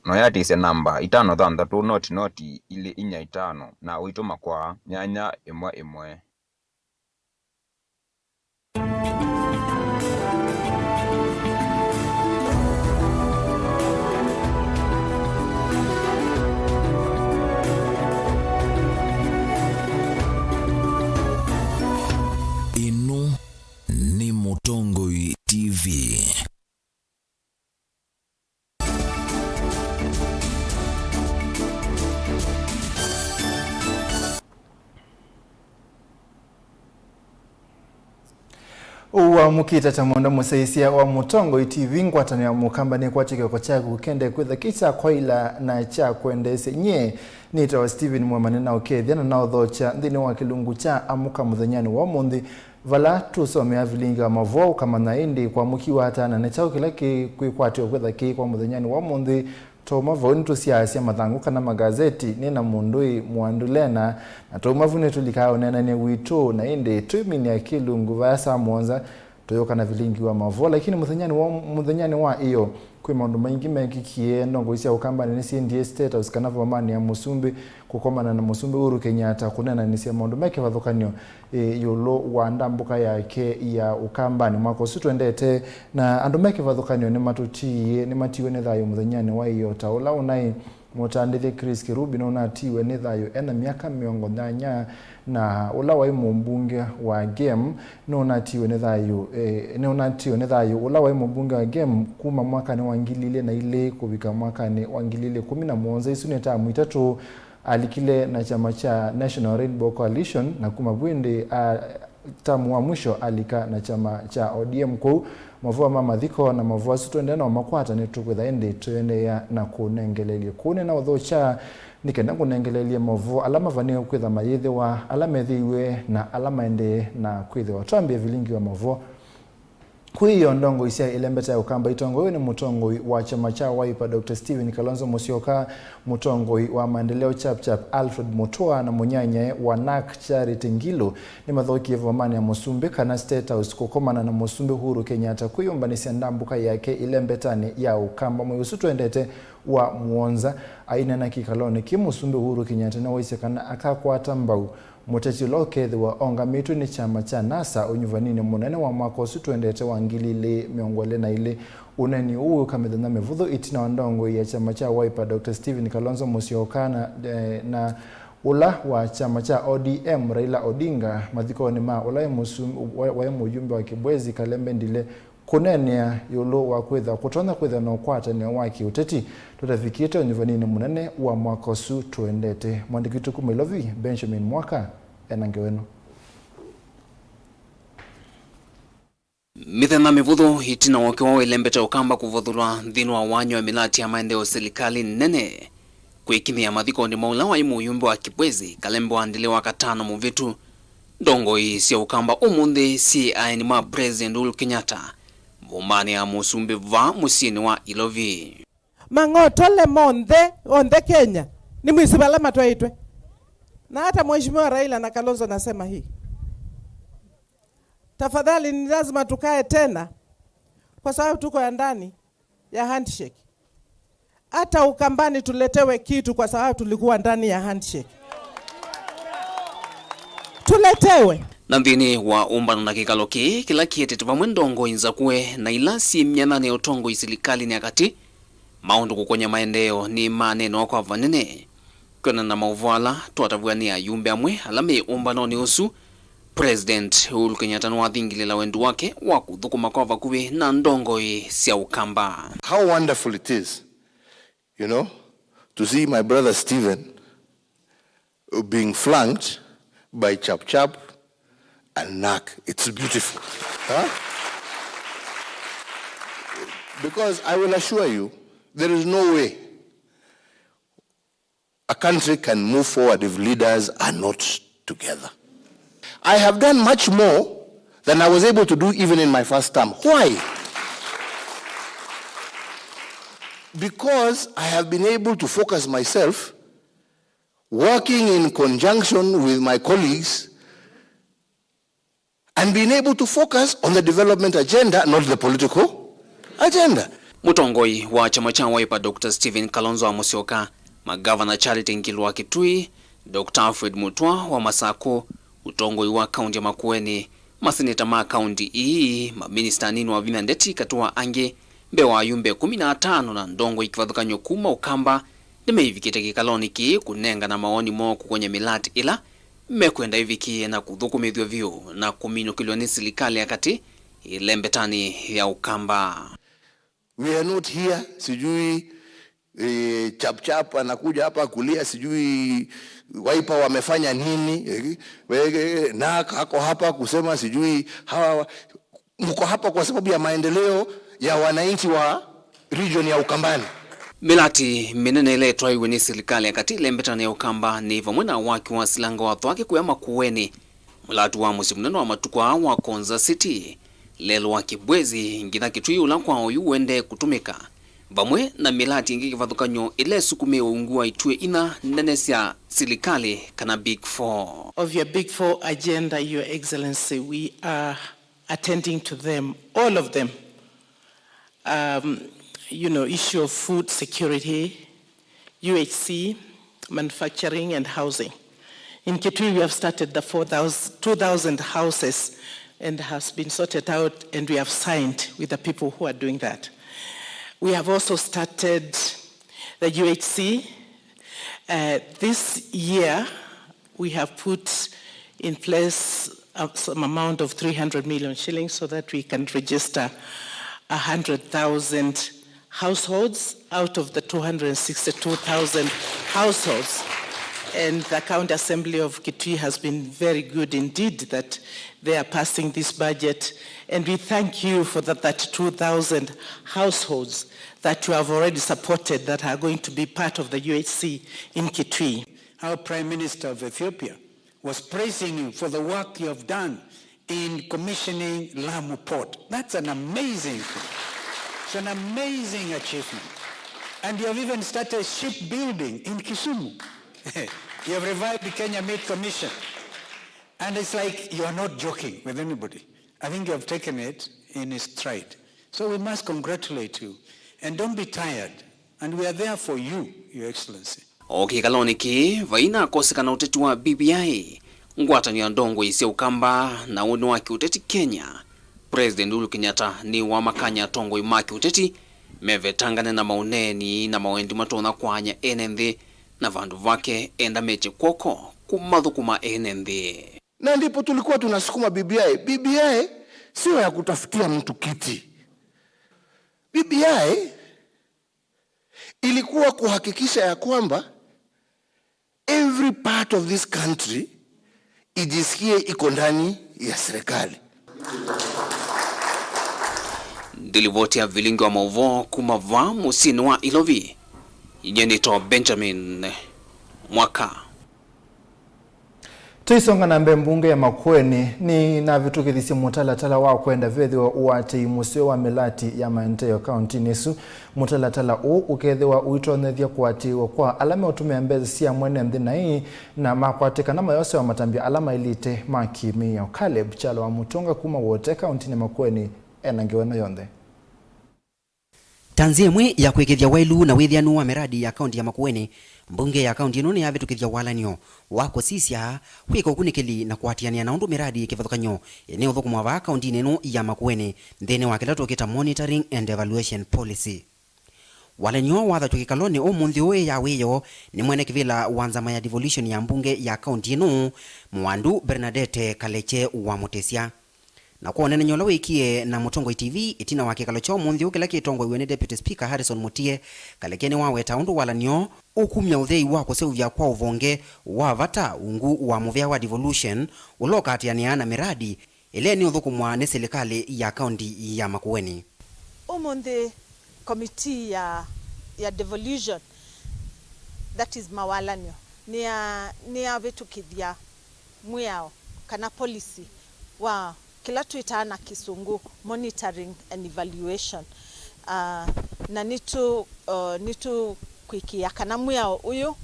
no yatise namba 56 ili 45 na uituma kwa 811. Ino ni Mutongoi TV. Uwa mukita tamonda musaisia wa Mutongoi TV ngwatani ya mukambani kwa chike kwa chagu kende kwitha kicha kwa ila na cha kwendese nye nita wa Steven Mwamani na ukethiana na udhocha ndini wa kilungu cha amuka muthanyani wa mundi vala tusomea Vilingi wa Mauvoo kama naindi kwa mukiwa hata na nechao kila kikwati kwitha ki kwa muthanyani wa mundi toma voni tusiasia mathangu kana magazeti nina mundui muandulena na toma vune tulikao nena ni wito na inde twimini ya kilungu vasa monza toyoka na Vilingi wa Mauvoo lakini muthanyani wa iyo kwi maundu maingi mekikie ndongo isia ukamba ni CND status kana vamani ya musumbi kukomana na musumbi Uhuru Kenyatta kunena ni sia maundu meke vathukanio yulo wa ndambuka yake ya ukamba ni mwako sitwendete na andu meke vathukanio ni matutie ni matiwe ni thayo muthanyani wa iyo taula unai mutandithie Chris Kirubi no natiwe ni thayo ena miaka 80 na ula wa mbunge wa game no natiwe ni thayo ula wa mbunge wa game kuma mwaka ni wangilile na ile kubika mwaka ni wangilile 11 isu ni tamu itatu alikile na chama cha National Rainbow Coalition na kuma bwindi tamu wa mwisho alika na chama cha ODM kwa Mauvoo mama dhiko na Mauvoo sitwendena wa makwata ni tukwitha ende tuende ya na kunengelelie kune na udhocha nikenda kunengelelie Mauvoo alama vanio kwitha mayithi wa alama ethiwe na alama ende na kwitha wa twambie Vilingi wa Mauvoo kuiyo ndongo isia ilembeta ya ukamba Itongoi ni Mutongoi wa chama cha Wiper Dr. Steven Kalonzo Musyoka, Mutongoi wa maendeleo chap Alfred Mutua na munyanya wa NAK Charity Ngilu ni mathoki evamani ya musumbi kana State House kukomana na musumbi Uhuru Kenyatta kuyumbanisia ndambuka yake ilembetani ya ukamba mweusu twendete wa muonza aina na kikaloni kimusumbi Uhuru Kenyatta na waisekana akakwata mbau muteti lokethi wa onga mitu ni chama cha NASA unyuvanini munene wa mwako sitwendete wangilile miongole na ile uneni uwe kamithana mevutho itina wa ndongo ya chama cha Wiper Dr. Steven Kalonzo Musyoka na ula wa chama cha ODM Raila Odinga mathiko ni ma ula wa mujumbe wa Kibwezi Kalembe ndile kunenia yulo wa kwitha kutona kwitha na ukwata ni waki uteti tutafikite unyuvanini munene wa mwako su tuendete mwandikitu kumilovi Benjamin Mwaka enangeweno mithema mivuthu itina wakiwa wilembeta ukamba kuvuthulwa nthini wa wanyo wa milati ya maendeleo serikali nene kwikimia mathiko ni maula wa muyumbe wa Kibwezi Kalembe wa ndile wa katano muvitu ndongo isia ukamba umunthi si aini ma President Uhuru Kenyatta vumani ya musumbi va musini wa Ilovi mang'otole onthe Kenya ni mwisi wala matwaitwe na hata mheshimiwa Raila na Kalonzo nasema hii tafadhali ni lazima tukae tena kwa sababu tuko ya ndani ya handshake hata ukambani tuletewe kitu kwa sababu tulikuwa ndani ya handshake tuletewe na nthini wa umbano na kikaloki kila kietete vamwe ndongo inza kuwe na ilasi mnyanane utongo isilikali ni akati maundu kukonya maendeo ni maneno kwa vanene kuna na Mauvoo tuatavuania yumbe amwe alame umbano ni usu President Uhuru Kenyatta wa thingilila wendu wake wa kuthukuma kwa vakuvi na ndongo sia ukamba. How wonderful it is, to see my brother Steven being flanked by Chap and NAK. It's beautiful. Huh? Because I will assure you, there is no way a country can move forward if leaders are not together. I have done much more than I was able to do even in my first term. Why? Because I have been able to focus myself working in conjunction with my colleagues and being able to focus on the development agenda, not the political agenda. Mutongoi wa chama cha Wiper Dr. Stephen Kalonzo wa Musyoka, magavana Charity Ngilu wa Kitui, Dr. Alfred Mutwa wa Masako, utongoi wa kaunti ya Makueni, maseneta ma kaunti ii, maminista nini wa Vina Ndeti katua ange, mbewa yumbe 15 na ndongo ikivathukanyo kuma ukamba, nimeivikite kikaloniki kunenga na maoni moku kwenye milati ila, mekwenda iviki na kuthukumithio vyu na kuminukilwa ni serikali yakati ilembetani ya ukamba. We are not here, sijui chap anakuja hapa kulia, sijui Wiper wamefanya nini, na hako hapa kusema sijui hawa mko hapa kwa sababu ya maendeleo ya wananchi wa region ya Ukambani. Milati minene ile twaiwe ni serikali yakati ilembetani ya ukamba ni vamwena waki wa silanga wa thwake kuya Makueni, mulatu wa musi munene wa matukwa wa Konza City, lelo wa Kibwezi ngitha Kitui ula kwa uyu wende kutumika. Vamwe na milati ingi kivathukanyo ile sukume ungua itue ina nenesya serikali kana Big Four. Of your Big Four agenda, Your Excellency, we are attending to them, all of them. Issue of food security, UHC, manufacturing and housing. In Kitui, we have started the 2,000 houses and has been sorted out, and we have signed with the people who are doing that. We have also started the UHC. This year, we have put in place some amount of 300 million shillings so that we can register 100,000 households out of the 262,000 households. And the County Assembly of Kitui has been very good indeed that they are passing this budget. And we thank you for that 32,000 households that you have already supported that are going to be part of the UHC in Kitui. Our Prime Minister of Ethiopia was praising you for the work you have done in commissioning Lamu Port. That's an amazing thing. It's an amazing achievement. And you have even started shipbuilding in Kisumu. You have revived the Kenya Meat Commission. And it's like you are not joking with anybody. I think you have taken it in stride. So we must congratulate you. And don't be tired. And we are there for you, Your Excellency. Okay, kaloniki, vaina kosekana uteti wa BBI. Ngwatani ya ndongo isi ukamba na unu waki uteti Kenya. President Uhuru Kenyatta ni wa makanya tongo imaki uteti. Mevetangane na mauneni na mawendi matona kwanya NND. Na vandu vake enda meche kwoko kumadhukuma NND. Na ndipo tulikuwa tunasukuma BBI. BBI sio ya kutafutia mtu kiti. BBI ilikuwa kuhakikisha ya kwamba every part of this country ijisikie iko ndani ya serikali. Dilivoti ya Vilingi wa Mauvoo kumava musini wa Ilovi. Ijenito Benjamin Mwaka. Tuisonga na mbunge ya Makueni ni na vitukithisi mutalatala wa kwenda vethiwa uwati musio wa milati ya maendeleo kaunti nesu. Mutalatala ukethiwa uitonethia kuatiwa kwa alama utumia mbezi sia mwene mthina hii na makwatika na mayose wa matambia alama ilite makimi ya Caleb Chalo wa Mutonga kuma wote kaunti ni Makueni enangiwena yonde. Tanzemwe ya kwekethia wailu na wethianu wa miradi ya kaunti ya Makueni, mbunge ya kaunti ino ni yavitukithia walanio wako sisia kwika ukunikili na kuatiania na undu miradi kivathukanyo eneo thukumwa va kaunti ino ya Makueni nthini wa kila tukita monitoring and evaluation policy. Walanio wathacho kikaloni munthi uwe ya wiyo ni mwene kivila wanzama ya devolution ya mbunge ya kaunti ino Mwandu Bernadette Kaleche wa Mutesia. Na kwa nene nyola wikie na Mutongo TV itina wa kikalo cho munthi ukila kitongo iwe ni Deputy Speaker Harrison Mutie kalekeni wawe taundu walanio ukumya uthei wako seuvya kwa uvonge wa vata ungu wa muvya wa devolution uloka atianiana miradi ile ni uthukumwa ni serikali ya kaunti ya Makueni. Umunthi committee ya devolution, that is mawalanio ni ya vitukithia mwiao kana policy wa kila tuitana kisungu monitoring and evaluation na nitu kwikia kana mwiao uyu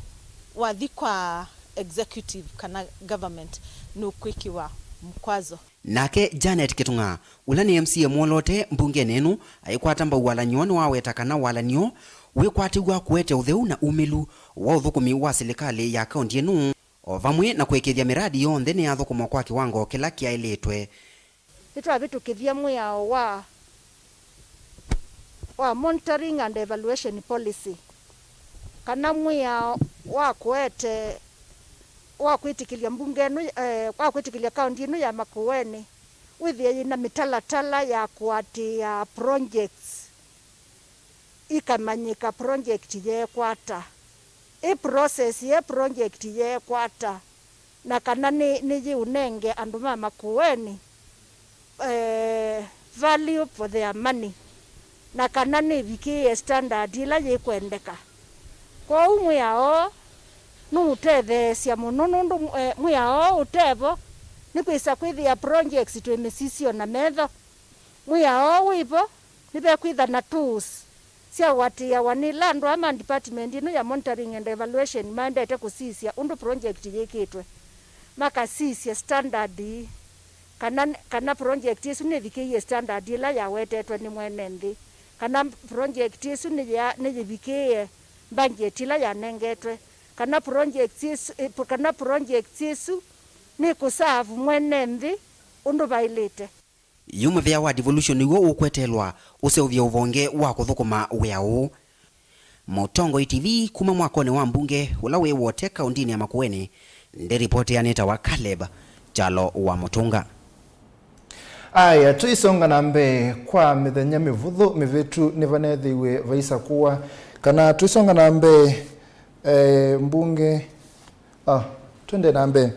wathi kwa executive kana government no kwikiwa mkwazo Nake Janet Kitunga ula ni MCA mwolote mbunge nenu aikwata mba walanyo ni waweta kana walanyo wikwatigwa kuete utheu na umilu wa uthukumi wa serikali ya kaunti yenu ovamwe na kwekethia miradi yonthe ni yathukuma kwa kiwango kila kiailitwe. Nitwa vitu kithia mwao wa monitoring and evaluation policy kana mwao wa kuete wa kwitikilia mbungenu wa kwitikilia kaunti yenu ya Makueni withie na mitalatala ya kuatia projects ikamanyika project yekwata process ye project yekwata na kana ni unenge andu ma Makueni value for their money na kana ni vikie standard ila yekwendeka kwa umwe yao nutethe cia muno nundu mwiao utevo ni kwisa kwithia projects twemisisio na metho mwiao wivo ni bekwitha na tools cia watia wanila andu ama department ino ya monitoring and evaluation mandate kusisia undu project yikitwe makasisia standard kana project isu ni vikie standard ila ya wetetwe ni mwene nthi kana project isu ni vikie budget ila ya nengetwe kana projects isu ni kusavu mwene nthi undu bailite yume vya wa devolution iwo ukwetelwa useuvya uvonge wa kuthukuma weau. Mutongo TV kuma mwakone wa mbunge ula we wote kaundini ya Makueni ndi ripoti ya neta wa Caleb Jalo wa Mutunga. Aya tuisonga nambe kwa mithenya mivuthu mivitu nivanethiwe vaisa kuwa kana tuisonga nambe mbunge twende nambe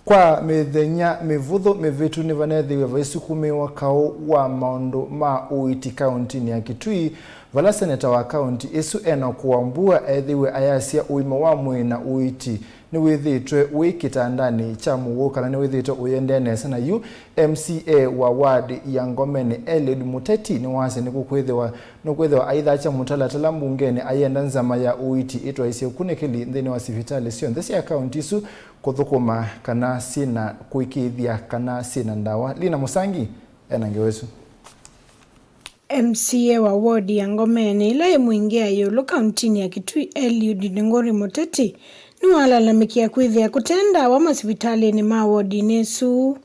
kwa mithenya mivuthu mivitu nivanethiwe vaisukumiwa kau wa maundu ma uiti kaunti ya Kitui vala seneta wa kaunti isu ena kuambua ethiwe ayasia uima wa mwina uiti ni withitwe wikitandani cha Mauvoo kana ni withitwe uyendene sana yu MCA wa ward ya Ngomeni Eliud Muteti ni wase ni kukwithiwa aitha cha mutalatala mbungeni ayenda nzama ya uiti itwa isi kunekeli nthini wa sivitali sio nthesi ya kaunti isu kuthukuma kana sina kuikithia kana sina ndawa. Lina Musangi enangewesu. MCA wa ward ya Ngomeni ila muingia yolo kaunti ya Kitui Eliud Muteti ni walalamikia kwithia kutenda wa masivitali ni mawodi nesu.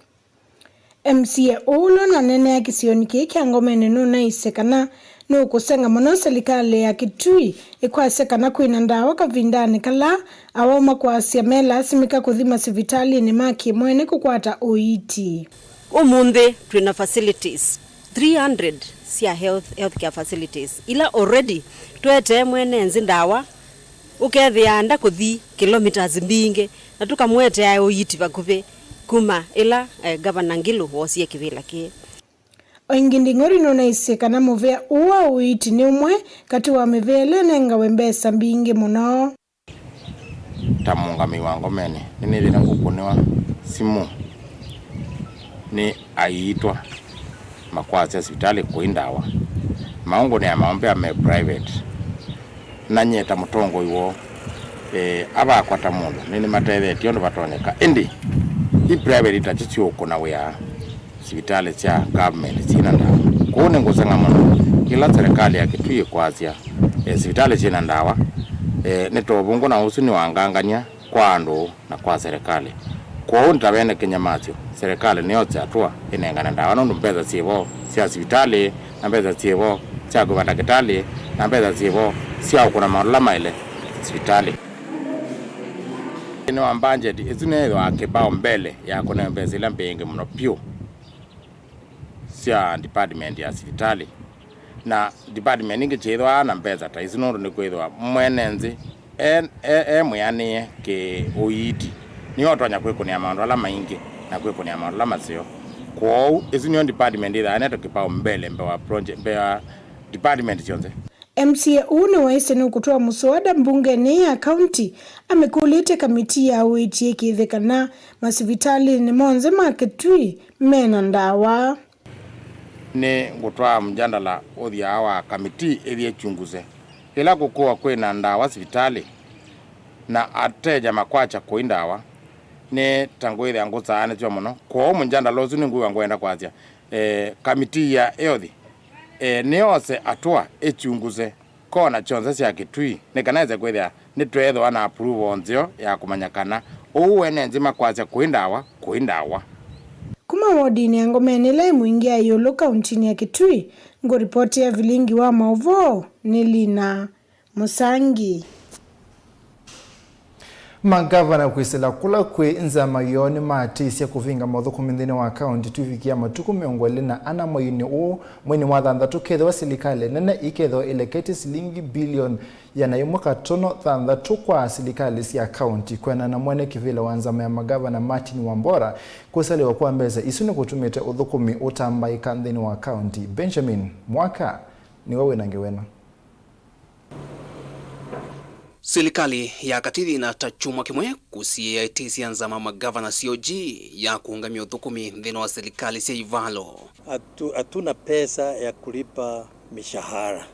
MCA ulo na nene ya kisioni kia Ngomeni nuna isekana no kusenga muno serikali ya Kitui ikwasekana kwina ndawa kavindani kala awoma kwa siamela simika kuthima sivitali ni maki mwene kukwata uiti. Umunde twina facilities 300 sia healthcare facilities ila already twete mwene nzi ndawa ukethianda kuthi kilometers mbinge na tukamwete ayo uiti bakuve kuma ila governor Ngilu wosie kivila ki oingindi ngori no naisekana muvea uwa uiti ni umwe kati wa mivele nenga wembesa mbinge muno. Tamungami wa Ngomeni nini thina ngukunewa simu ni aitwa makwasi hospitali kuindawa maungo ni amaombe ame private nanyeta mutongo iwo aba akwata mundu nini matele tiondo batoneka indi i private itachicho kuna wea hospitali cha government sina ndawa kuone ngosanga muno kila serikali ya Kitui kwazia hospitali sina ndawa netobungu na usuni wanganganya kwa andu na kwa serikali kwa untavene kinyamazio serikali ni yote atua inengana ndawa nundu mpeza sivo sia hospitali na mpeza sivo sia kuvatakitali na mpeza sivo sia ukuna maulama ile hospitali ino ambangeti izunezo akibao mbele ya kuna mpeza ila mpenge mno pio sia department ya hospitali na department ingi chidwa na mpeza ta izunuru ni kwidwa mwenenzi muyanie ke uiti ni otonya kwikunia maundu ala maingi na kwikunia maundu ala masio kwou isunio department ida aneto kipao mbele mbewa project mbewa department chonze. MCA une waise ni kutoa muswada mbungeni ya kaunti amekulite kamiti ya uiti ikithekana masivitali ni monze maketui mena ndawa ni kutoa mjandala uthia wa kamiti ili chunguze ila kukua kwina ndawa hospitali na ateja makwacha kuindawa ne tangoire yangu saane chwa muno ko munjanda lozu ni nguwa ngwenda kwazia kamiti ya eothi neose atwa echunguze kona chonza cia Kitui ne kanaweza kwethia ni twetho ana approve onzio ya kumanyakana uwene nzima kwazia kuindawa kuma wodini ya Ngomeni lai muingia yolo kauntini ya Kitui ngoripoti ya Vilingi wa Mauvoo Nilina Musangi. Magavana kwisila kula kwe nzama yoni maatisia kuvinga mothuku mithini wa kaunti tuivikia matuku miongwele na ana moyini u mwini wa thanthatu ketho wa silikali nene iketho ileketi silingi bilion yana imuka tono thanthatu kwa silikali sia kaunti kwena na mwene kivile wa nzama ya magavana Martin Wambora kusaliwa kwa mbeza isuni kutumite uthukumi utambaika nthini wa kaunti. Benjamin Mwaka ni wawe nangewena. Serikali ya Katithi inatachumwa kimwe kusiaitisia nzama magavana COG ya kuungamia uthukumi nthini wa serikali sia ivalo. Hatuna pesa ya kulipa mishahara.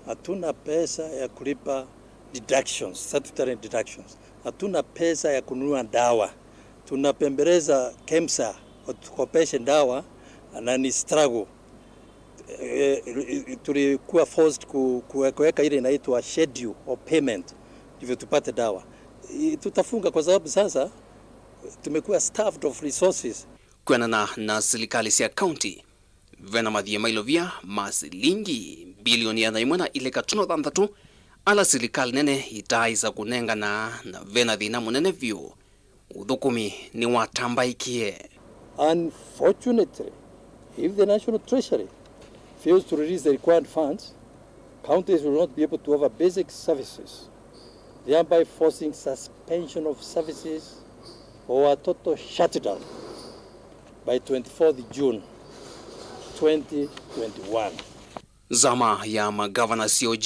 Hatuna pesa ya kulipa deductions, statutory deductions. Hatuna pesa ya kununua dawa. Tunapembeleza KEMSA watukopeshe dawa na ni struggle. Tulikuwa forced kuweka ile inaitwa schedule of payment ndivyo tupate dawa. Tutafunga kwa sababu sasa tumekuwa starved of resources. Kwenana na serikali sia county vena madhiema ilovia masilingi bilioni ya naimwana ile katuno thanthatu ala serikali nene itaiza kunenga na vena dhina munene vyu uthukumi ni watambaikie. Unfortunately, if the National Treasury fails to release the required funds, counties will not be able to offer basic services, thereby forcing suspension of services or a total shutdown by 24th June 2021. Zama ya magavana COG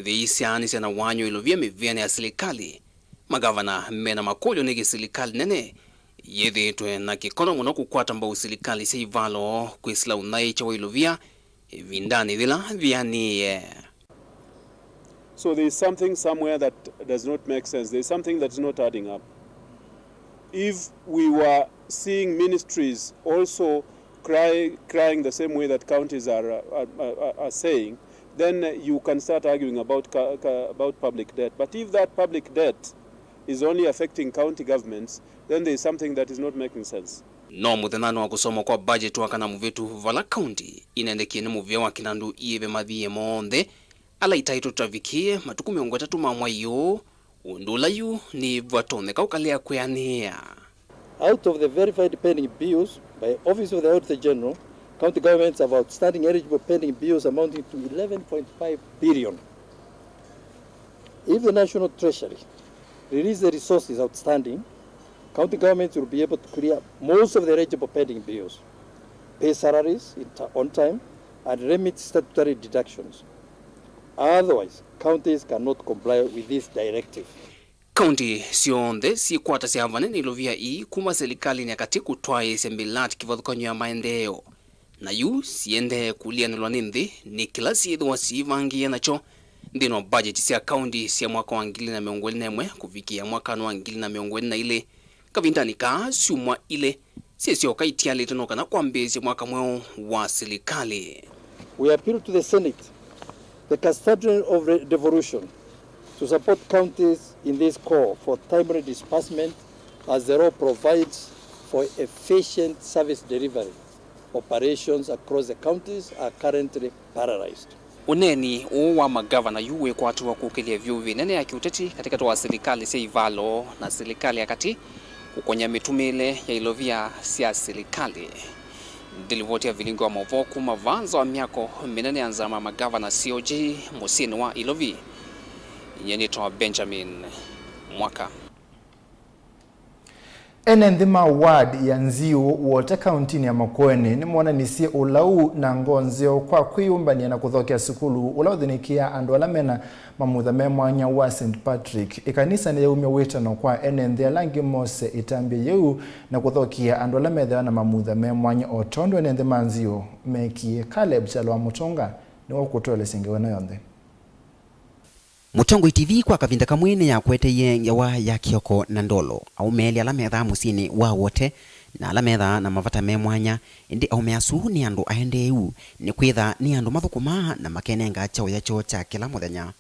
dhiisiani sana wanyo ilovia mivyene ya serikali. Magavana mena makolyo negi serikali nene yethitwe na kikono muno kukwata mbau serikali sia ivalo kwisila unai cha ilovia vindani vila vianie. So there is something somewhere that does not make sense. There is something that is not adding up. If we were seeing ministries also crying the same way that counties are saying, then you can start arguing about public debt. But if that public debt is only affecting county governments, then there is something that is not making sense. No muthenano wa kusoma kwa budget wakana muvetu vala county inaendekie ni muvya wa kinandu ieve madhiye monde ala itaito travikie matuku miongo tatu mamwa yu undula yu ni vatoneka ukalea kweania. Out of the verified pending bills by Office of the Auditor General, county governments have outstanding eligible pending bills amounting to 11.5 billion. If the National Treasury release the resources outstanding, county governments will be able to clear most of the eligible pending bills, pay salaries on time, and remit statutory deductions. Otherwise, counties cannot comply with this directive. County sionde si kwata si havanene ilovia kuma serikali ni akati kutwae sembilati kivathukanyo ya maendeo. Na yu siende kulia nilwa nindi ni kila siedhu wa siivangia nacho ndino budget sia county sia mwaka wa 2021 kufikia mwaka wa 2022 kavindani ka sumwa ile sio kaitia leteno kana kwambezi mwaka mweo wa serikali. We appeal to the Senate, the custodian of devolution, to support counties in this call for timely disbursement as the law provides for efficient service delivery. Operations across the counties are currently paralyzed. Uneni uwa magavana yuwe kwa tuwa kukilia vyu vinene ya kiuteti katika tuwa serikali sia ivalo na serikali ya kati kukonya mitumile ya ilovia sia serikali. Dilivoti ya Vilingi wa Mauvoo kuma vanza wa miako minene ya nzama magavana COG musini wa ilovi. Yenito Benjamin Mwaka. Enendhima ward ya Nziu wote kauntini ya Makueni ni mwana nisie ulau na ngonzio kwa kuyumbania na kuthokia sukulu ulaudhinikia andu alamena mamutha memwanya wa St. Patrick. Ikanisa ni yaumia wetano kwa enendhia langi mose itambia yeu na kuthokia andu alamedhewa na mamutha memwanya otondo enendhima Nziu mekie Caleb Chalwa Mutonga ni wakutole singewe na yonde. Mutongo TV kwa kavinda kamwene ya kwete yawa ya kioko na ndolo au meli ala metha musini wa wote na ala metha na mavata memwanya indi au measu ni andu aende yu ni kwitha ni andu mathukuma na makenenga chao ya cho cha kila muthenya.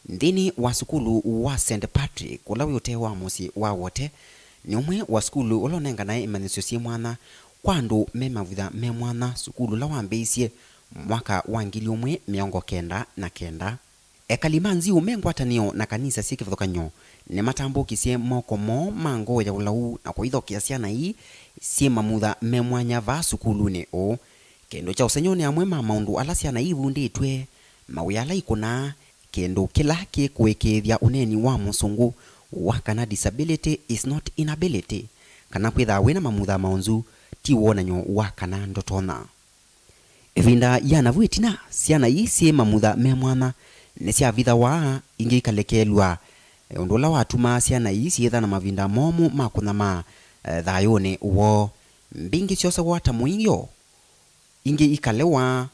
Ndini wa sukulu wa St. Patrick kula wiote wa musi wa wote ni umwe wa sukulu ulonenga na imanisyo si mwana kwa andu memavutha memwana sukulu la wambeisye mwaka wa 1999. Ekalimanzi umengwatanio na kanisa si kivithukanyo ni matambukisye moko mo mango ya ulau na kuithokia ciana ii si mamutha memwanya va sukuluni o kendo cha usenyoni amwe ma maundu ala ciana ii vunditwe mawiyala ikuna kendo kila kikwikithia uneni wa musungu wa kana disability is not inability kana kwitha wina mamutha maunzu ti wonanyo wa kana ndotona evinda yana vuitina ciana ii si mamutha memwana nesia vitha wa ingi kalekelwa undola watuma ciana ii ciitha na mavinda momu makunama thayone uwo mbingi ciose wata muingyo ingi ikalewa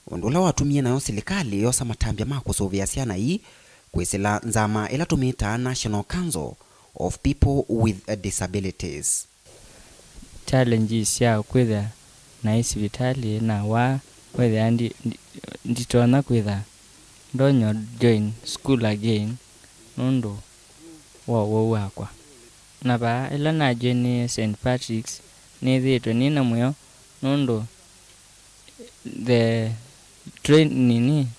undola watumie nayo serikali yosa matambia makusuvia ciana ii kwisila nzama ila tumita National Council of People with Disabilities. Challenges ya kwitha na isivitali na wa whether nditona kwitha ndonyo join school again nondo wo wakwa na ba ila na join St. Patrick's ni thito ni na muyo nondo the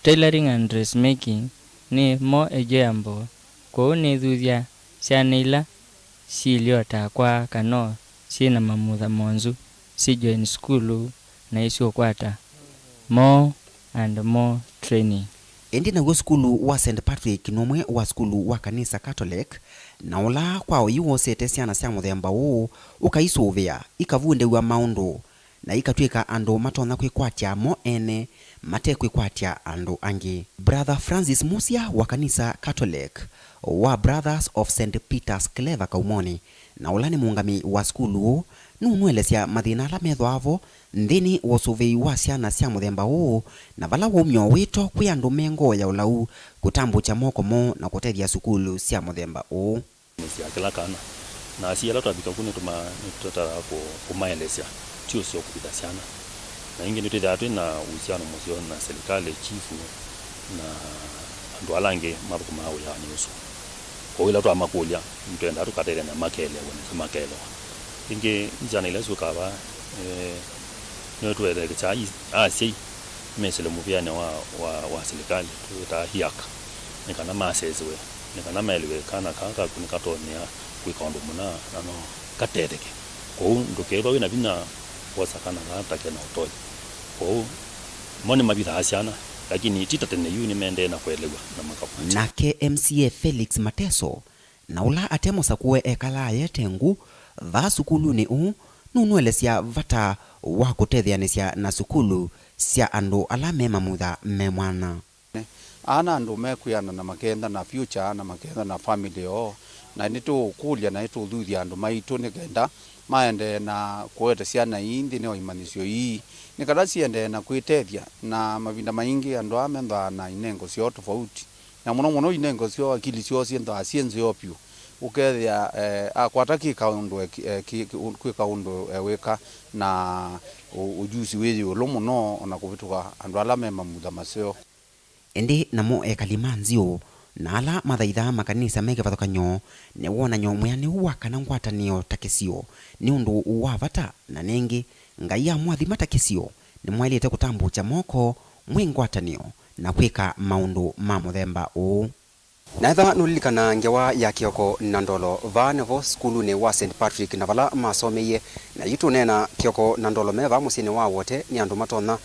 tailoring and dressmaking ni more enjoyable ko ni thuthia ciana siliota kwa kano sina mamutha monzu si join school na isio kwata more and more training. Endi na skulu wa St. Patrick nomwe wa skulu wa kanisa Catholic na ula kwao iwo sete ciana cia muthemba uu ukaisuvia ikavunde wa maundu na ikatwika andu matona kwikwatia mo ene mate kwikwatia andu angi. Brother Francis Musia wa kanisa Catholic wa Brothers of St. Peter's Clever Kaumoni na ula ni muungami wa skulu nunwelesya mathina ala methwavo ndini wosuvei wa ciana cia muthemba uu na vala wumyo wito kwi andu mengo ya ulau kutambucha moko mo na kutethia sukulu cia muthemba uu cia kila kana na ciala twabika kuni tutara kumaelesya tio sio kupita ciana na ingi nitwe datu na uhusiano mzio na serikali chifu na andu alange mabukuma au ya nyuso kwa ila twa makulia mtenda tukatere na makele wona makelo ingi njana ile sukaba notwele chai asi mesele muviane wa serikali tutahiaka nikana masezwe nikana melwe kana kaka kunikatonia kwikondo muna nano kateteke ko ndokero ina bina wasakana hata kana utoi ko mone mabitha asiana lakini titatene yuni mende na kuelewa na makapu na KMCA Felix Mateso na ula atemo sakuwe ekala yetengu va sukulu ni nunwelesya vata wa kutethyanisya na sukulu cia andu ala memamutha memwana ana andu mekuyana na makenda na future na makenda na family o na nitu kulia na itu thuthia andu maitu nikenda maende na kuete ciana indi ne imanisyo ii nikada ciende na kwitethia na mavinda maingi andu amendha na inengo cio tofauti na muno inengo cio akili cio ciendo asienze opio ukethia akwataki kaundu kwika undu weka na ujuzi weji olomuno ona kuvituka andu ala memamutha macio endi namo ekalimanzio na ala mathaitha makanisa mege vathukanyo ne wona nyomwe ni wakana ngwatanio takesio ni undu wa vata na nengi ngai ya mwathi matakesio ni mwelete kutambucha moko mwingwatanio na kwika maundu ma muthemba uu naitha nulilikana ngewa ya kioko na ndolo vanevo skulu ni wa St. Patrick na vala masomeye na yitu nena kioko na ndolo meva musini wa wote ni andu matona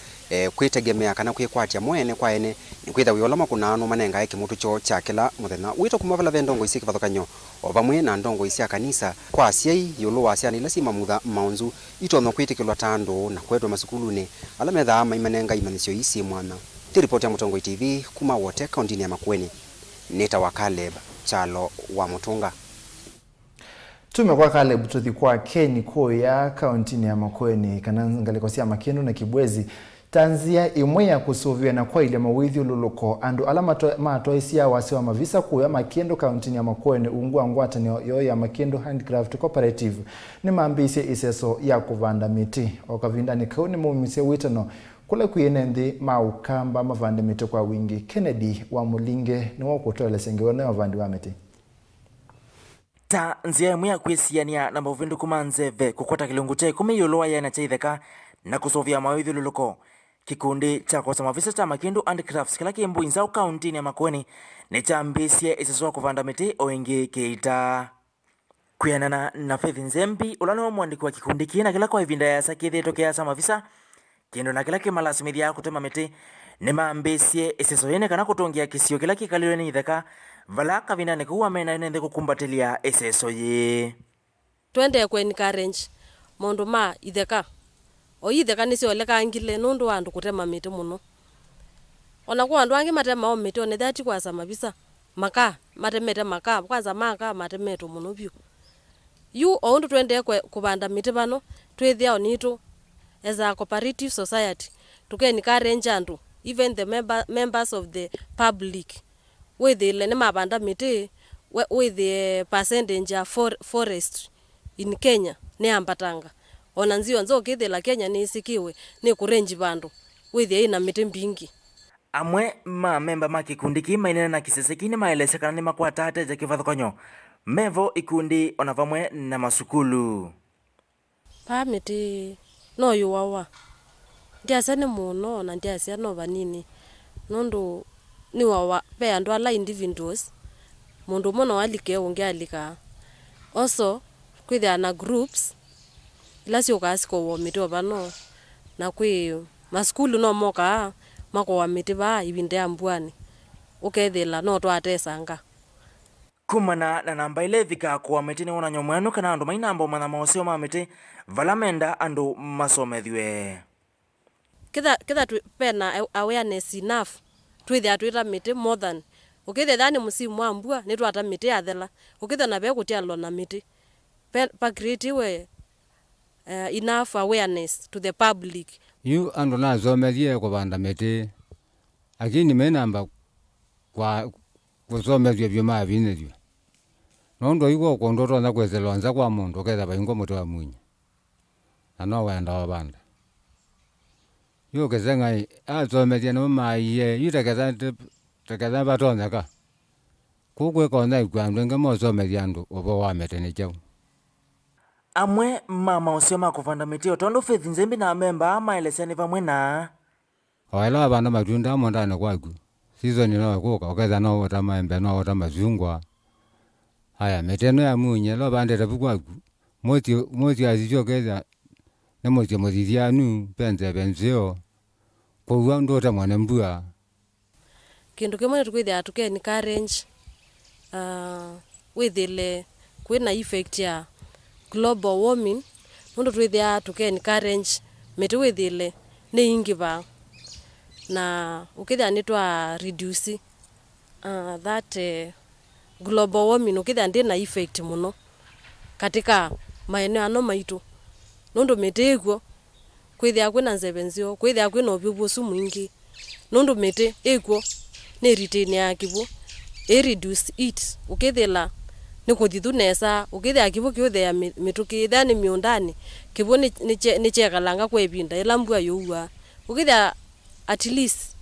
kwitegemea kana kwikwatia mwene kwa ene ni kwitha wiola makunano manenga eke mutu cho cha kila muthenya wito kumavala vendongo isi kivathukanyo ovamwe na ndongo isi ya kanisa kwa asiai yulu wa asiani ila simamutha maunzu itono kwitikilwa tandu na kwetwa masukuluni ala metha maimanenga imanisyo isi mwana ti ripoti ya Mutongo TV kuma wote kaundini ya Makueni neta wa Caleb Chalo wa Mutunga. Tume kwa Caleb tuthi kwa Keni ko ya kaunti ya Makueni kana ngalikosia Makeno na Kibwezi tanzia imwe ya kusuvia na kwa ile mawithio luluko andu ala matoisia wasi wa mavisa kuya Makiendo kaunti ya Makueni ungwa ngwatanio yo ya Makiendo Handcraft Cooperative ni maambisi iseso ya kuvanda miti okavinda ni kauni mumisie witano kule kuyenendi maukamba mavande miti kwa wingi. Kennedy wa Mulinge ni wakutoele sengewane wavandi wa miti ta nzia imwe ya kwisiania na mavindu kumanzeve kukota kilungu cha 10 yoloa yana chaitheka na kusovia mawithio luluko. Kikundi cha kosa mavisa cha Makiendo Handcrafts kila kimbuinza kaunti ya Makueni ni chambisie iseswa kuvanda miti oingi keita kuyanana na Faith Nzembi ulano mwandiki wa kikundi kina kila kwa ivinda ya sakithi tokea sa mavisa kiendo na kila kimalasimithia kutema miti ni maambisie iseso yene kana kutongia kisio kila kikalio ni itheka vala kavina ni kuwa mena nende kukumbatilia iseso ye twende kweni encourage mundu ma itheka o itheka nisio leka ngile nundu wandu kutema miti muno ona kwa andu angi matema o miti one thati kwa sama visa maka matemete maka kwanza maka matemeto muno byo yu ondu twende kubanda miti bano twithia onitu as a cooperative society tukeni encourage andu even the members of the public with the ne mabanda miti with the percentage of forest in Kenya ne ambatanga ona nzio nzo kithela Kenya ni isikiwe ni kurenji bandu withi ina miti mbingi amwe ma memba ma kikundi kimainena na kisesekini maelesekana ni makwata ateja kivathukanyo mevo ikundi ona vamwe na masukulu pa miti no yuwawa ndiasa ni muno na ndiasa no vanini nundu ni wawa pe andu ala individuals mundu muno alike ungialika also kwithia na groups ilasi ukasiko wo miti obano na kwi maskulu no moka mako wa miti ba ibinde ambwani ukethela no twatesanga kumana na namba ile thika kwa miti ni ona nyomwanu kana andu mainambo mana maosio ma miti valamenda andu masomethwe kitha pena awareness enough twithia twita miti more than ukithia thani musimu wa mbua ni twata miti athela ukithia na be kutialo na miti pa create enough awareness to the public yu andu na zomethie kuvanda miti akini menamba kwa kusomethie vyo mavinethio nondo iko kondoto na kwezelonza kwa mundu ketha baingo muti wa munya na no wenda wabanda yu kezenga azomethie no maiye yuteketha batonyaka kugwe kona ikwandu ngamo somethie andu obo wa miti ni chau amwe mama usio makuvanda miti otondo Faith Nzembi na memba maeleseni vamwe na waila abana matunda mondana kwaku season no kuka okeza no wota maembe no wota mazungwa haya meteno ya munye lo bandera bukwaku moti azijyo keza na moti motithianu penze benzeo kwa ndo ta mwana mbua kindu kimwe tukwithia tukeni encourage withile kwina effect ya global warming mundu twithia tukeni encourage miti withile ni ingiva na ukithia ni twa reduce that global warming ukithia ndi na effect muno katika maeneo ano maitu nundu miti iguo kwithia kwina nzebenzio kwithia kwina ubibusu mwingi nundu miti iguo ni retain ya kibu reduce it ukithila ni kuthithu nesa ukithia kibu kiuthia mituki thani miundani kibu ni chekalanga kwa ibinda ila mbua yuwa ukithia at least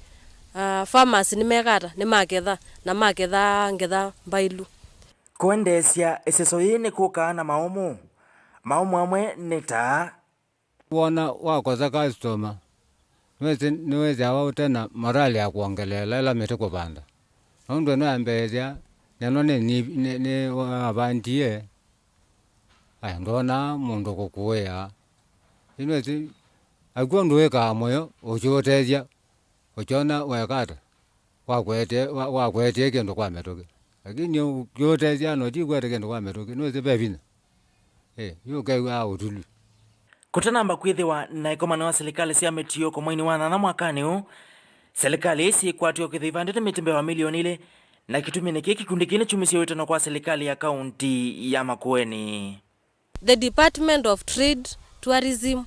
farmers ni megata ni maketha na maketha ngetha mbailu kuendesia iseso yini kuka na maumu amwe nita wona wakoza customer niwezi awa utena morali ya kuongelela ila miti kupanda nondo no ambezia neno ni wabandie aya ndona mundu kukuya inwezi agondu weka moyo uchoteja uchona wekata wakwete kendo kwa metoke lakini uchoteja no jikwete kendo kwa metoke nwezi bevina yuke wa utulu kutanamba kwithiwa na ikomana wa serikali cia mitio kwa mwaini wa na mwakani huu serikali isi kwatio kithivandite mitimbe wa milioni ile na kitumi ni kikundi kile chumisio witano kwa serikali ya kaunti ya Makueni. The Department of Trade, Tourism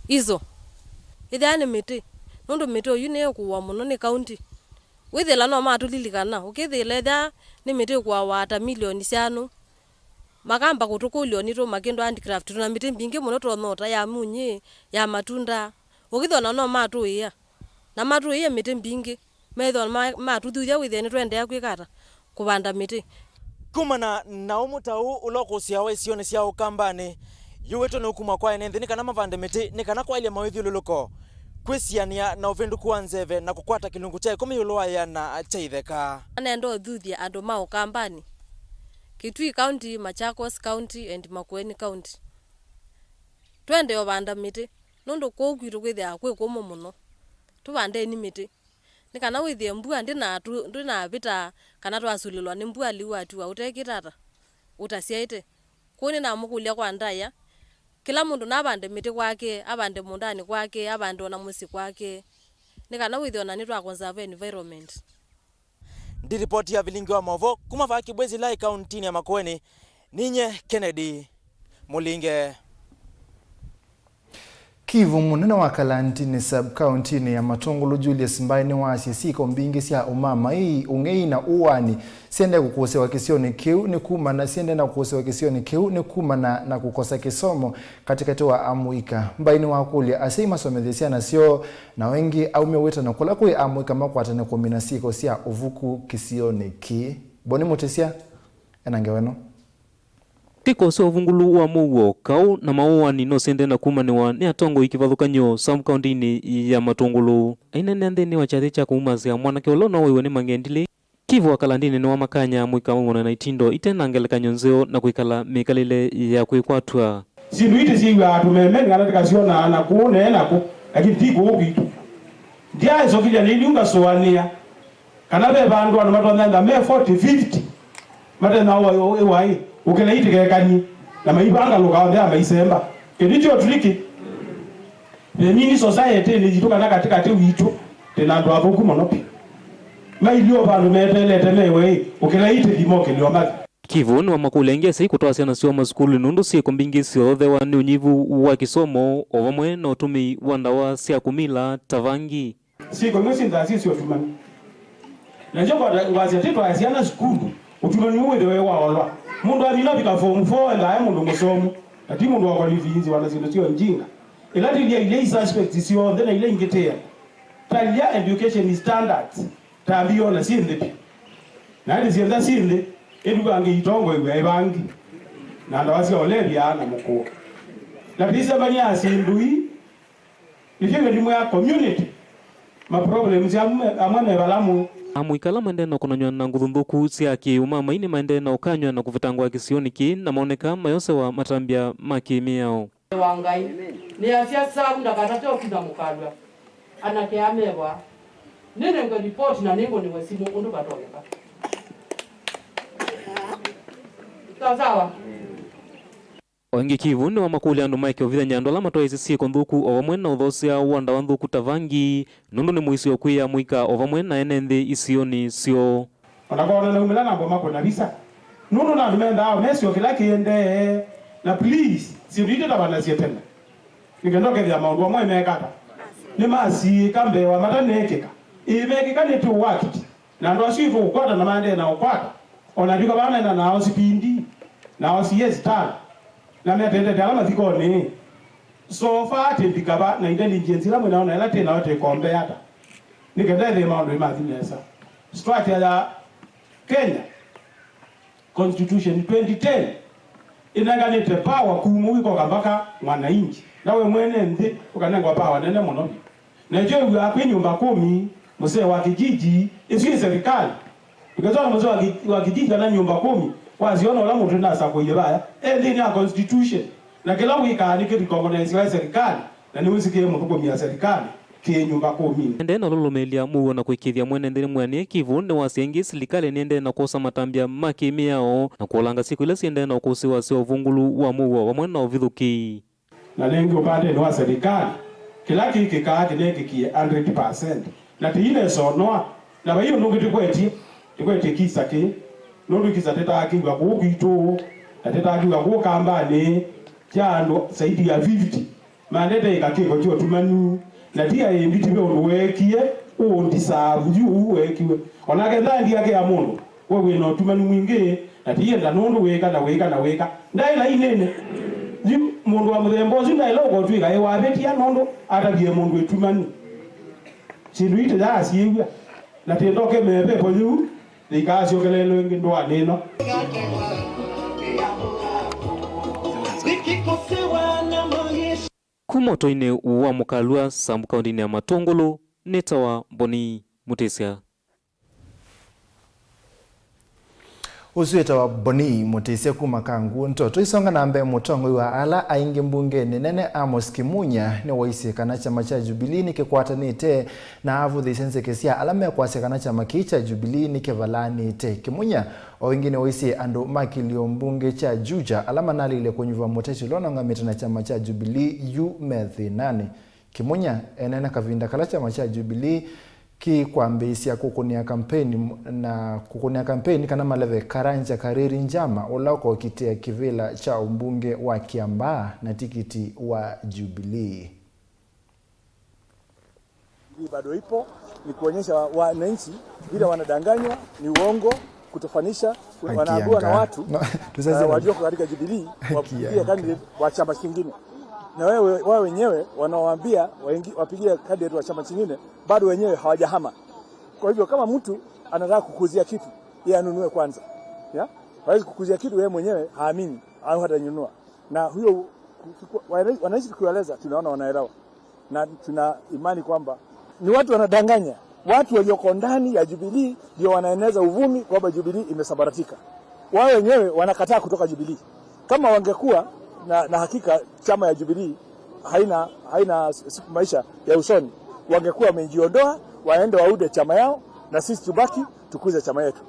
izo idhani miti nundu miti uyu ni kuwa muno ni county withila no matulilikana ukithile tha ni miti kwa wata milioni cianu makamba kutukulio ni to makindo handicraft tuna miti mbingi muno to nota ya munyi ya matunda ukithona no matuia na matuia miti mbingi methon matuthuya withene twende ya kwikata kubanda miti kumana na umutau uloko ciawe cione cia ukambani yuweto ni ukuma kwa ene nthini kana mavande miti ni kana kwa ile mawithiuluko kwisiania na uvinduku wa nzeve na kukwata kilungu cha 10 yulwaya na chaitheka anendo thuthia andu ma ukambani Kitui County, Machakos County and Makueni County twende obanda miti nundu kugwiru kwithia kwi kumo muno tubande ni miti ni kana withie mbua ndina vita kana twasulilwa ni mbua liwa tu utekitata utasiaite kuni na mukulia kwa ndaya kila mundu na bande miti kwake abande mundani kwake abande ona musi kwake ni kana withie ona ni twa conserve environment. Ndi ripoti ya Vilingi wa Mauvoo kuma vaki bwezi lai kaunti ya Makueni ninye Kennedy Mulinge. Kivu munene wa Kalantini sub-county ya Matungulu Julius Mbaini wa siko mbingi cia umama hii ungei na uwani siende kukosewa kisioni kiu ni kuma na siende na kukosewa kisioni kiu ni kuma na kukosa kisomo katikati wa amuika. Mbaini wa kulia asei masomethisia na sio na wengi au miweta na kula kui amuika makwatane 16 cia uvuku kisioni ki. Boni mutesia enangeweno. Tiko so vungulu wa Mauvoo kau na mauani no sende na kumaniwa ni atongo ikivathukanyo sub-county ni ya Matungulu aina nende ni wachate cha kuumazia mwanake ulona wewe ni mangendile Kivu wa Kalandini ni wa makanya mwika mwana na itindo itena ngelekanyo nzeo na kuikala mikalile ya kuikwatwa sindu ite siwa atumeme ngana tikasiona anakuone nako lakini tiko ukitu ndia iso kija ni lunga soania kana be bandu anu matonda me 40 50 mate na wai ukena itikekani na maibanga lukaondea maisemba kedicho triki mini society ni jituka na katika witu tena ndo avuku monopi mailio bandu metelete mewe ukena itikimoke liomba Kivu ni wa makulenge sei kutoa siana sio maskuli nundu si kumbingi sio thewa ni unyivu wa kisomo ovamwe na utumi wandawa sia kumila tavangi siko mwisi ndazi sio tumani na njoko wazi tito asiana skulu utumani uwe dewe waolwa mundu abina bika form 4 enda mundu musomo ati mundu wakwalifizi wanazindu sio njinga elati ile suspect sio then ile ingetea talia education standards tabio na sinde na ile sinde sinde edu ange itongo iwe bangi na ndawasi olebya na mukuu na bisa banya asindui ifike ndimu ya community ma problems ya amane balamu amuikala mende na kunanywa na nguthunduku siaki umama ini mende na ukanywa na kuvitangwa kisioni ki na maoneka mayose wa matambia makimiao wangai ni asia sabu ndakatato kida mukalwa anake amewa nene ngo report na ningo ni wesimu undu batoleka sawa Wangi Kivu ni wa makuli andu maike ovitha nyando la matoa isi sieko nthuku ovamwe na uthosia wanda wa nthuku tavangi nundu ni muisi okwiya mwika ovamwe na ene nthi isioni sio onakona na umela nambo mako na visa nundu na ndumenda ao mesio kila kiende na please siudite tabana sietena nikendoke vya maundu wa mwe mekata ni masi kambe wa matanekeka imekika ni tu wakiti na ndo asifu ukwata na mande na ukwata onajuka bana na nao sipindi nao siyezi tana na metende alama zikoni so far tindikaba na intelligence la mwana na tena wote kombe hata nikendele maondo imazinesa strategy ya Kenya Constitution 2010 inaganite power kumuwiko kambaka mwananchi nawe mwene ndi ukanengwa power nene muno na je uyapi nyumba 10 mzee wa kijiji isi serikali ikazona mzee wa kijiji na nyumba 10 waziona wala mtu nasa kuyebaya ndini ya constitution na kila wika ni recognize ya serikali na ni muziki ya mtuko ya serikali ki nyumba 10 ende na lolomelia muwo na kuikithia mwene ndini mwani Kivu ni wasiengi serikali niende na kosa matambia makimiao na kuolanga siku ile siende na kusiwa sio vungulu wa muwo wa mwene ovithuki na lengi upande ni wa serikali kila kiki kaati neki ki 100% na tiine sonoa na bayo nungu tikweti kisa ki nundu kisa teta akingwa kukitu teta akingwa kukambani jando zaidi ya 50 mandete ikakiko cho tumanu na dia inditibe uwekie undisabu ju uwekiwe onake ndandi yake ya mundu wewe no tumani mwingi na dia ndanundu weka na weka ndaila inene ju mundu wa muthembo zu ndaila ugotwika ewa betia nundu atabie mundu etumani sindu ite da asiwa na tendoke mebe poju likasio kelelo ngindwa neno kumoto-ini wa mukalua Sambu kaunti-ini ya Matongolo nitawa Boni Mutesia. Usueta wa Boni Mutesia kuma kangu ntoto isonga na mbe mutongo wa ala aingi mbungeni nene Amos Kimunya ni waisi kana chama cha Jubilee nikikwatanite na avu thisense kesia alama ya kwase kana chama kicha Jubilee nikivalani te Kimunya wengine waisi ando makilio mbunge cha Juja alama nali ile kunyuva Mutesi lona ngamita na chama cha Jubilee yu methi nane Kimunya enena kavinda kala chama cha Jubilee ki kwambisia kukunia kampeni kana maleve Karanja Kariri Njama ulako kitia kivila cha umbunge wa Kiambaa na tikiti wa Jubilee. Bado ipo ni kuonyesha wananchi vile wanadanganywa, ni uongo, kutofanisha, wanaambiwa na watu wajua katika Jubilee wapigie candidate wa chama kingine. Na wao wenyewe wanawaambia wapigie candidate wa chama kingine, bado wenyewe hawajahama. Kwa hivyo kama mtu anataka kukuzia kitu, yeye anunue kwanza. Ya? Hawezi kukuzia kitu yeye mwenyewe haamini au hatanunua. Na huyo wananchi kueleza tunaona wanaelewa. Na tuna imani kwamba ni watu wanadanganya. Watu walioko ndani ya Jubilee ndio wanaeneza uvumi kwamba Jubilee imesambaratika. Wao wenyewe wanakataa kutoka Jubilee. Kama wangekuwa na hakika chama ya Jubilee haina maisha ya usoni, wangekuwa wamejiondoa waende waude chama yao na sisi tubaki tukuze chama yetu.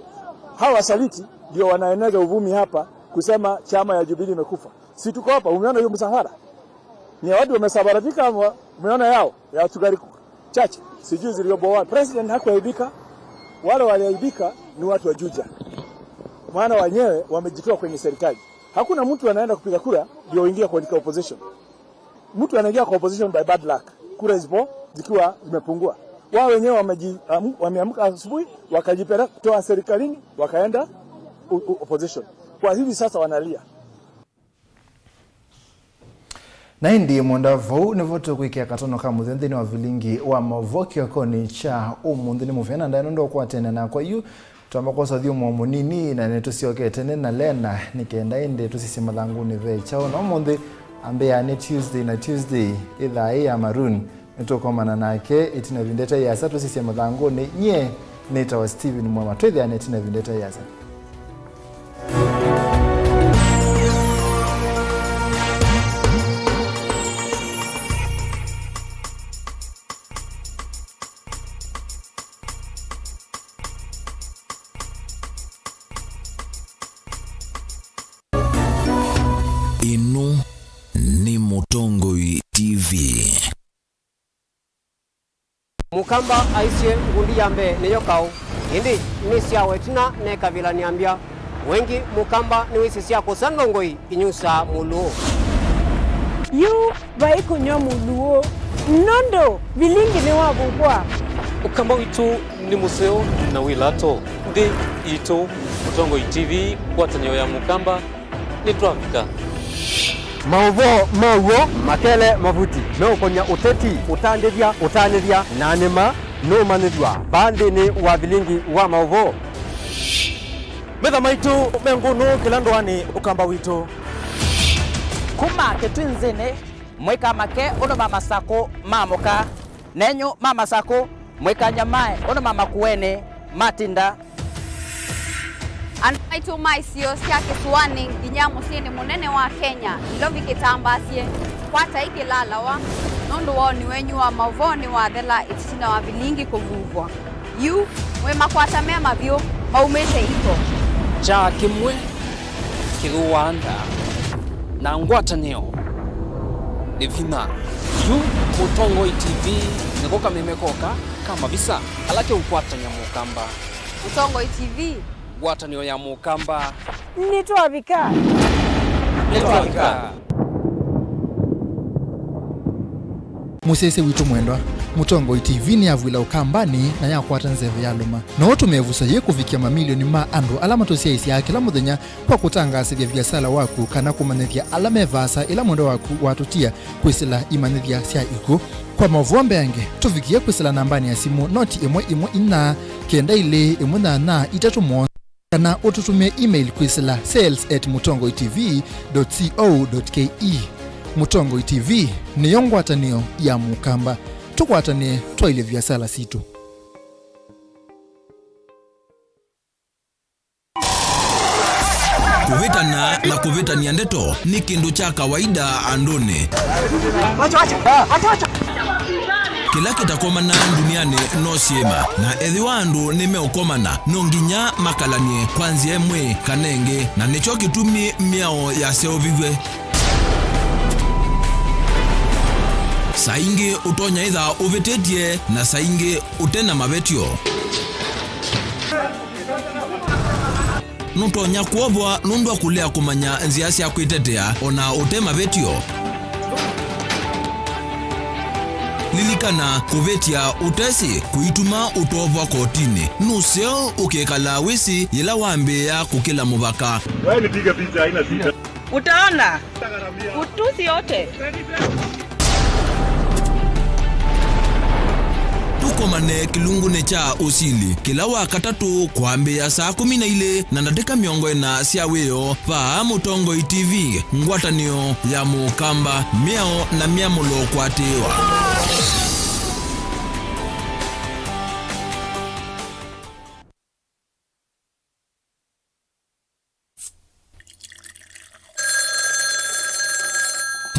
Hawa saliti ndio wanaeneza uvumi hapa kusema chama ya Jubilee imekufa. Si tuko hapa, umeona hiyo msafara? Ni watu wamesabaratika, umeona yao ya tugari chache sijui zilioboa. President hakuaibika, wale waliaibika ni watu wa Juja, maana wenyewe wamejitoa kwenye serikali. Hakuna mtu anaenda kupiga kura ndio ingia kwa opposition. Mtu anaingia kwa opposition by bad luck. Kura zipo zikiwa zimepungua. Wao wenyewe wameamka asubuhi wakajipeleka kutoa serikalini wakaenda opposition. Kwa hivi sasa wanalia. Na hindi Mauvoo ni voto kuikia katono kama mudheni wa Vilingi wa Mauvoo kiokoni cha umundhini mufiana ndani ndo kwa tena na kwa yu tuamakosa dhiyo mwamunini na netusioke tene na lena nikenda inde tusisima langu ni vei chao na umundi ambea ni Tuesday idha ya Maroon nitoko mananake itina vindeta yasa tusisima langu ni nye nita wa Steven Mwama tuwezi ya netina vindeta yasa. Inu ni Mutongoi TV. Mukamba aisye ngundi yambe neyo kau indi nisya wetina ne kabila niambia wengi mukamba ni wisisya kusanga ngoi inyusa muluo yu vai kunyo muluo nondo Vilingi ni wabugwa ukamba witu ni museo na wilato ndi ito Mutongoi TV kwatanyo ya mukamba ni tuafika Mauvoo makele mavuti no konya uteti utandiria nanema no manidwa bandi ni wa Vilingi wa Mauvoo Metha maitu mengunu kilandwani ukamba witu kuma ketwinzine mweka make ono mama sako mamoka nenyo mama sako mweka nyamae ono mama kuene matinda Anaitu maisio siya kisuwani ginyamu sieni munene wa Kenya ilovi kitambasie kwata iki lalawa nundu wao ni wenyu wa Mauvoo ni wa thela itisina wa Vilingi kuvuvwa yu mwe makwata mema vyo maumete ito cha kimwe kiruanda na ngwataneo ni vina yu Mutongoi TV nikoka memekoka kama visa alake ukwatanya mukamba Mutongoi TV ngwataneo ya mukamba nitwavika musese witu mwendwa Mutongo TV ni avwila ukambani na yakwata nzeve ya luma no tumevusa ye kufikia mamilioni ma andu alama tosiaisi ya kila muthenya kwa kutangasa vya biasala waku kana kumanethia alama evasa ila mwendo waku watutia kwisila imanethia sia iku kwa Mauvoo yange tufikie kwisila nambani ya simu noti imwe ina kenda ile imuna na itatu mo kana ututumie email kwisila sales@mutongoitv.co.ke. Mutongo TV ni yongwatanio ya mukamba tukwatanie twaile biasala situ. Kuvitana na kuvitania ndeto ni kindu cha kawaida andone. Acha. Kila kitakomana duniani no siema na ethi wandu nimeukomana nonginya makalanie kwanzia emwe kanenge na nicho kitumi miao ya seovigwe. Saingi utonya itha uvitetie na saingi utena mavetio. Nutonya kuobwa nundu kulea kumanya nzia cia kwitetea ona utema vetio. Lilikana kuvetia utesi kuituma utovwa kotini nuseo ukekala wisi ila wambe ya kukila mubaka. Wewe nipiga picha haina sita. Utaona utusi yote. Tukomane kilungune cha usili kila wakatatu kuambia saa 12 na dakika 40 cia wio pa Mutongo TV ngwatanio ya mukamba miao na miamulo kwatewa.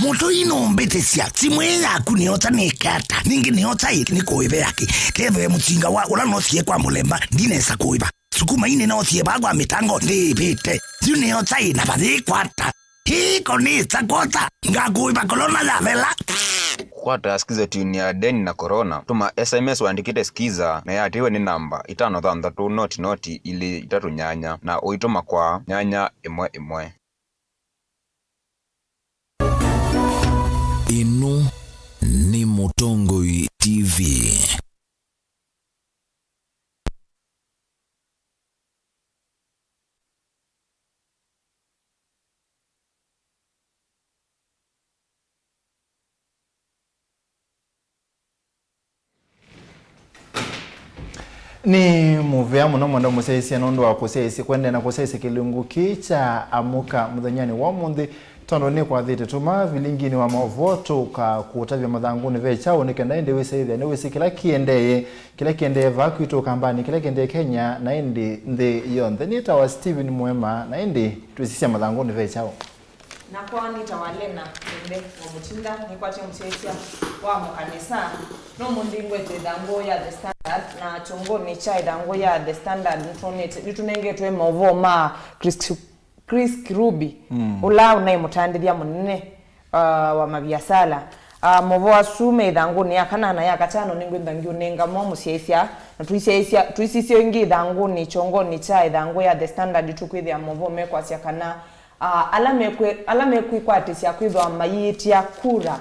Moto ino mbete sia timwe yaku ni ota nekata ningi ni ota ni koibe yake keve mutsinga wa ula no sie kwa mulemba ndinesa koiba sukuma ine no sie bagwa mitango ndipite zune ota ina badi kwata hiko ni tsakota ngakuiba kolona la vela kwata skiza tune ya deni na corona tuma SMS waandikite skiza na yatiwe ni namba 533 noti ili 3 na uituma kwa 111. Inu ni Mutongo TV. Ni muvea muno mwenda museisi anondo wa kuseisi kwende na kuseisi kilungu kicha amuka mudhanyani wa mundi tondo ni kwa dhiti tuma Vilingi ni wa Mauvoo tuka kutavya madhanguni vechao nikenda indi wisi hivya ni wisi kila kiende vaku ito kambani kila kiende Kenya na indi ndi yonde nita wa Steven Mwema na indi tuisisia madhanguni vechao na kwa nita walena ende wa mutinda ni kwa timu mseisia wa mkanisa no mundingwe te dango ya The Standard na chongo ni chai dango ya The Standard nitunenge tuwe Mauvoo ma Chris Kirubi ula unai mutandiria munene wa mabiasala Mauvoo asume dango ni akana na yakatano ningwe ndangiu nenga mo musieisia na tuisisio ingi dango ni chongo ni chai dango ya The Standard tukwithi ya Mauvoo mekwa siakana alame kwate sia kwithwa mayiti ya kura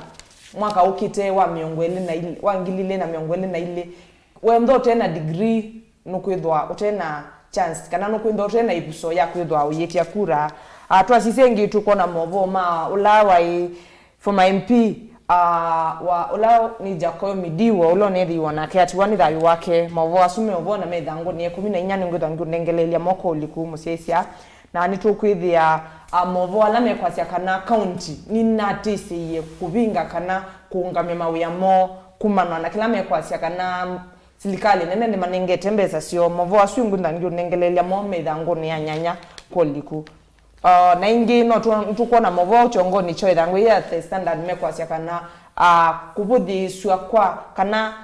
mwaka ukite wa miongwele na ile wangilile na miongwele na ile wendo tena degree nukwithwa utena chance kana nukwithwa utena ibuso ya kwithwa uyiti ya kura twasisengi tuko na Mauvoo ma ulawa for my MP wa ula ni Jacob Midiwo ulo nethi wanake ati wani thayu wake Mauvoo asume Mauvoo na methango ni 14 ngwithwa ngundengelelia moko uliku musesia na nitukwithia Mauvoo alame kwa sia kana county ni natisi ye kuvinga kana kuungamia mawia mo kumana na kila me kwa sia kana silikali nene ni manenge tembeza sio Mauvoo asungu ndangiu nengelelia mo methango ni anyanya koliku na ingi no tuko na Mauvoo chongo ni choi dangu ya The Standard me kwa sia kana kubudhi swa kwa kana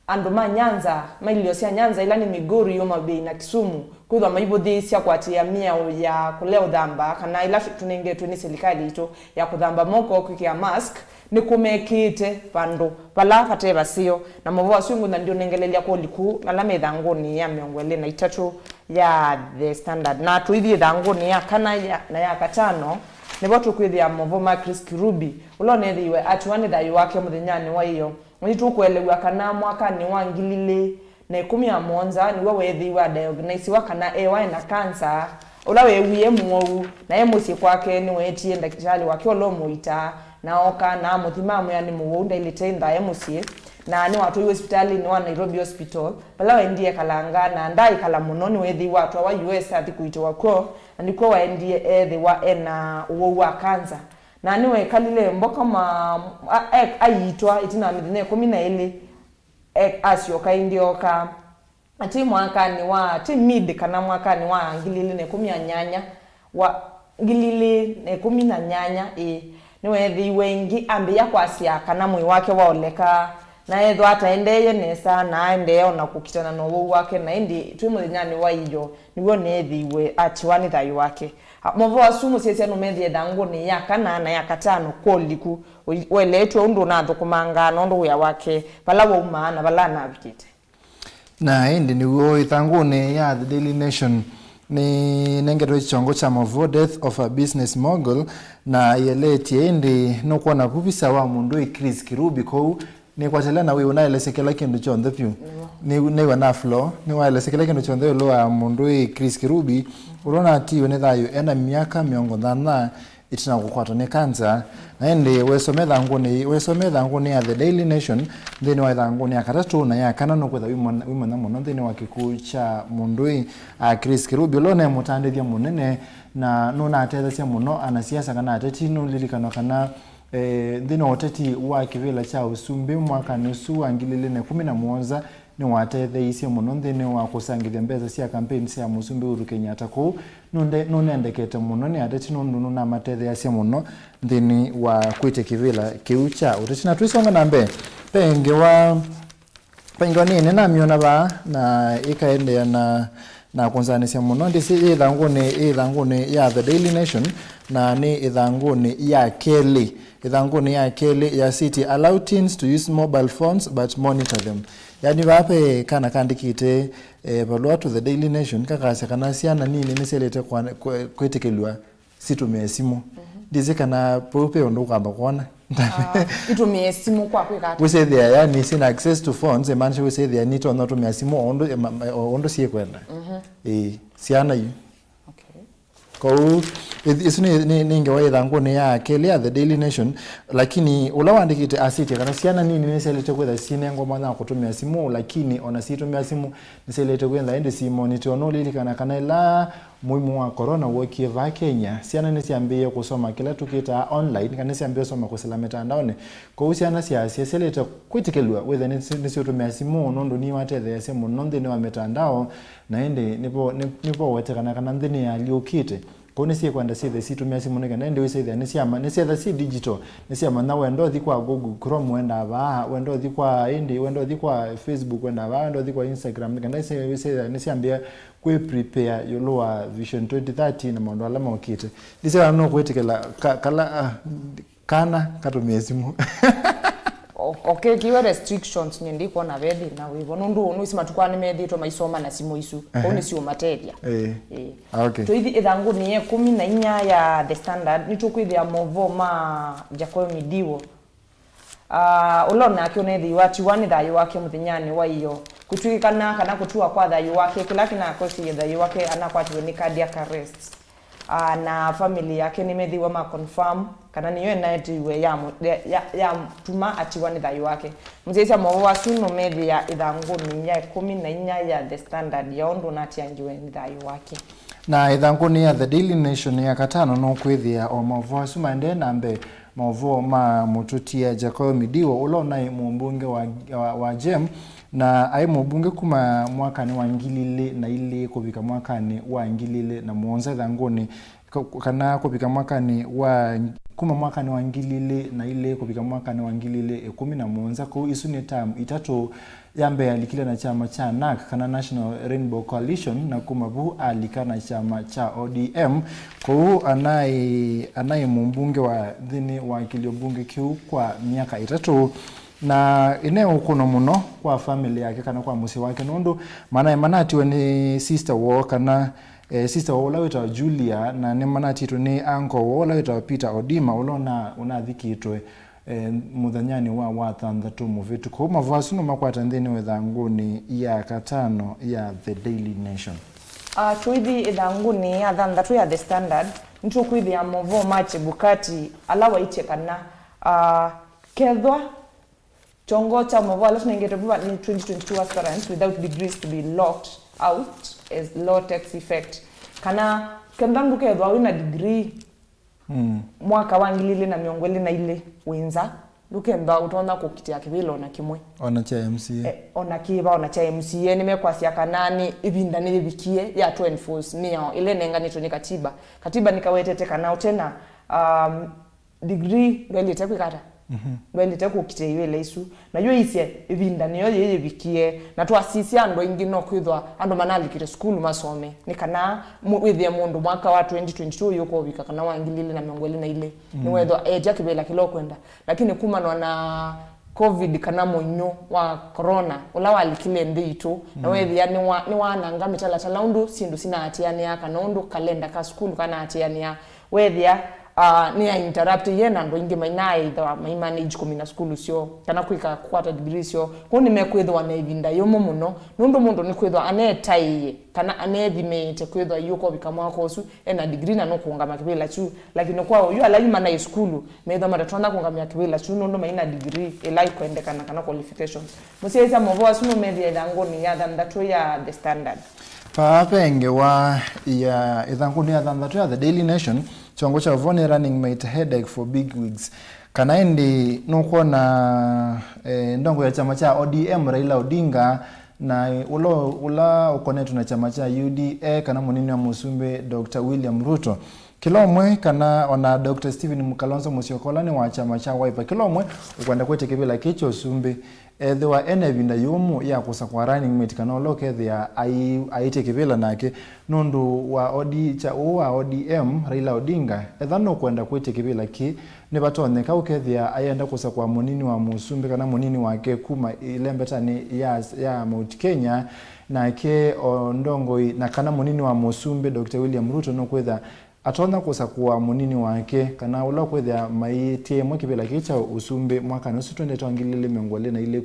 anduma Nyanza mailio sia Nyanza ila ni Migori yo Mabei na Kisumu kuthwa maibudhi sia kwatia mia ya kuleo dhamba kana ila tunenge tuni serikali ito ya kudhamba moko kukia mask ni kumekite pando pala fate basio na Mauvoo asungu ndio nengelelia ko liku alame dhangoni ya miongwele na 3 ya The Standard na tuithi dhangoni ya kana ya na ya katano ni watu kwithia Mauvoo ma Chris Kirubi ulone thiwe atuani thayu wake muthenyani wa iyo mwitu kuelewa kana mwaka ni wa ngilile na 17 ni wewe thiwa diagnose wa kana ewa na cancer ula wewie muoru na ye musi kwake ni wetie ndakitali wake olomuita na oka na muthima yani muunda ile tenda ye musi na ni watu hospitali ni wa Nairobi hospital bala wendie kalanga na ndai kala muno ni wethi watu wa US ati kuitwa ko ndiko waendie ethi wa ena uwo wa cancer na ni we kalile mboka ma aitwa itina midine 12 asio kaindioka ati mwaka ni wa ati mid kana mwaka ni wa ngilili ne 18 wa ngilili ne 18 ni wethi wengi ambia kwasia kana mwi wake waoleka na edho ataendeye nesa na aendeye ona kukitana no wo wake na indi twimunyani wa iyo niwo nethiwe ati wani thayu wake Mauvoo asumu sisi no methi dango ni yakana na yakatano koliku weletwe undu na thukumanga nondo ya wake bala wa umana bala na bikite na indi niwo ithanguni ya The Daily Nation ni nengeto chongo cha Mauvoo death of a business mogul na yeleti indi no kuona kubisa wa mundu Chris Kirubi ko ni kwa chelana wewe unaelesekela kindu chonde pyu ni wana flow ni waelesekela kindu chonde lo a mundu Chris Kirubi urona ati one thayo ena miaka 30 itina gukwata ne cancer na ende wesomedha nguni ya The Daily Nation thini wa thanguni ya katatu na ya kana no kwetha wimona muno thini wa kikucha mundu Chris Kirubi lo ne mutandithia munene na no na atethacia muno ana siasa kana ateti no lilikana kana thino oteti wa kivila cha usumbi mwaka nusu wa 2017 ni watetheisye muno thini wa kusangithia mbeza cia campaign cia musumbi Uhuru Kenyatta ko nundekete muno ni ateti nundu na matetheasye muno thini wa kwite kivila kiucha uteti na twisonga nambe pengo nini na miona ba na ikaendea na kunzanisya muno ndisi ithanguni ya The Daily Nation na ni ithanguni ya Kelly ya city allow teens to use mobile phones but monitor them yani vape kana kandikite balwa to The Daily Nation kakase kana siana nini niselete kwetekelwa situmie simu dize kana pope ondo kwamba kuona itumie simu kwa kwikata we say there yani sina access to phones a man we say there need to not tumia simu ondo sie kwenda siana yu ko isuni ninge waitha ngone ya Kelly ya The Daily Nation lakini ulawandikite asiti kana siana nini niselete kwetha sine ngoma na kutumia simu lakini ona situmia simu niselete kwenda ende simu nitionoli kana la muhimu wa corona wokie va Kenya siana nisiambie kusoma kila tukita online kana nisiambie soma kusela mitandaoni kwa usiana siasa selete kwitikelwa whether nisiotumia simu nondo ni watethe simu nondo ni wa mitandao na ende nipo wete kana ndini aliokite kone sie kwenda sie situmia simu nega ende wese there nisiama si digital nisiama na wendo thikwa Google Chrome wenda ba wendo thikwa indi wendo thikwa Facebook wenda ba wendo thikwa Instagram nega wese nisiambia kwe prepare yoloa Vision 2030 na mando alama okite dise ano kwetikela kana katumia simu okay kiwe restrictions nyendiko na vedi na wivo nundu isima tukwani methi to maisoma na simu isu oni si umateria okay to ithi ithangu ni 14 ya The Standard nitukwithia Mauvoo ma Jacob Midiwo ulona akionethi wati wani thayu wake muthinyani wa iyo kutuikana kana kutua kwa thayu wake kila kina akosi thayu wake anakwatiwe ni cardiac arrest na family yake nimethiwa ma confirm kana niyo naetiwe ya tuma atiwa ni thayu wake mzee Mauvoo asuno methi ya ithanguni ya 14 ya The Standard ya ondo natiangiwe ni thayu wake na ithanguni ya The Daily Nation ya katano no kwithia o Mauvoo asuma ende nambe Mauvoo ma mututia Jacob Midiwo ulona mumbunge wa Jem na ai mubunge kuma mwaka ni wa ngilile na ile kubika mwaka ni wa ngilile na muonza thanguni kana kubika mwaka ni wa kuma mwaka ni wa ngilile na ile kubika mwaka ni wa ngilile 11 ko isuni tam itatu yambe alikile na chama cha NAC kana National Rainbow Coalition na kuma bu alikana chama cha ODM ko anai mumbunge wa dhini wa kilio bunge kiu kwa miaka itatu na eneo kuno muno kwa family yake kana kwa musi wake nondo maana manati ni sister wo kana sister wo lawita Julia na ne manati to ni uncle wo lawita Peter Odima ulona unathikitwe muthanyani wa wathanthatu muvitu ko mavasu no makwata nthini wethanguni ya katano ya The Daily Nation. Tuithi ithanguni ya thanthatu ya The Standard ntu kwithi ya Mauvoo match bukati alawa iche kana kethwa chongo cha Mauvoo alafu ningete buba ni 2022 aspirants without degrees to be locked out as low tax effect kana kendangu kethwa wina degree mwaka wangilile na miongwele na ile wenza lukenda utona kukitia kibilo na kimwe ona cha MCA ona kiba ona cha MCA nimekwasia kanani ibinda nilibikie ya to enforce mio ile nenganito ni katiba nikawetete kana tena degree ngeli tekwikata ngeli tekukite iwe isu na yo ise ibinda niyo yeye bikie na to asisi ando ingino kwithwa ando manali kire school masome nikana withie mundu mwaka wa 2022 yuko bika kana wangilile na miongwele na ile ni wethwa jakibela kilo kwenda lakini kumanwa na COVID kana monyo wa corona ula walikile nditu na wethia ni wananga mitala talaundu sindu sina atiani ya kana undu kalenda ka school kana atiani ya wethia ni ya interrupt yena ndo inge mainai tha mai manage kumina school sio kana kwika kwata degree sio ko ni mekwithwa na ibinda yomo muno nundu mundu ni kwithwa anetai kana anethimete kwithwa yuko bikamwa kosu ena degree na no kuungama kibila chu lakini kwa yu alazima na school metho matatona kuungamia kibila chu nundu maina degree elai kwendekana kana qualifications musiesa Mauvoo asuno methi ithanguni ya thanthatu ya The Standard Papenge wa ya ithanguni ya thanthatu ya The Daily Nation chongo cha Vone running mate headache for big wigs kana indi nukuona ndongo ya chama cha ODM Raila Odinga na ula ukonetu na chama cha UDA kana munini wa Musumbe Dr. William Ruto kilomwe kana ona Dr. Stephen Mukalonzo Musyokolani wa chama cha Wiper kilomwe ukwenda kwete kibila kicho Sumbe there were enevinda yumu ya kusa kwa running mate kana loke there aite kibila nake nundu wa ODM Raila Odinga ethano kwenda kwete kibila ki ne batoneka ukethia ayenda kusa kwa munini wa Musumbe kana munini wake kuma ilembetani ya Mount Kenya nake ondongo na kana munini wa Musumbe Dr. William Ruto no kwetha atona kusa kwa munini wake kana ula kwetha maitie mwakibela kicha Usumbe mwaka nusu twende twangilile mengwale na ile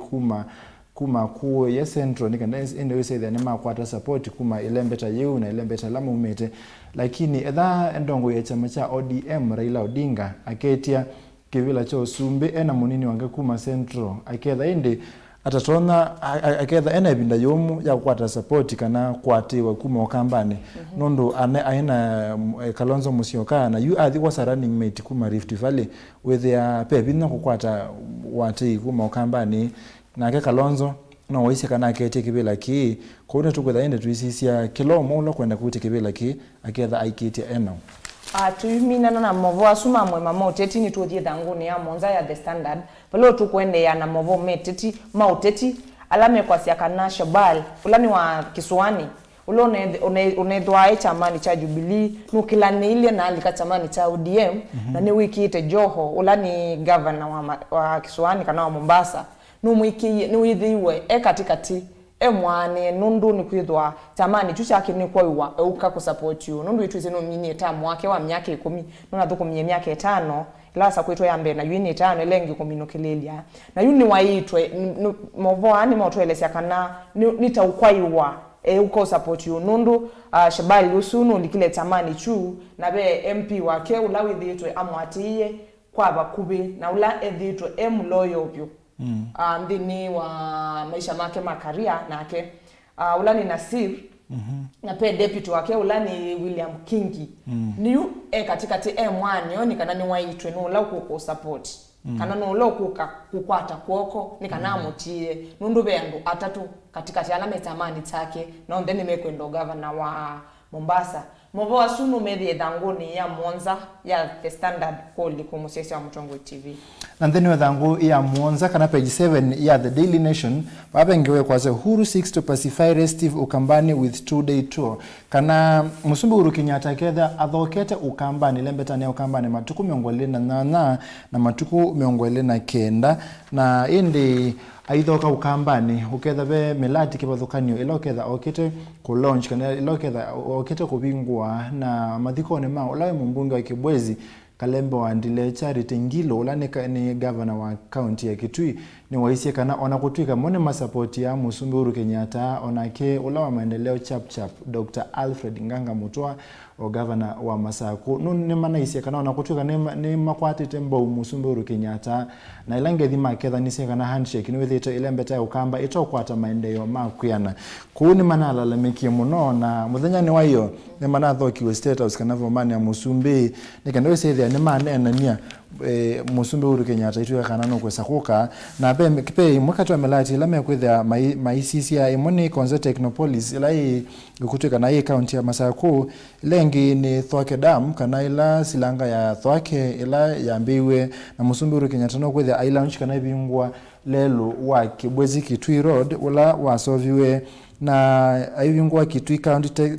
kuma kuwe ya central nikanda ende wese the nema kwata support kuma ilembeta yeu na ilembeta lamu umete lakini edha ndongo ya chama cha ODM Raila Odinga aketia kibila cha Usumbe ena munini wange kuma central aketha ende atatona aketha ena ibinda yomu ya kwata support kana kwatiwa kuma okambane nondo aina Kalonzo Musyoka na you are the was running mate kuma Rift Valley with their pebina kukwata wati kuma okambane na Kalonzo no waise kana akete kibila ki kone tukwetha ende tuisisia kilomo ulo kwenda kuti kibila ki aketha aikete eno tuimina na Mauvoo asuma mwema moteti ni tuothie thanguni ya monza ya The Standard pelo tukwende ya na Mauvoo meteti mauteti alame kwa siakana Shabal ulani wa Kisuani ulo unethwa chamani cha Jubilee nukilani ile na alika chamani cha ODM na ni wiki ite Joho ulani governor wa Kisuani kana wa Mombasa numwiki ni withiwe katikati mwane nundu ni kwithwa tamani chucha kini kwa iwa euka ku support you nundu itwize no mini etamu wake wa myaka 10 nuna thukumye myaka 5 ilasa kwitwa yambe na yuni 5 elengi kuminokilelia na yuni waitwe Mauvoo ani motwelesya kana nitaukwaiwa uko support you nundu Shabali usunu likile tamani chu na be MP wake ula withitwe amwatiye kwa bakubi na ula ethitwe emloyo opyo ndini wa maisha make makaria nake ulani Nasir na pe deputy wake ulani William Kingi niu katikati mwani oni kana ni waitwe no la ku support kana no lo kukwata kwoko ni kana mutie nundu bendo atatu katikati ala metamani take na ndeni mekwendo governor wa Mombasa Mauvoo asunu methi thanguni ya Monza ya The Standard koli kumusesi wa Mutongo TV and then thangu ya Monza kana page 7 ya The Daily Nation babengewe kwaze Huru 6 to pacify restive Ukambani with 2-day tour kana Musumbi Uhuru Kenyatta ketha athokete Ukambani lembetani ya Ukambani matuku miongwele na matuku miongwele na kenda na indi aithoka Ukambani uketha be melati kibathukanio iloketha okete ku launch kana iloketha okete kubingwa na mathikone ma ulawe mumbunge wa Kibwezi Kalembe wa Ndile Charity Ngilo ula ni governor wa county ya Kitui ni waisie kana ona kutwika mone masapoti ya Musumbi Uhuru Kenyatta onake ula wa maendeleo chap Dr. Alfred Nganga Mutua o governor wa Masako nune mana isia kana ona kutwika ni makwati tembo Musumbi Uhuru Kenyatta na ilange dhima ketha nisia kana handshake ni wethito ilembeta ya ukamba ito kwata maendeleo makuyana kuuni mana alalamiki muno na muthenya ni wayo ni mana thoki we state house kana vomani ya Musumbi ni kando sethia ni mana enania Musumbi Uhuru Kenyatta itu kana no kwesakuka na pe mwakati wa melati la mekwithia maisisia imoni Konzo Technopolis ila ikutwika na hii county ya Masako lengi ni Thwake Dam kana ila silanga ya Thwake ila yambiwe na Musumbi Uhuru Kenyatta no kwithia ila launch kana bingwa lelo wa Kibwezi Kitui Road ula wasoviwe na ayungwa Kitui County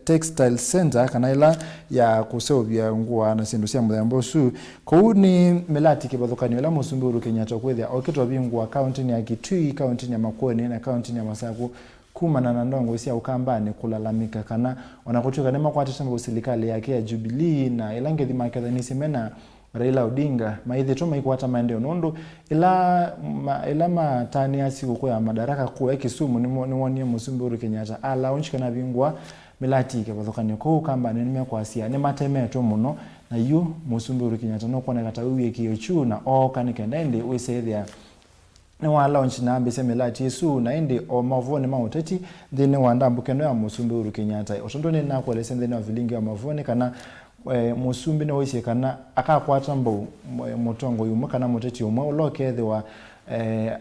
Textile Center kana ila ya kusovia ngwa na sindu cia muthembo su kou ni melati kibathukani ila Musumbi Uhuru Kenyatta kwithia okitwa bingwa county ya Kitui, county ya Makueni na county ya Masako kumana na ndongo cia ukambani kulalamika kana onakutuka nema kwatishamba serikali yake ya Jubilee na ilange thima kadhanisi mena Raila Odinga maithi tuma ikwata maendeleo nondo ila matani ya siku kwa madaraka kwa Kisumu ni wonie Musumbi Uhuru Kenyatta alaunch kana bingwa melati kibathukani ko kambani nimekwasia ni matemeto muno na yu Musumbi Uhuru Kenyatta no kwana kata uye kiyochu na kanike ndende wesethia ni wa launch na ambise melati yesu na indi o Mauvoo ni mauteti thini wa ndambukeno ya Musumbi Uhuru Kenyatta otondo ni na kwelese thini wa Vilingi wa Mauvoo ni kana Musumbi no wise kana akakwata mbo mutongo yuma kana muteti umwe ulokethiwa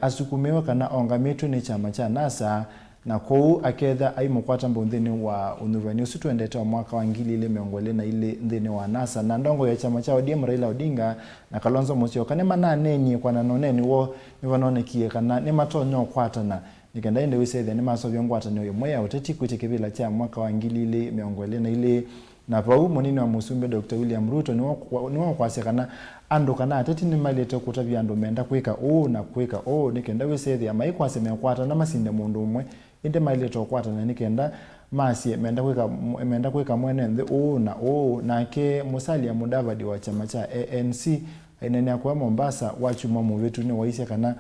asukumiwe kana ongamitwe ni chama cha NASA na kou aketha aimukwata mbo thini wa unurani usu tuendete wa mwaka wa ngili ile meongole na ile thini wa NASA na ndongo ya chama cha ODM Raila Odinga na Kalonzo Musyoka ni mananenyi kwa nanoneni wo niwanonekie kana ni matonyo kwatana nikenda inde wisethia ni masovyo ngwatana yo moya uteti kwite kibila cha mwaka wa ngili ile meongole na ile na pau munini wa Musumbi Dr. William Ruto ni wa kwasekana ando kana ateti ni malete kutabia ando menda kweka na kweka nikenda wisethia maikwase mekwata na masinde mundu umwe inde malete kwata na nikenda masi menda kweka mwene na ke Musalia Mudavadi wa chama cha ANC inene akwa Mombasa wachuma muvetu ni waise kana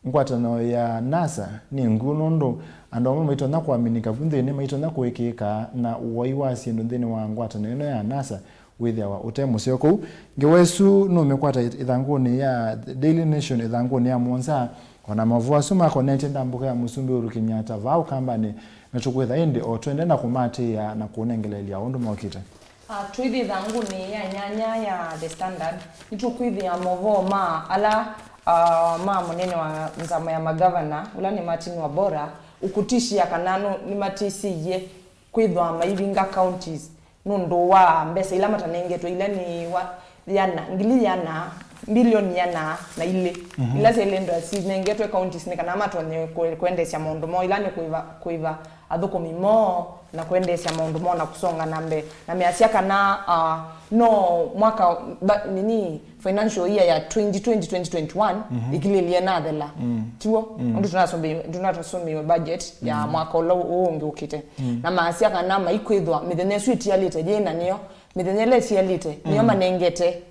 ngwatano ya NASA ni ngunondo ando maito na kuaminika vunde ni maito na kuwekeka na uwaiwasi ndeni wa ngwatano ino ya NASA withia wa utemo sioko ngewesu no mekwata ithanguni ya Daily Nation ithanguni ya Monza ona Mauvoo suma connect ndambuka ya Musumbi Uhuru Kenyatta vau kambani mechukwetha indi o twende na kumati ya na kuonengelelia undu mokita twithi ithanguni ya nyanya ya The Standard nitukwithi ya Mauvoo ma ala ma munene wa nzamo ya magavana ula ni Martin Wabora ukutishia kanano ni matisiye kwithwa maivinga counties nundu wa mbesa ila matanengeto ila ni wa yana ngili yana bilioni yana na ile ila zelendo sinengetwe counties ne kana matonye kuendesha maundu mo ila ni kuiva athoko mimo na kuendesha maundu mo na kusonga nambe na measia kana no mwaka nini financial year ya 2020-2021 ikililia nathela tuo ndio tunasombi budget ya mwaka ulo ungiukite na maasia kana maikwithwa mithene suite ya lite jena niyo mithene lete ya lite niyo manengete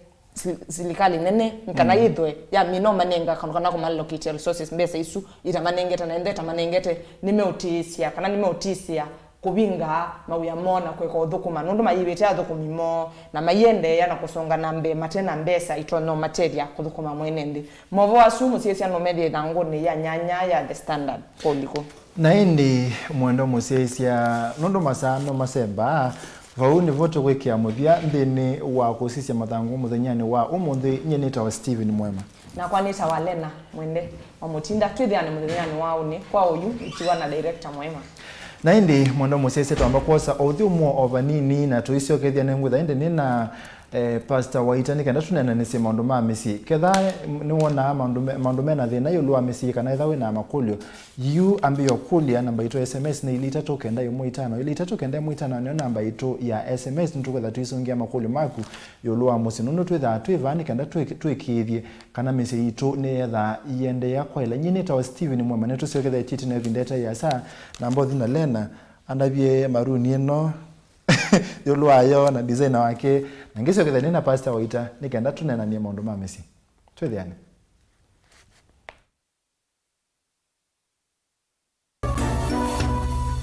silikali nene nkana yithwe ya mino manenga kana ko malokite resources mbesa isu ita manengeta na endeta manengete nimeutisia kana nimeutisia kubinga mauya mona kweka uthukuma nundu mayibete athukumimo na mayende yana kusonga nambe matena mbesa itono materia kuthukuma mwenende Mauvoo asumu siesia no media thanguni ya nyanya ya The Standard poliko na indi mwendo musiesia nundu masano masemba vauni vote wekia muthia ndini wa kusisia mathangu muthenyani wa umuthi nyenita wa Steven Mwema na kwanita walena mwende wa mutinda twithiane muthenyani wao ni kwa uyu ikiwa na director Mwema na indi mwendo musese twamba kosa othi umwo ovanini na tuisio kethia nengutha indi nina Pastor Waitani kenda tunena nisi maundu ma misi ketha ni wona maundu mena thina yulu wa misi kana itha wina makulio yu ambio kulia namba ito SMS ni ili 3 kenda 15 ili 3 kenda 15 ni namba ito ya SMS ntukwetha tuisungia makulio maku yulu wa musi nunu twitha twivani kenda twikithie kana misi ito ni etha iende ya kwaila nyini ta Steven Mwema netu sio ketha titi na vindeta ya saa na mbothi na Lena andabie maruni eno yulu ayo na designer wake nangiso kethani na pastor Waita nikenda tunenanie maundu ma mesi twethiane.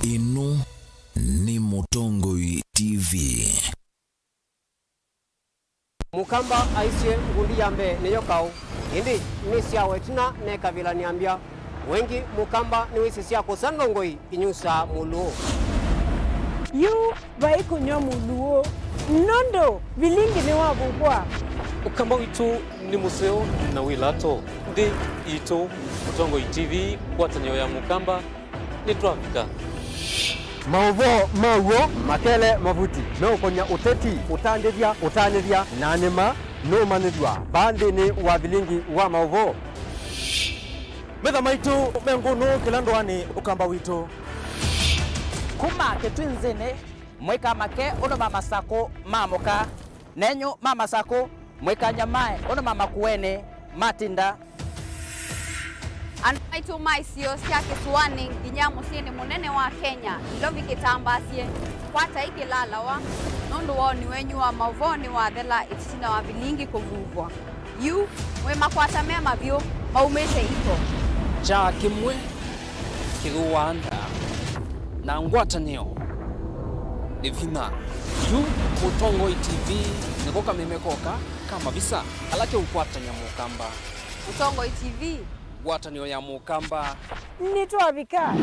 Ino ni Mutongoi TV. Mukamba aisye ngundi yambe niyo kau indi nisia wetina neka vilaniambia wengi mukamba ni wisi siya kusanga ngoi inyusa muluo yu vaikunyo muluo nondo Vilingi ni wabukwa ukamba witu ni museo na wilato ndi ito Mutongoi TV kwatanyo ya mukamba ni Twafika Mauvoo makele mavuti no konya uteti utandithia nanima no manithwa bandi ni wa Vilingi wa Mauvoo metha maitu menguno kilandwani ukamba witu kuma ketwinzene mweka make ono mama sako mamoka nenyo mama sako mweka nyamae ono mama kuene matinda Anaitu maisio siya kisuani nginya musini munene wa Kenya ilo vikitambasie kwata iki lalawa nundu wao ni wenyu wa Mauvoo wa thela itisina wa Vilingi kuvuvwa yu mwe makwata mema vyo maumete iko cha kimwe kiruanda na ngwatanio ni vina yu Mutongoi TV nikoka mimekoka kama visa alake ukwatanya mukamba Mutongoi TV ngwatanio ya mukamba ni Twafika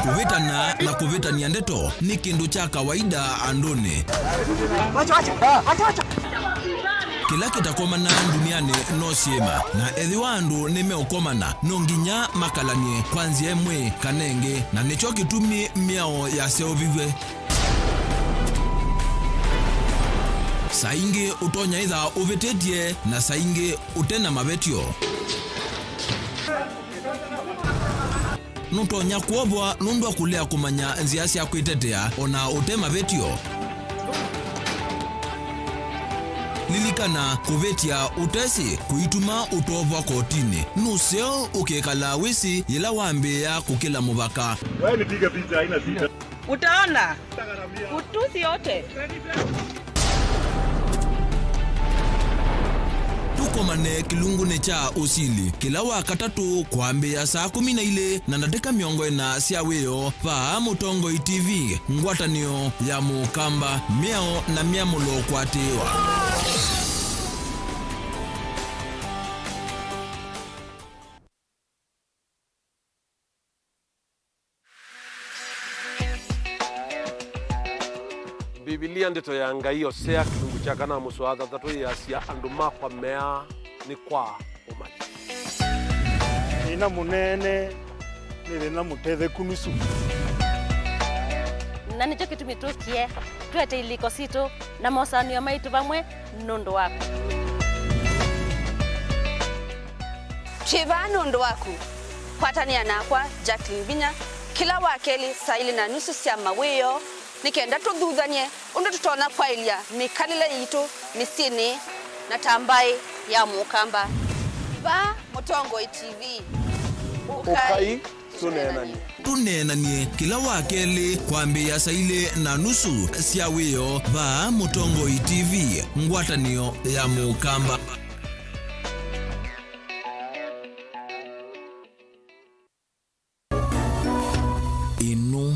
Kuvitana na kuvitania ndeto ni kindu cha kawaida andone. Acha. Kila kitakomana duniani no siema na ethi wandu nimeokomana no nginya makalanie kwanzia emwe kanenge na nicho kitumi miao ya seovigwe. Saingi utonya itha uvitetie na saingi utena mavetio. Nutonya kuobwa nundu kulea kumanya nzia cia kwitetea ona utema vetio. Lilikana kuvetia utesi kuituma utovwa kotini nuseo ukekala wisi yela wambe ya kukila mubaka. Wewe nipiga picha haina sita. Utaona utusi yote. Tukomane kilungune cha usili kila wakatatu kwambia saa 12 na dakika 40 cia wio pa Mutongoi TV ngwatanio ya mukamba miao na miamulo kwatiwa. Biblia ndito ya ngai osea kilungu cha kana muswatha tatu ya cia andu makwa mea ni kwa umani ina munene ni na mutethe kunusu na nicho kitumi tukie twete iliko sito na mosanio maitu bamwe nondo wako Chiva nondo waku kwatania nakwa Jacqueline Binya kila wakeli saili na nusu cia mawiyo nikenda tuthuthanie undu tutona kwailia mikalile yitu misini na tambai ya mukamba ba Mutongoi TV ukai tunenanie kila wakeli kwambia saile na nusu cia wio ba Mutongoi TV ngwatanio ya mukamba. Ino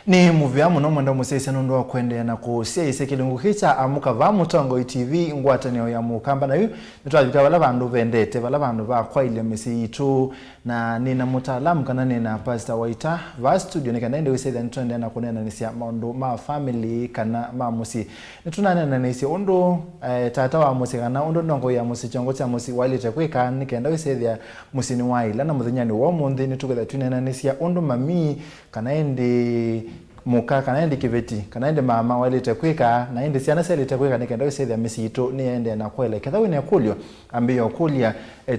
ni muvya muno mwenda musese nundu wa kwendea na kusia ise kilungu kicha amuka va Mutongoi TV ngwatanio ya mukamba na yu nitwavika vala vandu vendete vala vandu va kwaile misi itu na nina mutaalamu kana nina Pastor Waita va studio nikanaende wisaidia nitwendea na kunena nisia maundu ma family kana ma musi nitunanena nisi undu tata wa musi kana undu nongo ya musi chongo cha musi walite kwika nikaenda wisaidia musini waila na muthinyani wa munthi nitugetha tunena nisia undu mami kanaende muka kanaende kiveti kanaende mama walite kwika na indi siana selite kwika nikenda wisaidia misito niende na kwele ketha wine kulio ambiyo kulia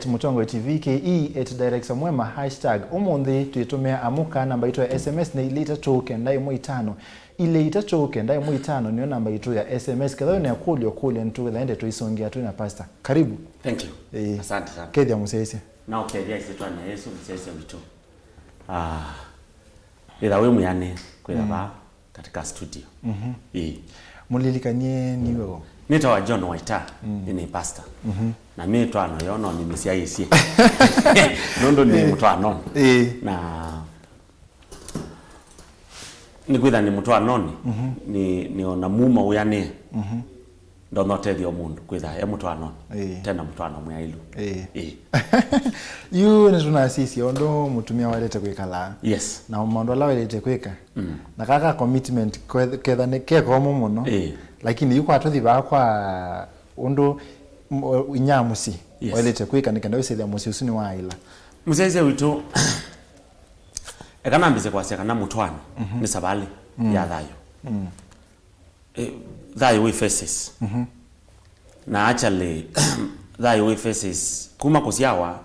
@Mutongoi TV ke @director mwema #umunthi tuitumia amuka namba itu ya SMS ni ilita toke ndai muitano ile itatoke ndai muitano niyo namba itu ya SMS ketha wine kulio kule ntu ende tuisongia tu na pastor karibu. Thank you. Asante sana. Kedia musese na ukeria isitwa na Yesu msese mito ila we muyane kwa katika studio mulilikanie niwe nitawa John Waita ni pastor na mimi twano yono ni misia isi nondo ni mtwano na ni kwitha ni mtwano ni ona muma uyane ndo notethio mundu kwitha e mtwano tena mtwano mwailu yu ni tuna sisi ondo mutumia walete kwikala yes na mondo la walete kwika na kaka commitment ketha ne keko muno lakini yuko atothi bakwa ondo inyamusi walete kwika nikenda wese musi usuni wa ila museze witu ekana mbize kwase kana mutwano ni sabali ya thayo thayo we faces na actually thayo we faces kuma kusiawa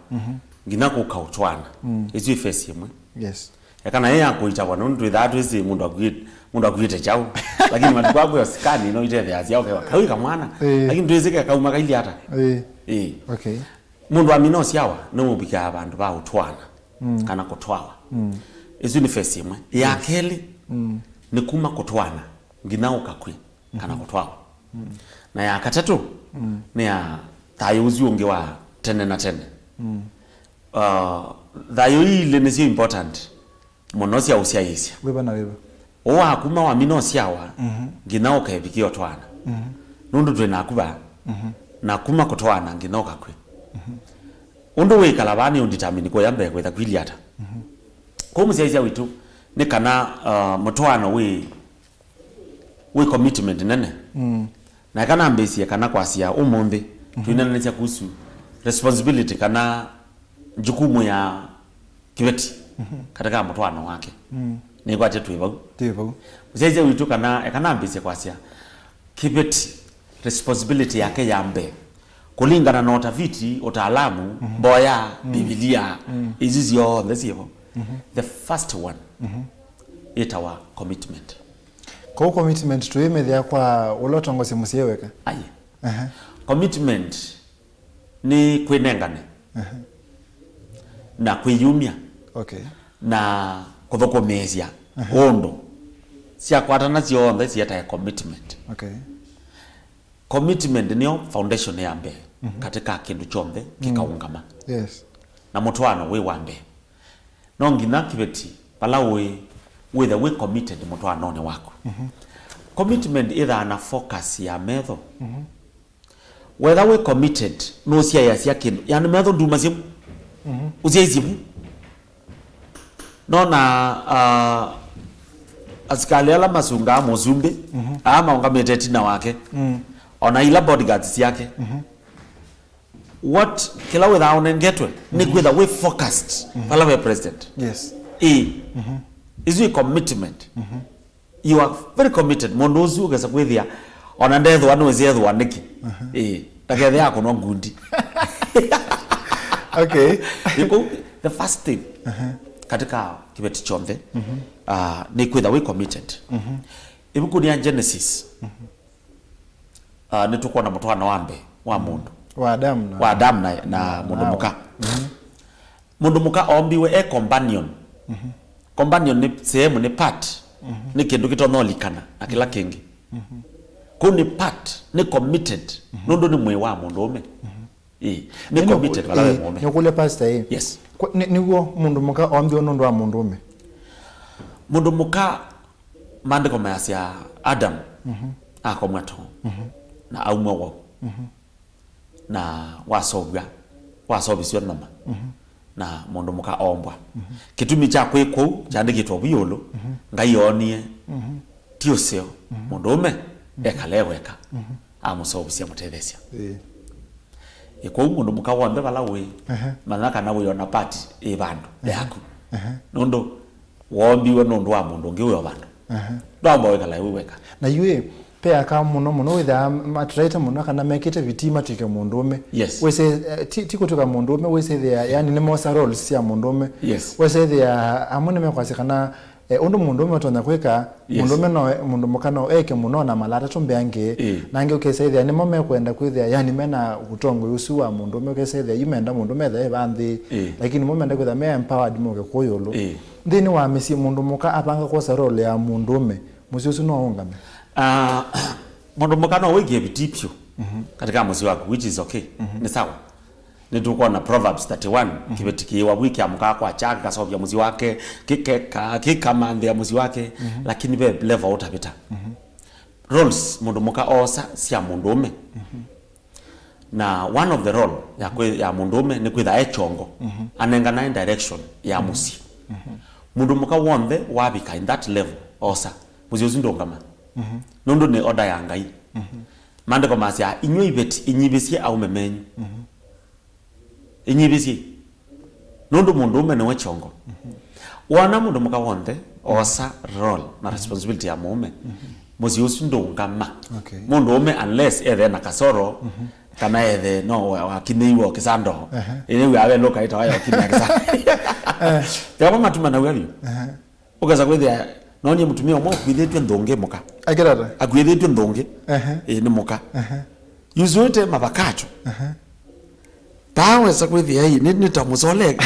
ngina kukautwana izi face imwe yes ekana yeye akuitwa nondu thatu izi mundu agwite chao lakini matu wako yosikani no ite thia yao kwa kawika mwana lakini tuizike kauma kaili hata okay mundu amino siawa no mubika abantu ba utwana kana kutwawa izi ni face imwe ya keli ni kuma kutwana ngina ukakwi kana kutwawa na ya katatu ni ya thayo uzionge wa tene na tene thayo ile ni sio important monosi ya usia yisi weba na weba owa kuma wa minosi yawa ngina ukabikio twana nundu twena kuba na kuma kutwana ngina ukakwe undu we kalabani undetermine ko yambe kwetha kwiliata ko musia witu ni kana mutwana we commitment nene na kana ambesi kana kwasia umundi twinana cia kusu responsibility kana jukumu ya kibeti katika mutwano wake ni kwate twibau musia witu kana ambesi kwasia kibeti responsibility yake yambe kulingana na utafiti utaalamu boya Biblia izizio ndesivo the first one itawa commitment ko commitment tuimethia kwa ulotongosi musieweka aye commitment ni kwenengane na kwiyumia okay na kuthokomezia ondo sia kwatana cionthe cieta commitment okay commitment niyo foundation ya mbe katika kindu chombe kikaungama yes na mutwano we wambe no ngina kibeti pala whether we committed mutwano ne wako commitment either na focus ya metho whether we committed no sia ya sia kindu yani metho nduma simu uzizimu no na askali ala masunga mozumbe ama ongamete tina wake ona ila bodyguards yake what kila without nengetwe ni kwitha we focused pala we president yes is your commitment you are very committed mondozu ugesa kwithia ona ndetho anu wezethwa niki takethe yako no ngundi okay the first thing katika kibeti chombe ni kwitha we committed ibuku ni Genesis nituko na mutwana wambe wa mundu wa Adam na mundu muka mundu muka ombiwe companion companion ni sehemu ni part ni kindu kitonolikana na kila kingi kuni part ni committed nundu ni mwe wa mundu ume ni committed wala mume nyokule pastor yes niguo mundu muka ombiwe nundu wa mundu ume mundu muka mandiko mayasya Adam akomwato na aumwe wo na wasobisyo nama na mundu muka ombwa kitumi cha kwiko chandikitwa biyolo ngayonie tioseo mundu ume ekaleweka amusobisya mutethesia iko mundu muka wambe bala we manaka na we ona party bandu yaku nondo wombiwe nundu wa mundu ngiwe bandu ndamba wekala weka na yue pe aka muno witha matraita muno kana mekite vitima tike mundu ume yes wese tiko tuka mundu ume wese thea yani ni mosa roles cia mundu ume yes wese thea amune mekwase kana undu mundu metonya kwika mundu no mundu mukano eke muno na malata tumbeange nange ukesaithia ni mome kwenda kwithia yani mena utongo usu wa mundu ukesaithia yumenda mundu metha ebanthi lakini mome kwithia me empowered muke kuyulu ndini wa misi mundu muka apanga kwa role ya mundu me musi usu no ungame mundu mukano wige bitipyo katika musi wako which is okay ni sawa nituko na Proverbs 31 kibetikiwa wiki amka kwa chaka kasovya muzi wake kikamandhe ya muzi wake lakini be level utapita roles mundu muka osa sia mundume na one of the role ya mundume ni kwitha echongo anenga na direction ya musi mundu muka wonde wabika in that level osa muzi uzindongama nundu ni order ya ngai mande kwa masia inywe ibeti inyibisie au memenyu inyibisi nundu mundu umene wechongo wana mundu muka wonde osa role na responsibility ya mume muzi usindungama mundu ume unless ethe na kasoro kana ethe no wakiniwo kisando ine we loka ita wayo kinya kisando yaba matuma na wewe ukaza kwithia noni mutumia omwe kwithitwe ndonge muka agirara agwithitwe ndonge ni muka yuzuite mabakacho tawe sakwithia hii nitamusole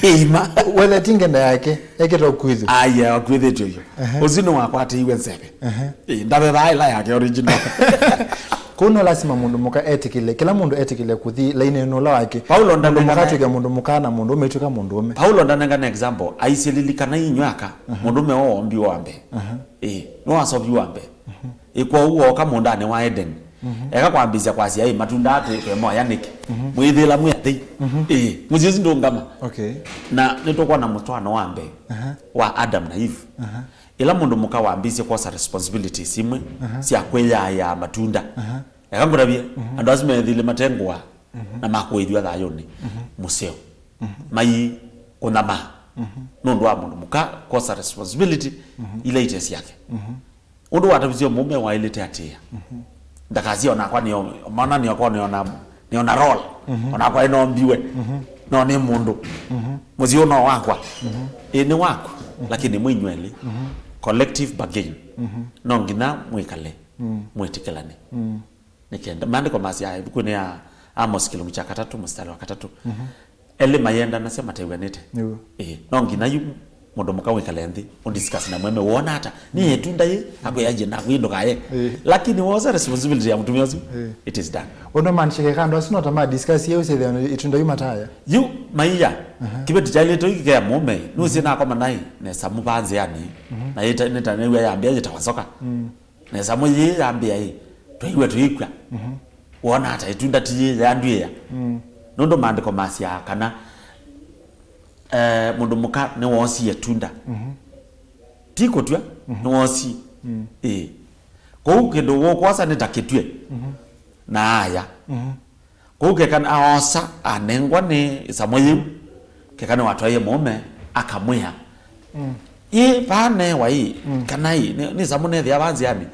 ima wala tingenda yake eketa ukwithi aya ukwithitwe yo uzino wakwati iwe nsebe ndabe baila yake original kuno lazima mundu muka etikile kila mundu etikile kuthi laine no lawake Paulo ndanga mukatuka mundu mukana mundu umetuka mundu ume Paulo ndanga na example aisililikana inywaka mundu me ombi wambe no asobi wambe ikwa uwo ka mundane wa Eden eka kwambizia kwasi ai matunda ate kemo yanike mwithila mwithi muzizi ndongama na nitokwa na mutwana wambe wa Adam na Eve ila mundu muka wambizia kwa responsibilities imwe sia kwenya ya matunda eka ngurabia andu azimethile matengwa na makwithwa thayoni museo mai onama nundu wa mundu muka kwa responsibility ile itesi yake undu watabizio mume wa ile teatia ndakazi ona kwa ni maana ni kwa ni ona role ona kwa ino mbiwe no ni mundu muzi ona wakwa ni wako lakini mwinywele collective bargain no ngina mwikale mwitikelane nikenda maandiko masia bikuni ya Amos kilo cha 3 mstari wa 3 ele mayenda nasema taiwanete no ngina yu mundu mukawikale nthi undiscuss na mweme wona hata ni yetunda ye akweyaje na kwindo kaye lakini was a responsibility ya mtumia uzi it is done ono man shike kando asino tama discuss ye use itunda yu mataya yu maiya kibeti chale to ikike mume nusi na koma nai ne samu banze yani na yeta neta ne ya ambia yetawasoka ne samu ye ya ambia ye to iwe to ikwa wona hata itunda tiye ya nduya nondo mandiko masia kana mundu muka ne wonsi yetunda tiko twa ne wonsi ko kendo wo kwasa ne taketwe na aya ko ke kan aosa anengwa ne samoyi ke kan watwaye mume akamwiha ye bane wai kanai ni samune thia banzi yani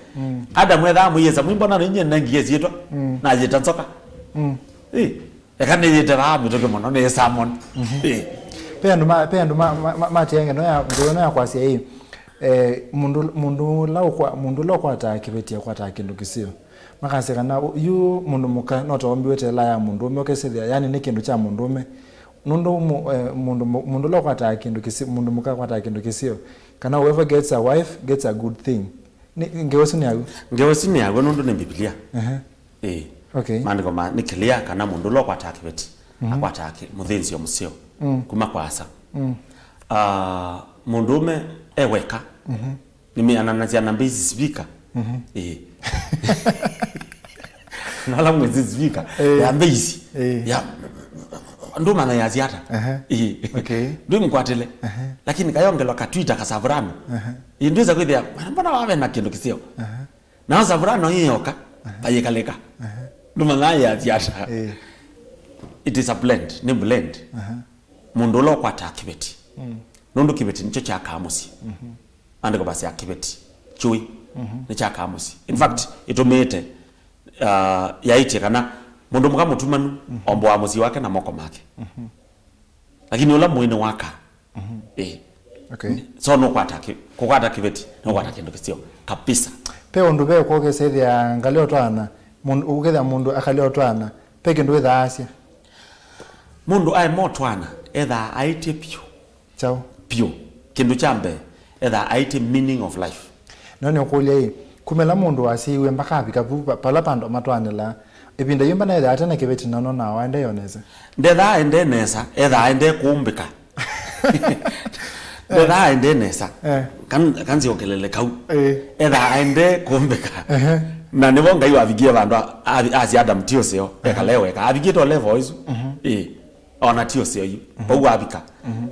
Adam wetha muye samu mbona ninye nangie zietwa na yetansoka ekane yete ba mitoke mono ne samon pendo matenge no ya ngono ya kwasia hii mundu lau kwa ta kibetia kwa ta kindu kisio makase kana yu mundu muka no tombi wete la ya mundu ume okesethia yani ni kindu cha mundu ume mundu lau kwa ta kindu kisio mundu muka kwa ta kindu kisio kana whoever gets a wife gets a good thing ngewesini yago nundu ni Biblia okay maandiko ni clear kana mundu lau kwa ta kibeti akwata muthinzi o musio kuma kwasa mundume eweka nimi ananazia na mbezi speaker nala mwezi speaker ya mbezi ya nduma na yaziata okay ndio mkwatele lakini kayongelwa ka Twitter ka Savrano ndiza kwithia mbona wawe na kindu kisio na Savrano hiyoka bayekaleka nduma na yaziata it is a blend ni blend mundu lo kwata kibeti nundu kibeti nicho cha kamusi andiko basi ya kibeti chui ni cha kamusi in fact itumete yaite kana mundu muka mutumanu ombo wa muzi wake na moko make lakini ula mwene waka Okay. So no kwata kiveti no kwata kindu kisio kabisa pe undu be ko ke sedi ya ngalio twana mundu uketha mundu akalio twana pe kindu witha asia mundu ai mo twana etha aite pio kindu chambe etha aite meaning of life none okulia kumela mundu asiwe mpaka apika pala pando matwanela ipinda yumba na etha atana kiveti nano na waende yoneza ndetha ende nesa etha ende kuumbika ndetha ende nesa kanzi okelele kau etha ende kuumbika na nibo ngai wavigie bandu asi Adam tioseo ekaleo avigie to level izo ona tioseo yu pau abika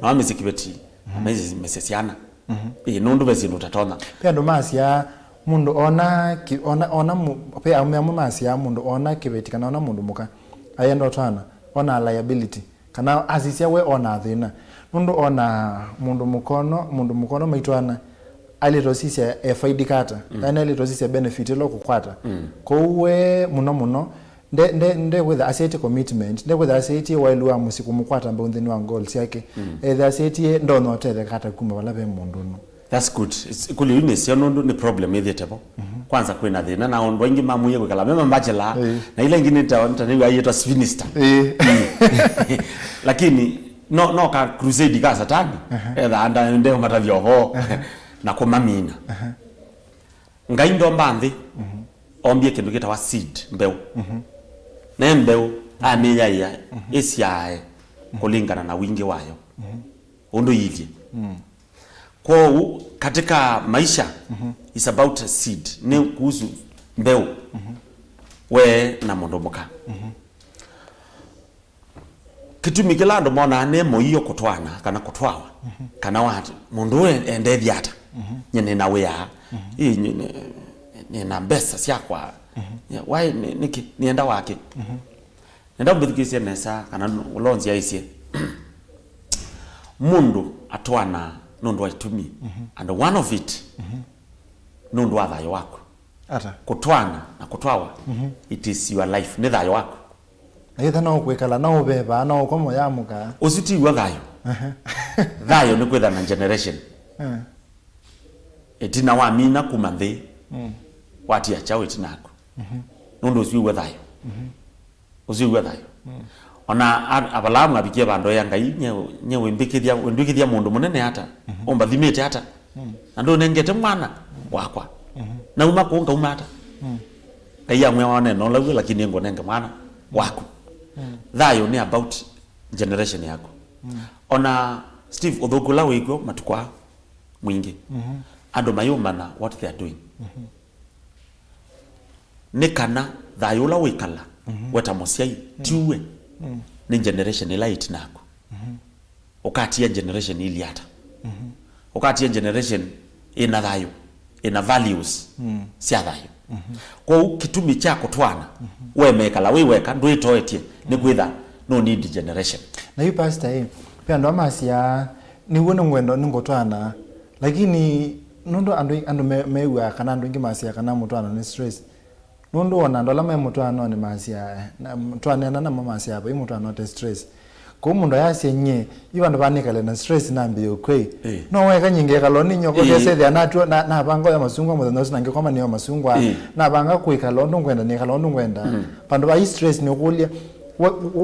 na misikibeti amezi mesesiana nundu bezi nutatona pe ndo masia mundu ona pe amu masia mundu ona kibeti kana ona mundu muka ayendo twana ona liability kana asisia we ona thina mundu ona mundu mukono maitwana alitosisia faidikata kana alitosisia benefit lo kukwata kowe muno nde with asset commitment nde with asset wailwa musiku mukwata mbe ndeni wa goals yake the asset ndo no tele kata kuma wala be mundu no. That's good. It's kuli ni sio ndo ni problem ile tebo. Kwanza kwena thina na on wengi mamuye kwekala mema mbachela na ile nyingine tani ayetwa sinister. Lakini no ka crusade ka satani etha anda nde matavyo ho na kumamina ngai ndo mbanthi ombie kindu gitawa seed mbeu na mbeu amiya ya esiae kulingana na wingi wayo undu yivye kwa katika maisha is about a seed ni kuhusu mbeu we na mundu muka kitu mikilando mona nemo hiyo kutwana kana kutwawa kana watu mundu ende vyata nyene na wea ni na mbesa siakwa why niki nienda wake nenda mbithikisia nesa kana ulonzi aisie mundu atwana nundu aitumi and one of it nundu athayo wako ata kutwana na kutwawa it is your life ni thayo wako either no kwekala no beba no komo yamuka usiti wa thayo thayo ni kwetha na generation etina wa mina kumanthi wati ya chao itinako nundu usiwe thayo usiwe thayo ona abalamu abikie bando ya ngai nye wembikithia mundu munene hata omba thimete hata ando nengete mwana wakwa na uma kuonga umata aya mwe wane no lagu lakini ngo nenge mwana wako thayo ni about generation yako ona Steve odhokula wego matukwa mwingi ando mayomana what they are doing nekana thayo la wikala weta mosiai tiwe ni generation light nako ukatia generation ili hata ukatia generation ina thayo ina values sia thayo kwa kitumi chako twana we mekala we weka ndwitoetie ni kwitha no need generation na yu pastor pia ndo masia ni wone ngwendo ningotwana lakini nondo andu mewa kana andu ngi masia kana mutwana ni stress nondo ona ndo lama mutwana ni masia na mutwana na masia hapa mutwana not stress ko mundu yasie nye ibandu banikale na stress nambi okwe no weka nyinge kaloni nyoko kese anatu na bango ya masungwa mutano sinange koma niyo masungwa na banga kuikalondo ngwenda ni kalondo ngwenda pandu ba stress ni okulia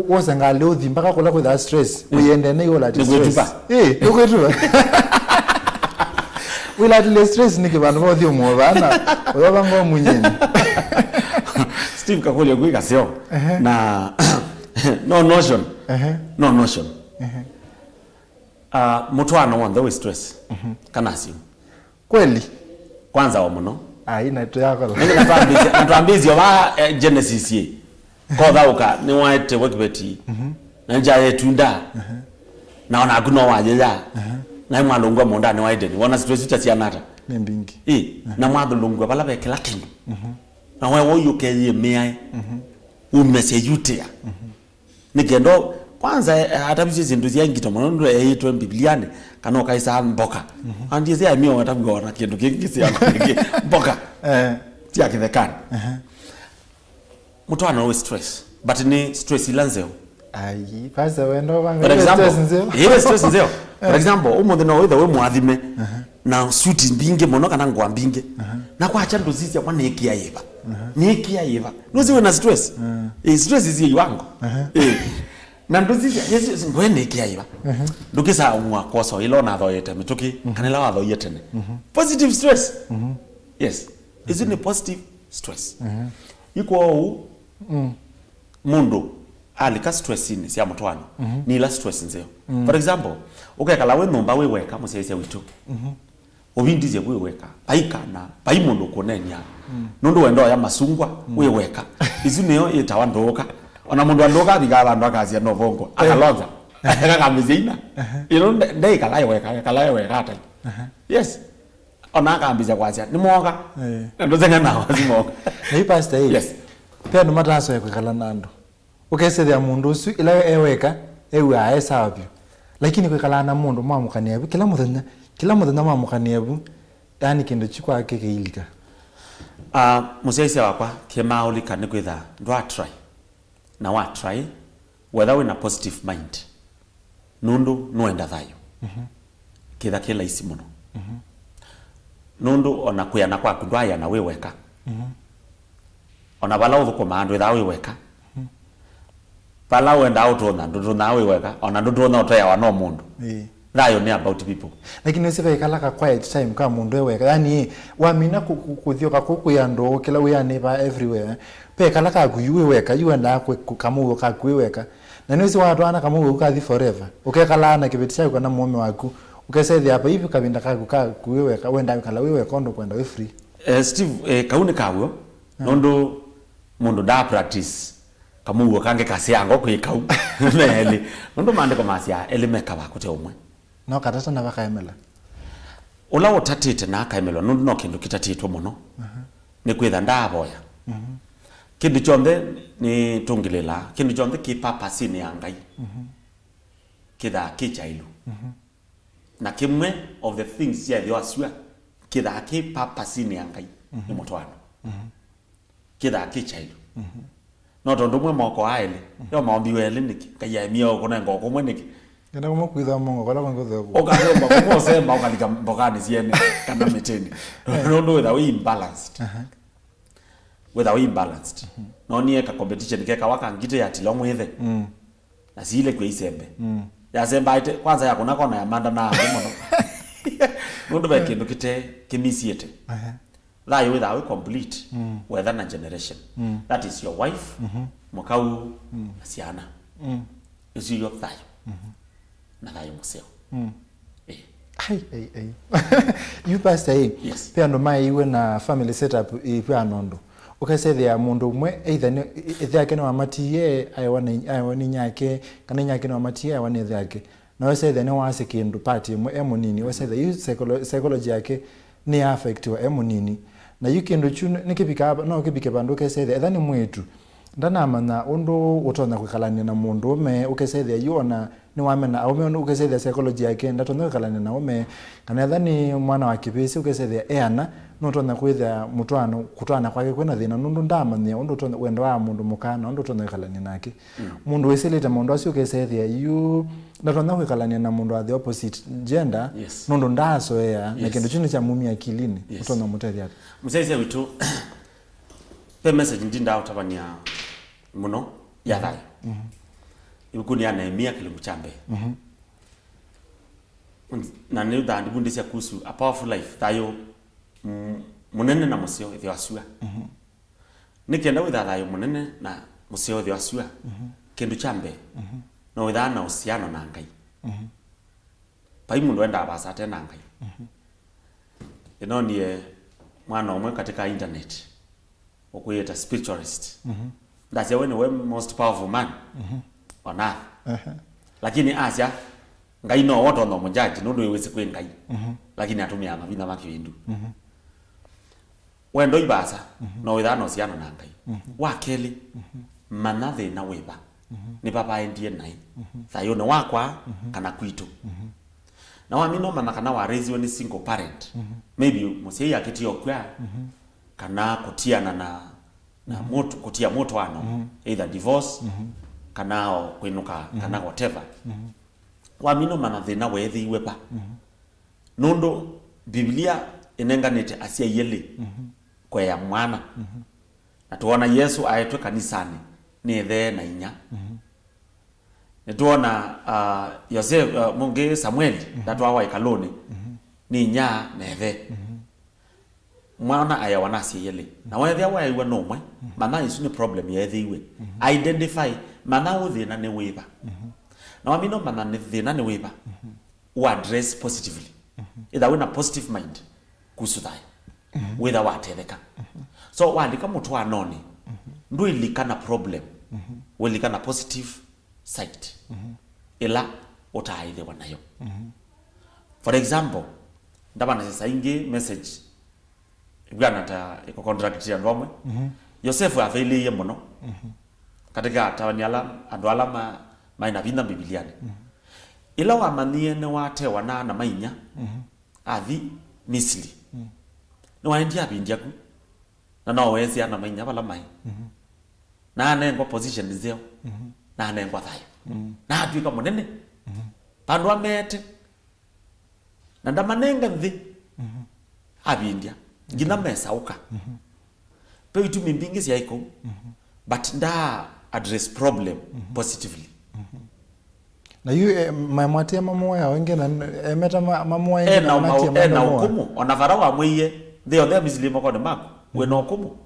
woza ngale uthi mpaka kula kwa stress uyende ne yola stress ukwetuba wila dile stress niki bantu bothi umubana oyoba ngo munyeni Steve kakolyo kwika sio na no notion mutwana won the stress kana sio kweli kwanza wa muno ina to yako natuambizi wa genesis ye kodhauka ni waite wakibeti na njaye tunda naona akuno waje ya na mwalungwa monda ni waide ni wana stress tasianata ni mbingi na mwadulungwa bala be kila kindu na wewe yuke ye meai umese yutea nikendo kwanza hata mzizi nduzi yangito mondo eitwe bibliani kana kaisa mboka andize ya mio hata ngona kindu kingisi yako mboka tia kithekana mtu ana stress but ni stress ilanzeo Ai, pasa wendo banga. For example, ile stress nzeo. For example, umuthi no withe we mwathime na suit mbinge mono kana ngwa mbinge. Na kwa acha ndozisi kwa nekia yeba. Nekia yeba. Nuzi we na stress. Stress izi wangu. Na ndozisi yes ngwe nekia yeba. Ndukisa umwa koso ilo na thoyete mituki kanela wa thoyete ne. Positive stress. Yes. Isn't a positive stress. Iko mundu alika stress ini sia mutwano ni la stress nzeo. For example, ukekala we nomba we weka musese witu obindize we weka paikana paimundu kunenya nundu wendo ya masungwa we weka izuneyo itawa ndoka ona mundu andoka bigala ndo akazia novongo akalonza akakambizeina ndai kala weka hata yes ona akambiza kwacha ni moga ndo zenga nawo zimoga Hey pastor, yes. Pia ndo mataso ya kwekala nando. Ukesethia mundu usu ila eweka ewe aesa wapyo. Lakini kwekala na mundu mwamukaniebu kila muthenya mwamukaniebu yani kindu chikwa keke ilika. Musaisi wakwa kema ulika ni kwitha ndo try. Na wa try whether we na positive mind. Nundu nuenda thayo. Kitha kila isi muno. Nundu ona kuyana kwa kundwaya na we weka. Ona bala uthuko maandu itha we weka. Bala wenda utona ndu na we weka ona ndu na utoya wa no mundu. Thayo ni about people. Lakini usive kalaka quiet time kama mundu weka. Yani wamina kuthioka kukuya ndo kila we neighbor everywhere. Pe kalaka kuyuwe weka you and akwe kamugo ka kuweka. Na niwezi watu ana kamugo ukathi forever. Ukekala na kibetisha kwa na mume waku. Ukesethia hapa hivi kabinda ka kuweka wenda kala wewe kondo kwenda we free. Steve kauni kawo nondo mundu da practice kamugo kange kasiango kwikau neli nondo mande ko masia elimeka bakute umwe no katata na bakaemela ula utatite na akaemelo nondo no kindu kitatitwo muno ni kwitha ndaboya kindu chonde ni tungilela kindu chonde ki purpose ni angai kitha kichailu na kimwe of the things ya thiwasua kitha ki purpose ni angai ni mutwano kitha kichailu no tondo mwe moko aile yo maombi wele niki kaya mio kona ngoko mwe niki ngana mo kwitha mongo kala ngothe okasemba ko semba ukalika mbokani siene kana meteni no without imbalanced no nie ka competition ke ka waka ngite ya tilongo yethe na sile kwe isembe ya semba ite kwanza ya kuna kona ya manda na mono ndo ba kindu kite kimisiete that without complete whether na generation that is your wife mukau asiana is your thigh na thayo museo you pastor yes pia ndo mai iwe na family setup pia nondo ukasethia mundu umwe either yake no amatie ayawani nyake kana nyake no amatie ayawani yake na wesethia no wase kindu party imwe emunini wesethia you psychology yake ni affect wa emunini na yukindu chuno nikipika no kipike bandu kesethia ethani mwitu ndana mana undu utona kwikalania na mundu ume ukesethia yona ni wamena au me ukesethia psychology yake ndatona kwikalania na ume kana ethani mwana wa kipisi ukesethia eana no tona kwitha mutwano kutwana kwake kwena thina nundu ndamania undu tona wendo wa mundu mukana undu tona kwikalania nake mundu weseleta mundu acio ukesethia yu ndatona kwikalania na mundu wa the opposite gender nundu ndasoea na kindu chini cha mumia akilini utona mutethia msaize witu the message ndinda utabania muno ya thayo ibukuni ana emia kilingu chambe na ne da ndibundisia kuhusu a powerful life thayo munene na museo thiwasua nikienda witha thayo munene na museo thiwasua kindu chambe no witha na usiano na ngai pai mundu enda abasa tena ngai nie mwana omwe katika internet okuyeta spiritualist that's the one most powerful man on earth lakini asia ngai no woto no mujaji no ndo wese kwe ngai lakini atumia mabina makiwindu wendo ibasa no withano siano na ngai wakeli manathe na weba ni baba endie nai thayo no wakwa kana kwitu na wamino mana kana wa raise when single parent maybe musei yakiti okwa kana kutiana na moto kutia moto ano either divorce kanao kwinuka kana whatever wa mino mana thina wethi wepa nundu Biblia inenganite asia yele kwa ya mwana na tuona Yesu aitwe kanisani ni the na inya tuona Yosef mungi Samuel datu awa ikaloni ni nya na the mwana aya wanasi yele na wethi awa iwe no mwe mana isu ni problem yethi iwe identify mana uthina ni wiba na wamino mana ni thina ni wiba u address positively either with a positive mind kusuthai whether watetheka so wandika mutu anoni ndu ilikana problem welikana positive side ila utaithe wanayo for example ndabana sasa ingi message bwana ta iko contract ya ndwamwe Yosefu afeiliye muno katika tawanyala andu alama maina binda Bibiliani ila wamanie ne wate wana na mainya athi Misri no waendia bindia ku na no wezi ana mainya bala mai na anengwa position zeo na anengwa thayo na atuika munene pandu amete na ndamanenga nthi abindia ngina mesa uka pe itu mimbingi cia iko but nda address problem positively na yu mamwate mamoya ya wenge na emeta mamoya ya na matia na hukumu ona vara wa mwiye they are mislimo kwa mako we no hukumu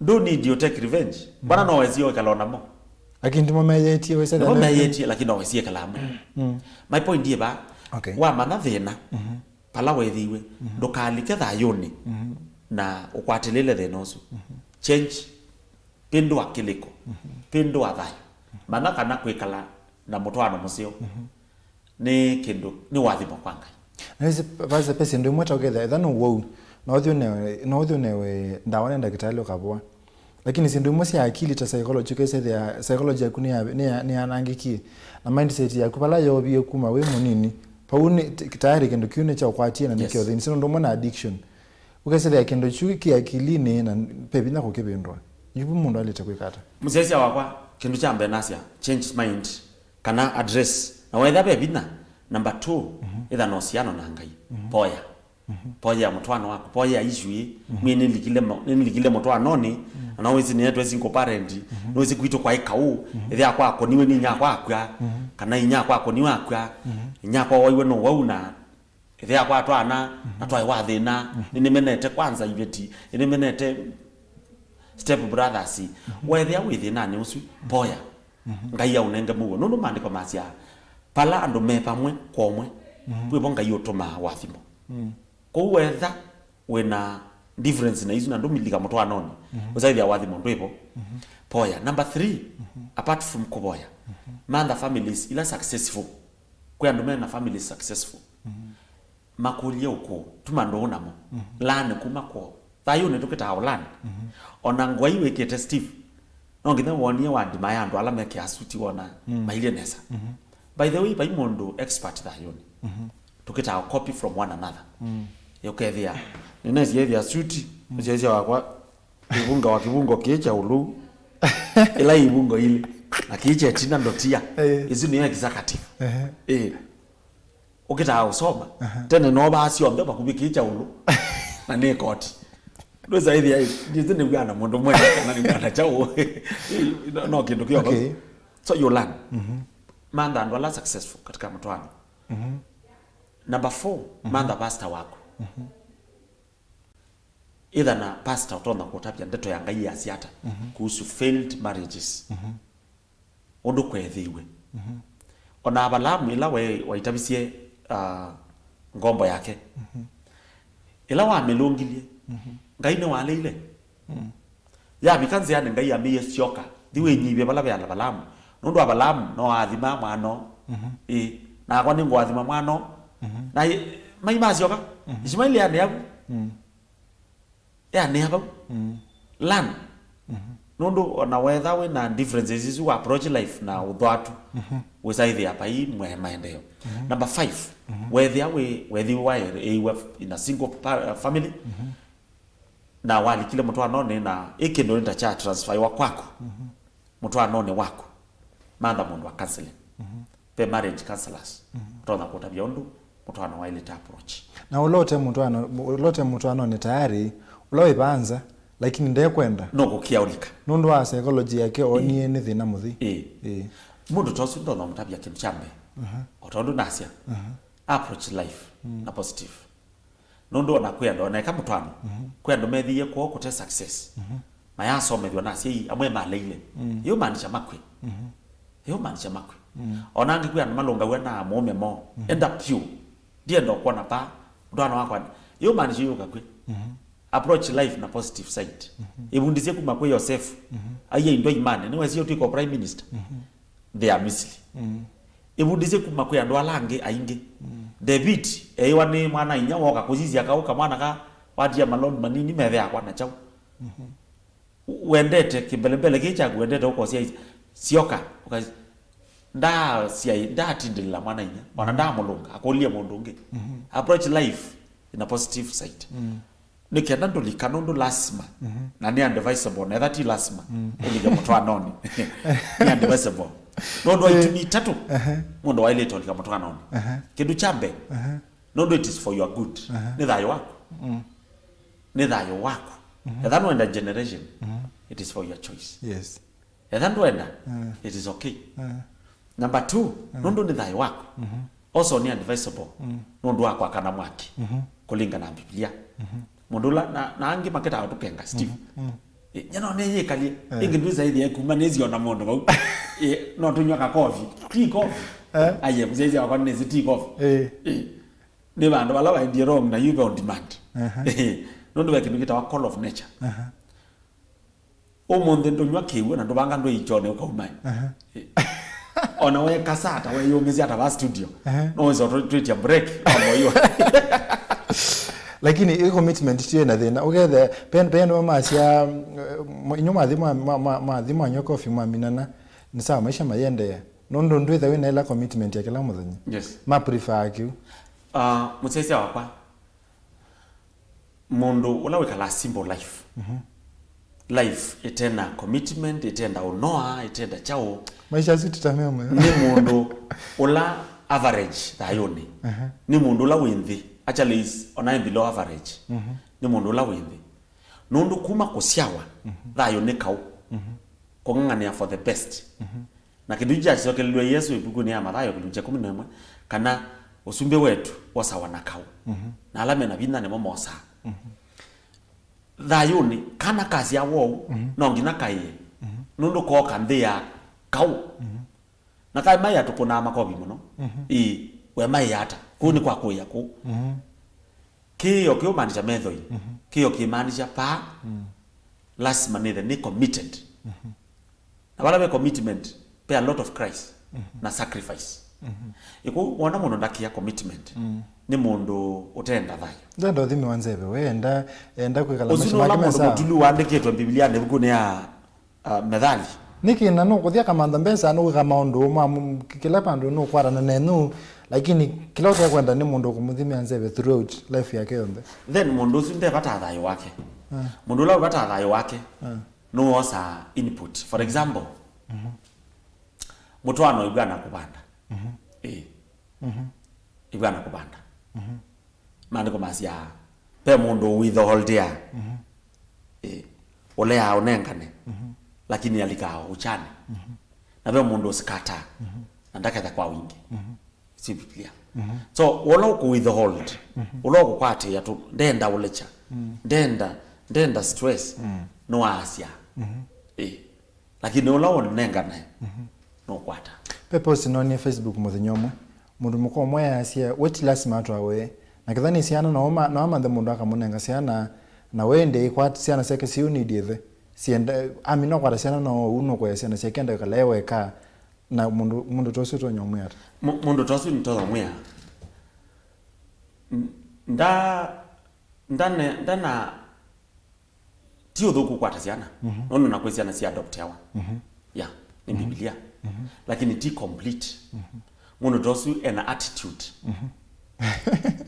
do need you take revenge bana no wezi yokalona mo lakini tumeyetie wesa na tumeyetie lakini no wezi yokalama my point die ba wa mana thina pala wethiwe ndukalike thayuni na ukwatilile thinosu change pindu akiliko pindu athayo mana kana kwikala na mutwano musio ni kindu ni wathimo kwanga na hizi baza pesa ndio mweta together thano wo no thio newe ndawa nenda kitali ukabwa lakini si ndio mosi ya akili ta psychology kese ya psychology yakuni ni anangiki na mindset ya kupala yobi kuma we munini pauni tayari kendo kiune cha kwatia na nikyo then sino ndio mwana addiction ukasema ya kendo chuki akilini na pepi na kokebendwa yubu mundu aleta kwikata mzezi wakwa kindu cha mbenasia change mind kana address na wetha be bina number 2 either no siano na ngai poya poya mutwano wako poya issue mimi nilikile mutwano ni na wezi ni netwe single parent nozi kuito kwa ikau ethe akwako niwe ni nyakwa akwa kana inyakwa ako niwe akwa inyakwa waiwe no wauna ethe akwa twana atwa wathina ni menete kwanza ibeti ni menete step brothers wethe withina ni usu poya ngai ya unenge mugo no mandiko masia pala andu me pamwe komwe kwibo ngai utuma wathimo ko wetha wena difference na izu na ndomilika mtu anoni uzaidi ya wathimo ndwepo poya number 3 apart from kuboya manda families ila successful kwa andu me na families successful makulie uko tumando onamo lane kuma ko tayo ne tukita hawlani ona ngwai wekete Steve no ngine wonie wa ndima yandu ala meke asuti wona maile nesa by the way by mondo expert tayo tukita copy from one another yokethia ninezi yethia suti mjezi wakwa ibunga wa kibungo kiecha ulu ila ibungo ile akiiche tina ndotia izi ni executive ukita usoma tena no basi ombe bakubikicha ulu na ne court ndo zaidi ya hizi ni bwana mundu mwe na ni bwana chao no kindu kio so you learn manda ndo la successful katika mtwano number 4 manda pastor wako either na pastor utonda kutapia ndeto ya ngai ya siata kuhusu failed marriages ondo kwethiwe ona abalamu ila waitabisie ngombo yake ila wa melongilie ngai ne wale ile ya bikanze ya ngai ya miye sioka diwe nyibe bala bya abalamu nondo abalamu no athima mwano na kwa ningo athima mwano na mai mazioka ismaili ya neagu ya neagu lan nondo ona whether we na differences isu approach life na udhatu we say the apa mwe maendeleo number 5 whether we in a single family na wali kile mtu anone na ikendo nita cha transfer wa kwako mtu anone wako manda mundu wa counseling pe marriage counselors tona kota biondu mtu ana ile approach na ulote mtu anone tayari ulowe banza lakini ndiye kwenda no kukiaulika nundu wa psychology yake oni ni thina muthi mundu tosu ndo mtabia kimchambe otondu nasia approach life na positive nundu ona kwenda ona kama mtwano kwenda methie kwa kote success maya somethio nasia amwe maleile yo manisha makwe yo manisha makwe ona ngi kwenda malonga wena mume mo end up you die ndo kwa na pa ndwana wako yo manisha yo kakwe approach life na positive side ibundizie kuma kwa yourself aye ndo imane ni wezi yotu iko prime minister they are misli ibundizie kuma kwa ndo alange ainge David ewa ni mwana inya woka kuzizi akauka mwana ka wadia malon manini meve akwa na chau wendete kimbelembele kicha wendete huko sioka ukazi nda sia nda tindila mwana inya mwana nda mulunga akolia mondonge approach life in a positive side nikenda ndo likanondo lasima na ni undivisible na that lasima ili mtu anoni ni undivisible nondo itumi tatu mondo wa ile tolika mtu anoni kindu chambe nondo it is for your good ni thayo wako ni thayo wako then when the generation it is for your choice yes then when it is okay number 2 nondo ni thayo wako also ni undivisible nondo wako akana mwaki kulingana na Biblia mondula na angi maketa atukenga Steve nyano ne yekali ingindwiza ile kumanezi ona mondo bau no tunywa ka coffee tea coffee aye mzezi wa kwanne tea coffee ne bandu bala ba ndi wrong na you on demand no ndo kindu kita wa call of nature o monde tunywa kiwe na ndo banga ndo ichone ukaumai ona we kasata we yomezi ata ba studio no wezo treat ya break on yo lakini i commitment tie na thina ugethe pen mama cia nyuma thimo nyoko fi maminana ni sawa maisha mayende nondo ndwitha wina ila commitment ya kila muthenya yes ma prefer akiu mutsesia wakwa mundu ula wikala simple life life itena commitment itenda unoa itenda chao maisha sititamea ni mundu ula average thayoni ni mundu ula winthi actually is on below average ni mundu la windi nundu kuma kusiawa thayo ne kau kongangania for the best na kiduja sio kelwe Yesu ibugu ni ama thayo kilunje 11 kana usumbe wetu wasawa na kau na alame na binda ne momosa thayo ni kana kazi ya wo no ngina kai nundu ko kanthia kau na kai maya tukuna makobi muno we maya hata kuni kwa kuya ku kiyo kyo maanisha method kiyo kimaanisha pa lazima ni committed na wala be commitment pay a lot of Christ na sacrifice iko wana mundu ndakia commitment ni mundu utenda thayo ndo thimi wanzebe we enda kwikala maisha make mesa mutulu wandikitwe Biblia ne buku ne ya methali niki na no kuthia kamanda mbesa no kama ondo ma kila pandu no kwara na nenu lakini kila uta kwenda ni mundu kumuthimia nzebe throughout life yake yonde then mundu sinde bata thayo wake mundu la bata thayo wake no osa input for example mutwano igana kubanda igana kubanda mandiko masia pe mundu with the whole day ole ya onengane lakini alikao uchane na pe mundu skata ndaka kwa wingi si Biblia so wala uko with the hold wala uko kwate ya tu ndenda ulecha ndenda stress no asia lakini wala onenga naye no kwata pepo sinoni Facebook muthinyomwe mundu muko moya asia which last matter we na kidhani siana no ama the mundu akamunenga siana na wende kwati siana seke si unidithe sienda amino kwa siana no uno kwa siana sekenda kalewe ka na mundu tosu to nyomwe ata mundu tosu ni to nyomwe ndana tio dhuku kwata siana nono na kwesiana si adopt yawa ya ni Biblia lakini ti complete mundu tosu ena attitude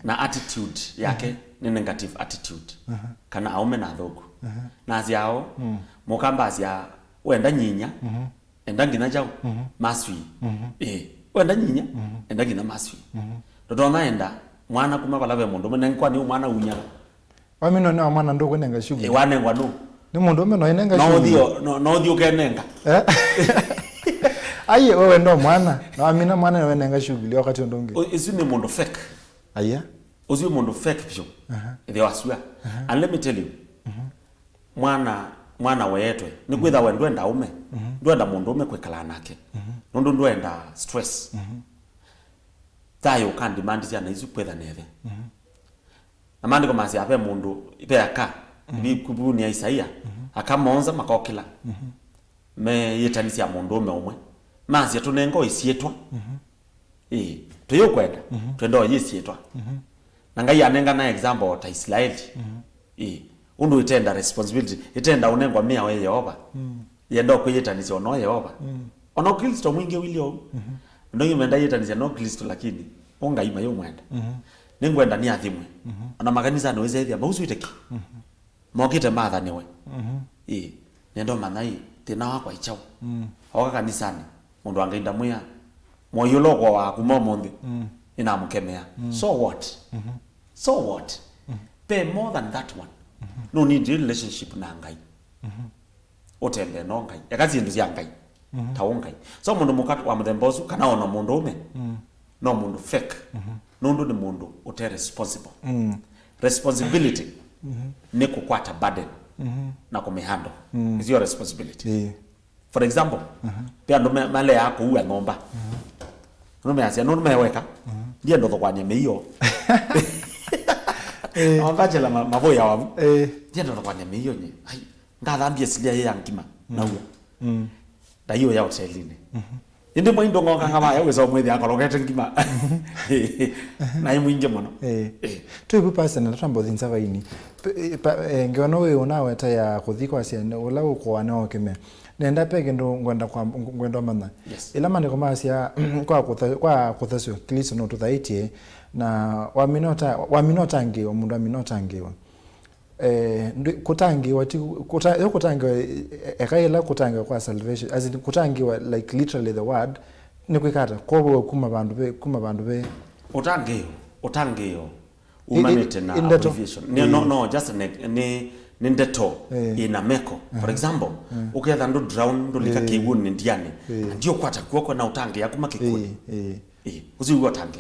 na attitude yake ni negative attitude kana aume na thogu na ziao mukamba zia wenda nyinya endangi na jau maswi wenda nyinya endangi na maswi ndo naenda mwana kuma balabe mundu menengwa ni mwana unya wamino na mwana ndo kwenenga shughuli wanengwa no ni mundu meno inenga shughuli no dio kenenga aye wewe ndo mwana na amina mwana wewe nenga shughuli wakati ndonge isini mundu fake aya uzi mundu fake pio they waswa and let me tell you mwana wetwe ni kwitha wendwe ndaume ndwenda mundu ume kwikala nake nundu ndwenda stress tayo kan demand cia na izu kwitha neve amandi kama cia ape mundu ipe aka bi kubuni ya Isaia akamonza makokila me yetani cia mundu ume umwe mazi tunengo isietwa tuyo kwenda twendo yisietwa na ngai anenga na example ta Israeli undu itenda responsibility itenda unengwa mia we Yehova yendo kuyetanisha no Yehova ono Kristo mwingi wilio ndo yimenda yetanisha no Kristo lakini onga ima yo mwenda ningwenda ni athimwe ona makanisa no wezethia bausu iteki mokite matha niwe nendo manai tina wakwa ichao oka kanisani mundu angainda muya moyo logwa wa kumomonde ina mukemea so what pay more than that one no need relationship na ngai otembe no ngai yakazi ndu cia ngai taongai so mundu mukatu wa mthembosu kana ona mundu ume no mundu fake no ndu ni mundu ote responsible responsibility ni kukwata burden na kumehando is your responsibility for example pia ndo male yako uwe ngomba nume asia nume weka ndiye ndo kwa nyame hiyo Wangachela mavoya wavu ndiye ndo kwa nyame hiyo nye ai ngathambia silia ye yankima na uwe da hiyo ya hotelini indi mwindo ngoka ngama ya weso mwithi akologete ngima na imwinge muno tu pasa na tambo thinsava ini ngiona we unawe ta ya kuthikwa cia ula ukwa na okime nenda pege ndo ngwenda mana ila mane koma cia kwa kuthasio kliso no tuthaitie na waminota ngiwa mundu aminota ngiwa kutangiwa kutangiwa ekaila kutangiwa kwa salvation as in kutangiwa like literally the word ni kwikata kwa kuma bandu be utangio humanity na abbreviation no just ni ndeto ina meko for example uketha ndo drown ndo lika kiguni ndiani ndio kwata kuoko na utangi yakuma kikuni uziwa tangi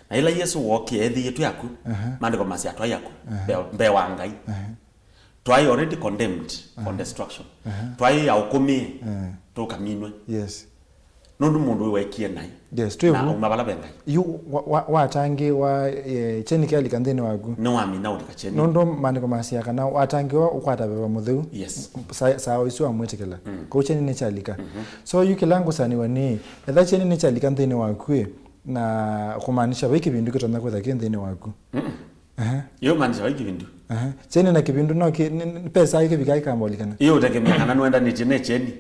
na ila Yesu woki ethi yetu yaku mandiko masi atwa yaku mbe wangai twai already condemned on destruction twai ya ukumi tukaminwe nundu mundu wekie nai na umabala bengai yu watangi wa cheni kali kanthini waku no amina udika cheni nundu mandiko masi akana watangi wa ukwata beba mutheu sawa isu amwetekela ko cheni ne chalika so yukilangu sani wani etha cheni ne chalika nthini waku na kumaanisha wiki bindu kitona kwetha kinthini waku yo maanisha wiki bindu cheni na kibindu no pesa yake bikai kambolikana iyo utegemea kana nwenda ni cheni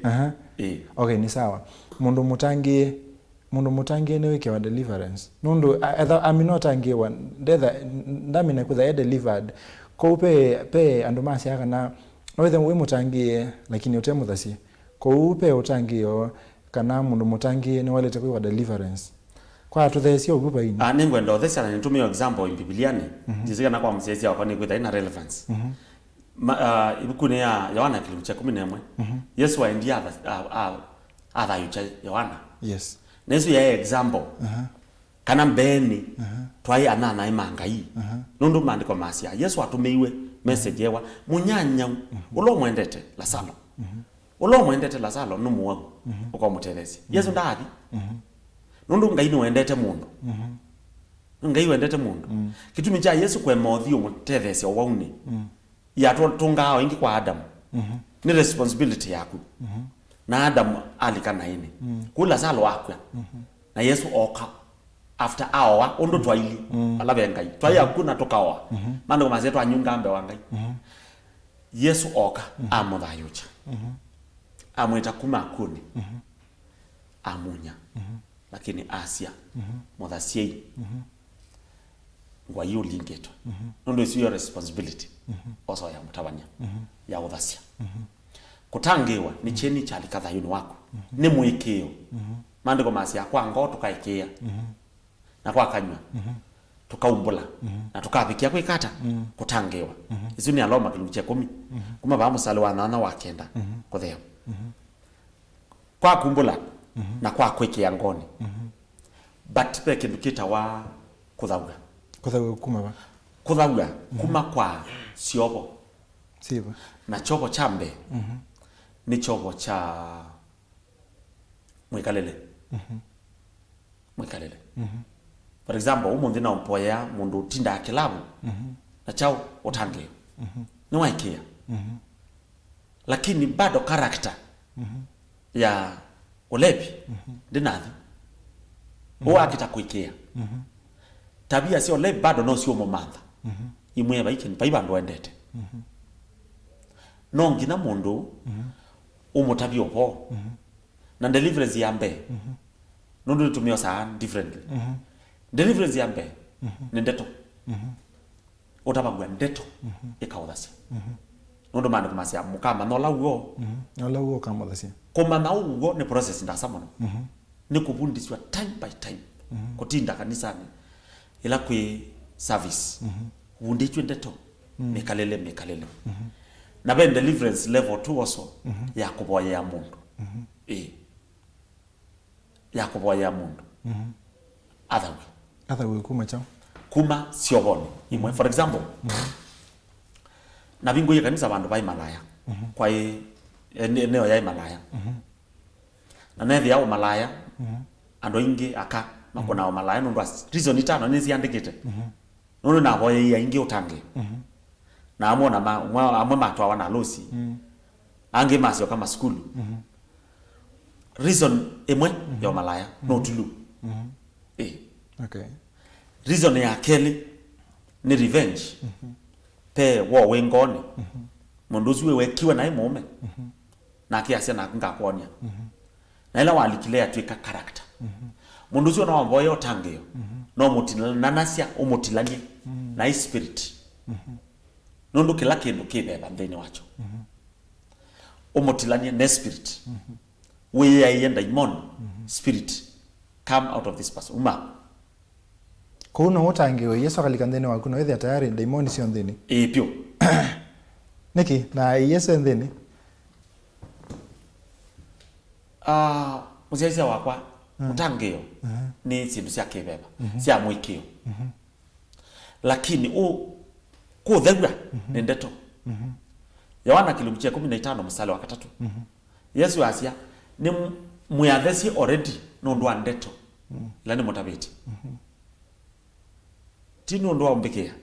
okay ni sawa mundu mutangie ni wiki wa deliverance nundu aminotangiwa ndetha ndamina kwetha delivered ko pe andu masi akana wetha we mutangie lakini utemuthasi ko pe utangio kana mundu mutangie ni walete kwa deliverance kwa tuthesio gupa ini ningwenda thesana nitumio example in bibiliani jisiga na kwa msesi wa kwani kwetha ina relevance ibukune ya Yohana 11 Yesu wa india atha yucha Yohana nesu ya example kana mbeni twai anana imangai nundu mandiko masia Yesu atumiwe message yewa munyanya ulo mwendete Lazaro numuwagu ukomutelezi Yesu ndathi nundu ngai ni wendete mundu ngai wendete mundu kitumi cha Yesu kwe mothio mutethesia wauni ya tungao ingi kwa Adam ni responsibility yaku na Adam alikana ini kula Lazaro wakwa na Yesu oka after hour undu twaili alabe ngai twaya kuna tokawa mando mazetu anyunga mbe wangai Yesu oka amuthayucha amwita kuma kuni amunya lakini Asia muthasiei ngwa yu lingeto nundu is your responsibility also ya mutawanya ya uthasia kutangiwa ni cheni chali kathayuni wako ni mwikio maandiko masia kwa ngo tukaikia na kwa kanywa tukaumbula na tukabikia kwikata kutangiwa izu ni aloma kilungu cha 10 kuma ba musale wa nana wa kenda kutheo kwa kumbula na kwa kwikia ngoni but pe kindukita wa kuthauga kuma ba kuthauga kuma kwa siobo siba na chobo chambe ni chobo cha mwikalele mwikalele for example umundi na mpoya mundu tinda kilabu na chao utange ni waikia lakini bado character ya ulepi ndinathi akita kuikia tabia sio lepi bado no sio momantha imwe baiki ni paiba ndo endete nongi na mundu umutabio po na deliverance yambe nundu tumio saa differently deliverance yambe ni ndeto utabagwa ndeto ikaudhasi nundu mani kumasia mukama no lauo kama dhasi kuma na ugo ni process ndasa mono ni kubundiswa time by time kutinda kanisani ila kwi service wundichwe ndeto mekalele na ben deliverance level 2 also ya kuboya ya mundu ya kuboya ya mundu other way kuma sioboni imwe for example na bingo yekanisa bandu ba Himalaya kwa eneo ya Himalaya na nethi ya Himalaya ando ingi aka makona Himalaya ndo reason itano nisi andikite nono na boye ya ingi utange na amona amwe matwa wana losi ange masio kama school reason emwe ya Himalaya no tulu okay reason ya keli ni revenge pe wo wengone mundu we kiwa na imome na kiasi na ngakonia na ila walikilea twika character mundu na wamboye otangeo no mutilana nanasia umutilanie na spirit nundu kila kindu kibeba ndeni wacho umutilanie na spirit we ya yenda imon spirit come out of this person kuna utangiwe Yesu akalikandeni waku no ethe tayari daimoni sio ndeni pio niki na Yesu ndeni muziaisia wakwa utangio ni sindu cia kibeba cia mwikio lakini kuthegwa ni ndeto Yohana kilungu cha 15 mstari wa 3 Yesu asia ni muyathesi already no ndo ndeto la ni motabeti tino ndo ombekia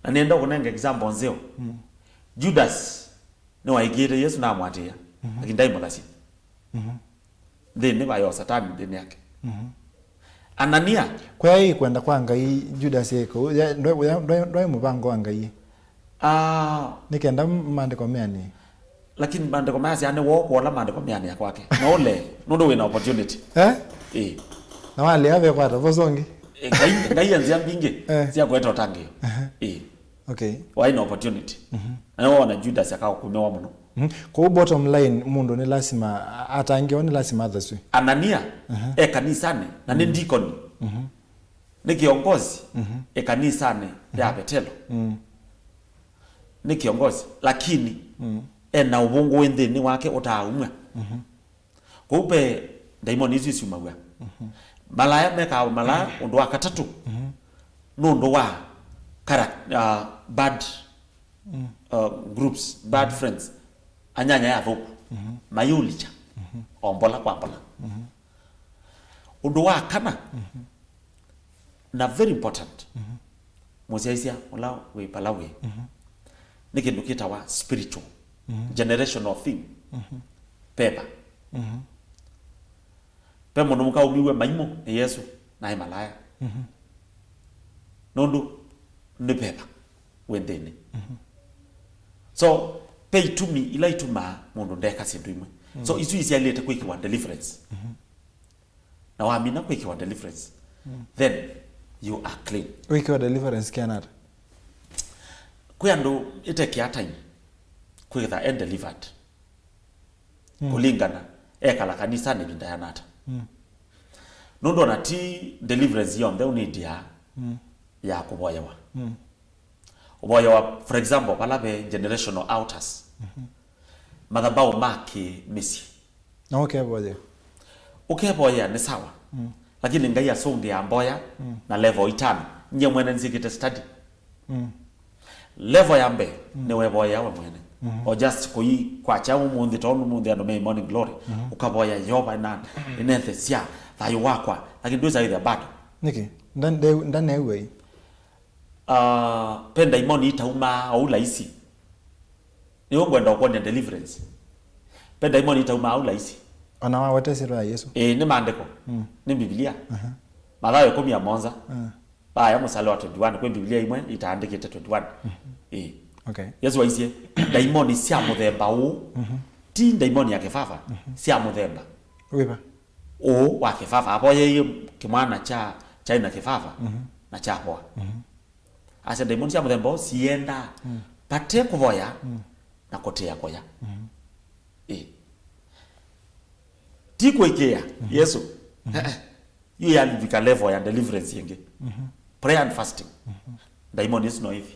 na nenda kunenga example nzeo Judas ni waigire Yesu na amwatia akindai molasi then bayo satani ndeni yake Anania kwa hii kwenda kwa ngai Judas yeko ndo mubango wa ngai nikenda maandiko meani lakini maandiko meani ane woko wala maandiko meani ya kwake na ole ndo wina opportunity na wale ave kwa tavozongi ngai anzia mbinge sia kweta utangi okay why no opportunity anaona Judas akao kumewa mno kwa bottom line mundu ni lazima atangiwa ni lazima athaswe Anania kanisani na ni deacon ni kiongozi kanisani ya Petelo ni kiongozi lakini na ubungu wendeni wake utaumwa kupe daimoni hizi simawa malaya meka malaya ndo wakatatu ndo wa bad groups bad friends anyanya ya thuku mayulicha ombola kwa mbola ndo wa kana na very important muziaisia ula we palawe nikindu kitawa spiritual generational thing pepa pe mundu mukaumiwe maimo ni Yesu na Himalaya nondu ni pepa wendene so pay to me ila ituma mundu ndeka sindu imwe so isu isi alete kwikiwa deliverance na waamina kwikiwa deliverance then you are clean kwikiwa deliverance kianata kuyando ite kia time kwitha and delivered kulingana ekala kanisa ni binda yanata nondo na ti deliverance yonde unidia ya kuboyewa uboyewa for example palabe generational outers madhabau maki misi na ukeboye ukeboya ni sawa lakini ngai asonge ya mboya na level itano nye mwene nzikite study level ya mbe ni weboya we mwene or just koi kwa chawu mundi tonu mundi ando may morning glory ukaboya yoba na inethe sia thayo wakwa lakini ndoza ile bado niki ndane we penda imoni itauma au laisi ni ngwenda kwa deliverance penda imoni itauma au laisi ona wote sira Yesu ni maandiko ni Biblia Mathayo 10:11 baya musale wa 21 kwa Biblia imwe itaandikite 21 okay Yesu waisie daimoni sia muthemba u ti daimoni ya kifafa sia muthemba wiba o wa kifafa hapo yeye kimwana cha ina kifafa na cha poa asa daimoni sia muthemba sienda pate kuvoya na kotea koya tiko ikea Yesu you ya vika level ya deliverance yenge prayer and fasting daimoni is no hivi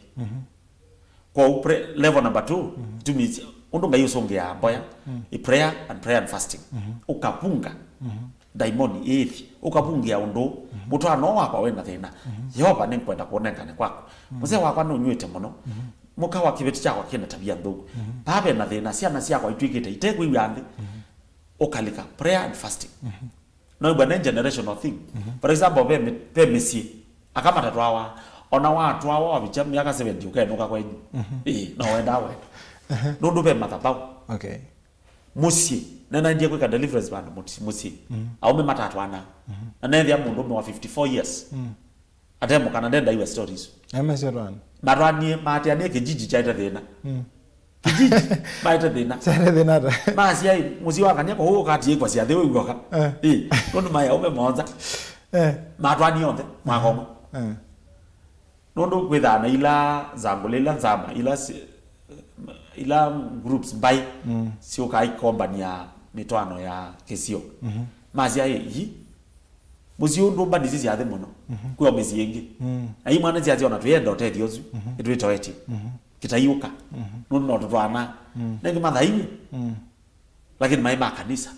kwa level number 2 tumi undunga hiyo songe ya boya prayer and fasting ukapunga daimoni hivi ukapungia undo mutano wako wena thina yoba ni kwenda kuonekana kwako mzee wako no nywete muno muka wa kibeti chako kina tabia ndugu babe na thina ciana ciako itwikite itegwa iwande ukalika prayer and fasting no bwana generational thing for example be mesi akamata twawa ona watu hawa wabicha miaka 70 ukaenuka kwenyu no wenda we no ndo be matabau okay musi nena ndiye kwa deliverance band musi au me matatu ana na ndia mundu wa 54 years atemo kana ndenda iwe stories ameserwana marwanie mate ane kijiji chaita thina kijiji baita thina chaita thina basi ai musi wakanya ko ho kati kwa cia thewe ugoka ndo maya ume monza marwanie onde magomo nondo kwithana ila zangulela nzama ila groups by sio kai company ya mitwano ya kesio mazia yi muzio ndo bandi zizi athe muno kwa mezi yengi ai mwana ziazi ona tuyenda otedi ozu itwito eti kitayuka nondo twana nengi mathai lakini mai makanisa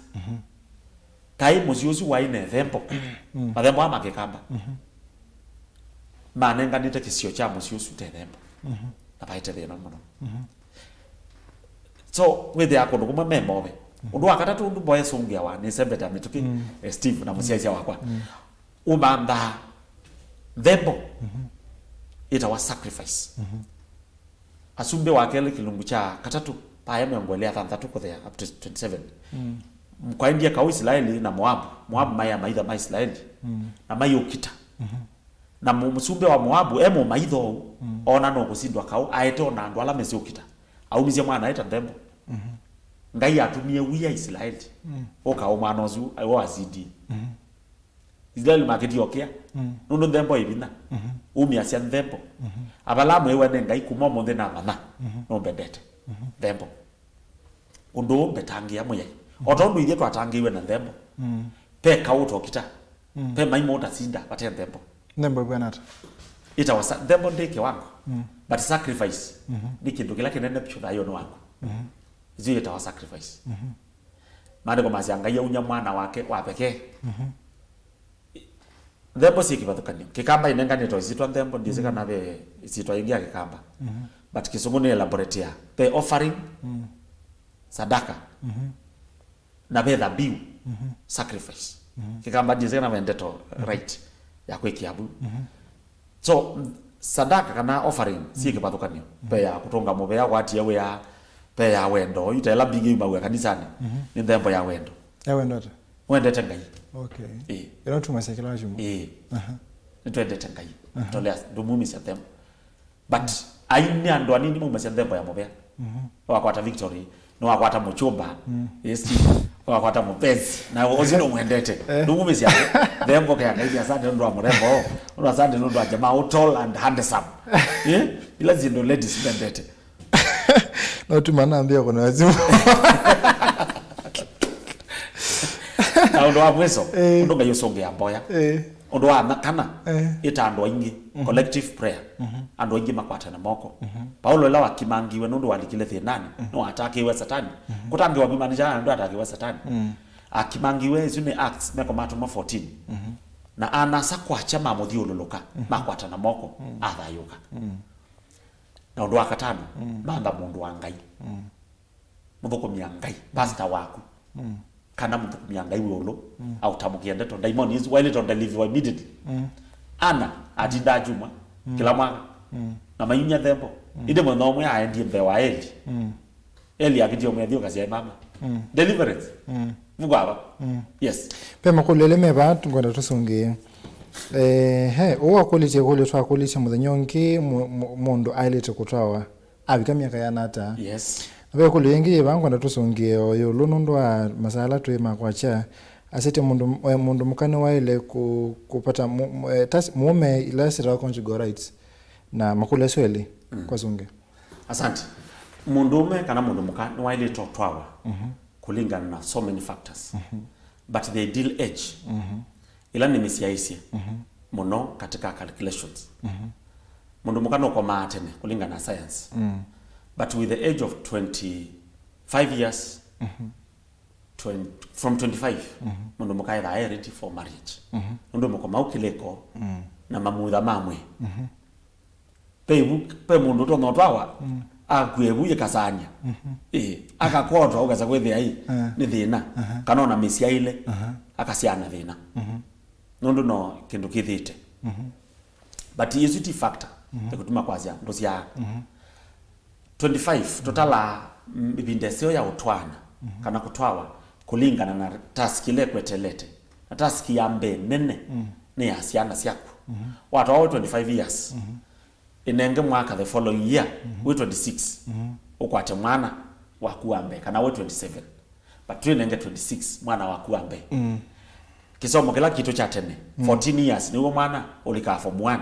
kai muzio zu wa ine thempo mathempo ama kikamba manenga nite kisio cha muzio su thempo na baite thena muno so with the akondo kuma memobe undu wakatatu undu boye sungia wa ni sebeta mituki Steve na musiaisia wakwa umanda thembo ita wa sacrifice asumbe wakele kilungu cha katatu paya meongolea thantatu ko there up to 27 kwa India ka Israeli na Moabu maya maitha ma Israeli na mayo kita na musumbe wa Moabu emo maitho ona no kusindwa kau aete ona andu ala mesi ukita au mizia mwana aeta thembo ngai atumie wia Israeli oka omwana ozu ayo azidi Israeli maketi okea nundo thembo ibina umi asia thembo abalamu ewe ngai kuma monde na mama no bendete thembo undo betangia moya otondu ithie twatangiwe na thembo pe kauto kita pe maimo utasinda pate thembo thembo bwanata ita wasa thembo ndike wako but sacrifice ni kindu kila kinene pichuda yo no wako zile ita wa sacrifice maana kwa mazianga ya unya mwana wake wa pekee thembo si kibathukanio kikamba inengane to zitwa thembo ndizika na be zitwa ingia kikamba but kisumu ni elaborate ya the offering sadaka na be dhabihu sacrifice kikamba ndizika na vendeto right ya kwekiabu so sadaka kana offering si kibathukanio be ya kutonga mubea wati yawe ya pe ya wendo itela bingi mawe kanisani ni thembo ya wendo ata wendete ngai okay ero tumasekela jumu ni twendete ngai tolea ndumumi cia thembo but aini andu anini mu cia thembo ya mubea wakwata victory no wakwata muchumba yes wakwata mupezi na ozino mwendete ndumumi cia thembo kaya ngai asante ndo amurembo ndo asante ndo jamaa tall and handsome ila zindo ladies mwendete Na tumanaambia kuna wazimu. Na ndo wa mweso ndo ngayo songe ya boya ndo wa kana ita ndo ingi collective prayer ando ingi makwata na moko Paulo la wakimangiwe ndo walikile thenani no atakiwe satani kutangiwa bimanija ndo atakiwe satani akimangiwe zune acts meko matuma 14 na anasa kwacha mamodhi ololoka makwata na moko athayuka na ndo akatano banda mundu wa ngai muthuko miangai pastor waku kana mtu kumyanga iwolo au tamukia ndeto daimoni is while to deliver immediately ana atinda juma kila mwaka na mainya thembo inde mwana omwe aendie mbewa eli akijio mwedio kazi ya mama deliverance mugaba yes pema kulele meba tungoda tusungie owa kulije kule twa kulisha muthanyonki mundu ailete kutwawa abika miaka yanata yes Abe kulengi bangu ndatusungie oyo lunundwa masala tu makwacha asete mundu mukane waile kupata mume ilasira conjugal rights na makule sweli kwa zunge. Asante. Mundume kana mundu mukane waile totwawa kulingana na so many factors but the ideal age ila ni misiaisia muno katika calculations mundu mukane kwa maatene kulingana na science but with the age of 25 years from 25 mundu mukaitha ready for marriage mundu mukoma ukileko na mamutha mamwe pe mundu to notwawa akwebuye kasanya akakotwa ugaza kwethe ai ni thina kana ona misia ile akasiana thina nundu no kindu kithite but is factor ekutuma kwazia ndo cia 25 totala bindeseo ya utwana kana kutwawa kulingana na task ile kwetelete na task ya mbe nene ni ya siana siaku watu wa 25 years inenge mwaka the following year we 26 ukwate mwana wa kuambe kana we 27 but inenge 26 mwana wa kuambe kisomo kila kitu cha tene 14 years ni mwana ulika form 1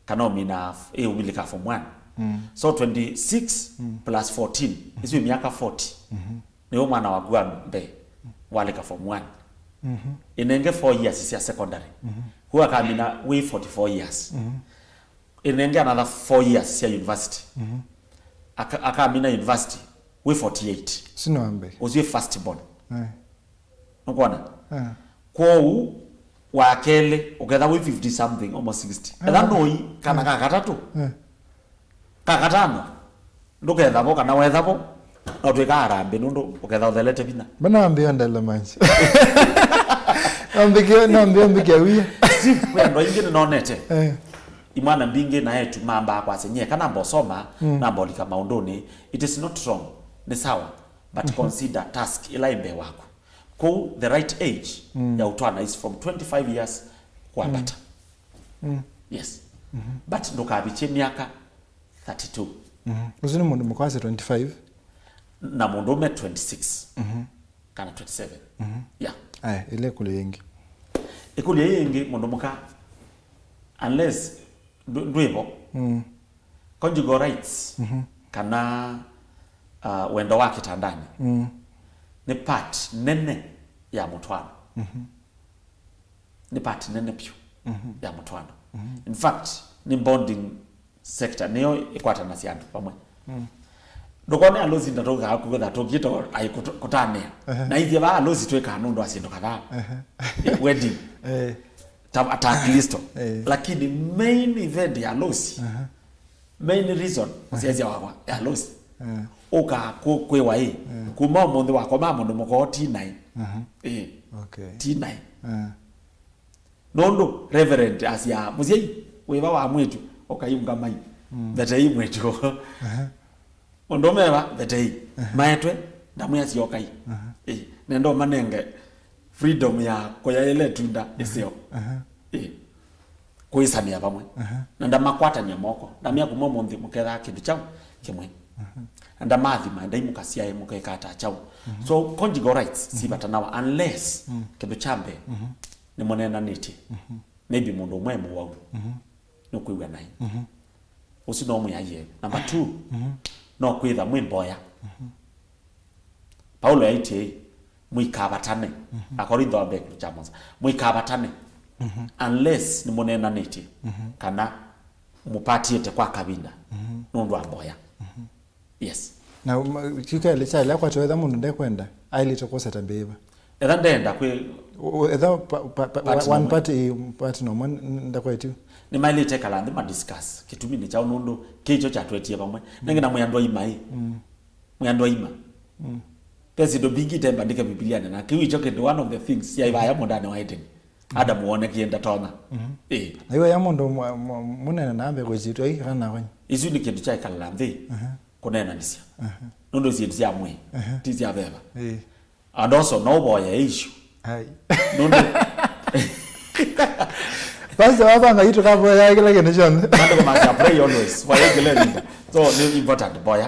kana umina umilika form 1 so 26 plus 14 isi miaka 40 ni mwana wa kuambe wale ka form 1 inenge 4 years isi ya secondary huwa kamina we 44 years inenge another 4 years isi ya university akamina university we 48 sino ambe usiwe first born nukwana kwa wakele uketha we 50 something almost 60 etha noi kana kakatatu kakatano nduketha bo kana wetha bo no twika arambe nundu uketha uthelete bina bana ambe ndala manchi ambe wi we ndo ingine nonete imwana mbinge na yetu mamba kwa senye kana mbosoma na mbolika maundoni it is not wrong ni sawa but consider task ila imbe wako ko the right age ya utwana is from 25 years kwa bata yes but ndo kabiche miaka 32 uzini mundu mkwase 25 na mundu me 26 kana 27 yeah ile kule yengi ikule yengi mundu muka unless ndwebo conjugal rights kana wendo wake tandani ni part nene ya mutwano ni part nene pio ya mutwano in fact ni bonding sector niyo ikwata na siandu pamwe ndokone alozi ndatoka akugeza tokito ayikutania na hizi ba alozi tweka nundo asindo kadhaa wedding at least lakini main event ya alozi main reason siazi wawa ya alozi oka kwewa kuma mundu wako mama ndo moko T9 okay T9 nondo reverend asia muziei wewa wa mwetu okayunga mai betei mwetu ondo mewa betei maetwe ndamu ya siokai nendo manenge freedom ya koya ile tunda isio kuisania pamwe na ndamakwata nyamoko ndamia kumomo nthi muketha kindu chao kimwe ndamathi mandai mukasia mukekata chao so conjugal rights si batanawa unless kindu chambe ni monena niti maybe mundu mwemu wau nukuiwa nai usino mu yaye number 2 no kwitha mwimboya Paulo yaiti mwikabatane akorintho ambe chamonza mwikabatane unless ni munenanite kana mupatiete kwa kabinda nundu amboya yes na kika ile cha kwa toetha mundu ndekwenda aili tokosa tabeba etha ndenda kwi etha one party no ndakwetu ni maili tekala ndi ma discuss kitumi ni cha nundu kicho cha twetie pamwe nengena muyandwa imai muyandwa ima pesi do bingi temba ndike Biblia na kiwi choke the one of the things ya ibaya mondane waite ada muone kienda tona na iwe ya mondo munene nambe kwezito ai kana kwani izu ni kindu cha ikala ndi kunena nisia nundu zi ya mwe tizi ya beba and also no boy issue hai nundu basi wabanga itu kabo ya kile kene chon nando ma pray always for kile so ni important boy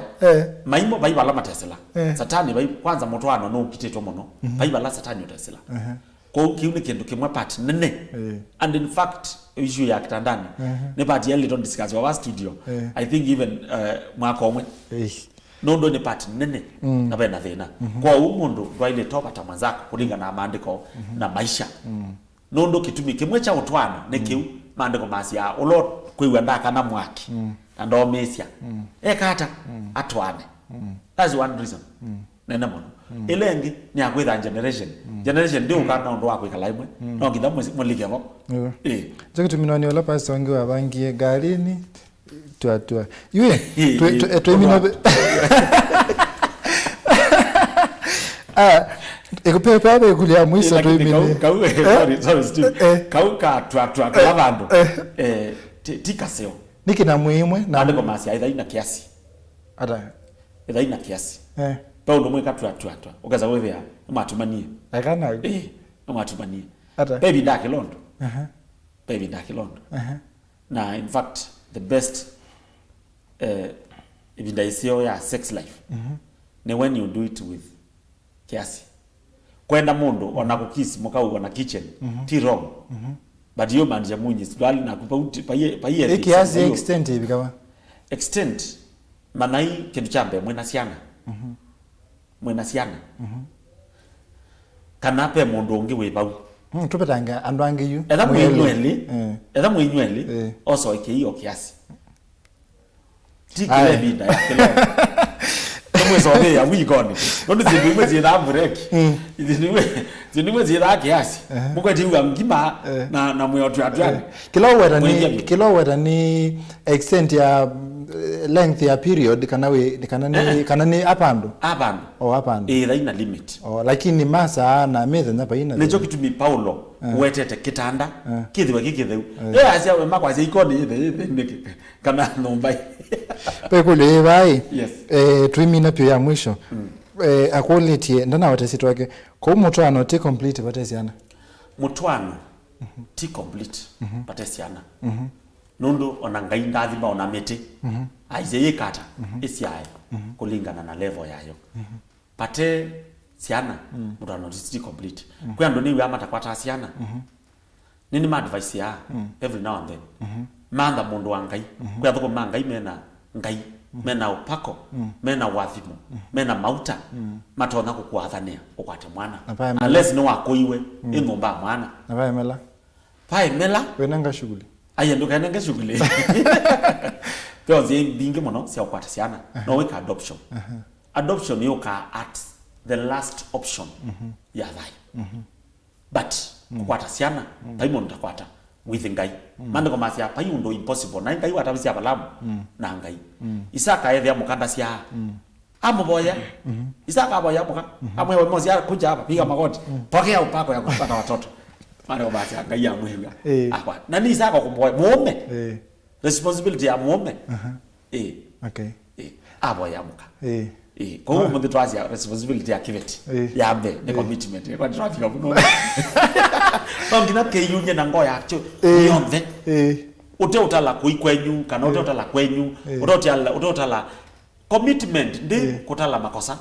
maimo baibala matesela satani bai kwanza motwano no kitito mono baibala satani utesela ko kiuni kindu kimwe part nene and in fact issue ya kitandani ne part ya little discuss wa studio I think even mwaka omwe nondo ni part nene na bena thina kwa umundu ndwaile topa ta mwanzako kulinga na maandiko na maisha nondo kitumi kimwe cha utwana ne kiu maandiko masia ulo kwiwa ndaka na mwaki na ndo mesia kata atwane that's one reason nene mono elengi ni akwitha generation ndio kana ndo wako ikala imwe no ngitha muligebo kitumi no ni ola pastor wangu wabangie garini tua yue tuimino ekupepa abe kulia mwisa tuimino sorry Steve kauka tua kala bandu tikaseo niki na muimwe na ndiko masi aidha ina kiasi ada aidha ina kiasi paundo mweka tua ukaza wewe matumanie akana matumanie baby dark londo baby dark londo na in fact the best ibinda isio ya sex life ni when you do it with kiasi kwenda mundu onakukisi mukau wana kitchen ti wrong but yo manje munyi swali na kupa paiye kiasi extent hivi kama extent manai kindu chambe mwena siana kanape mundu ungi webau tupetanga andu angi yu edha mwenyweli also ikio kiasi tikile bida ya kilo kama sobe ya wigoni ndo zindimwe zira break zindimwe zira kiasi muko tiwa ngima na mweotu atwani kilo ni extent ya length ya period kana ni apando ina limit lakini masa na meza napa ina nicho kitumi Paulo wetete kitanda kithiwe kikitheu asia we makwa cia ikoni kana nombai pekule bai twimina pio ya mwisho akwolitie ndana watesito wake ko mutwano ti complete batesiana mutwano ti complete batesiana nundu onangai ndathima ona miti aize kata isiae kulingana na level yayo pate siana mutwano ti complete kwa ndo ni wama takwata siana nini ma advice ya every now and then manda mundu wangai kwa thoko mangai mena ngai mena upako mena wathimu mena mauta matona kukwathania ukwate mwana unless no wakoiwe ingomba mwana na paemela wenanga shughuli aya ndo kananga shughuli kwa zi bingi mono sia ukwate siana no weka adoption yoka at the last option ya thai but ukwata siana paimo ndakwata with ngai mande koma sia pa yundo impossible na ngai watabisia balamu na ngai Isaka ethia mukanda sia amoboya Isaka boya muka amwe mozi ya kuja hapa piga magoti pokea upako ya kupata watoto mande koma sia ngai ya mwenga akwa na ni Isaka kumboya muome responsibility ya muome okay aboya muka kwa hiyo mwe twazi responsibility ya kiveti ya mbe ni commitment kwa traffic hapo ngina ke yunye na ngoya acho yonde utala kuikwenyu kana utala kwenyu utala commitment ndi kutala makosa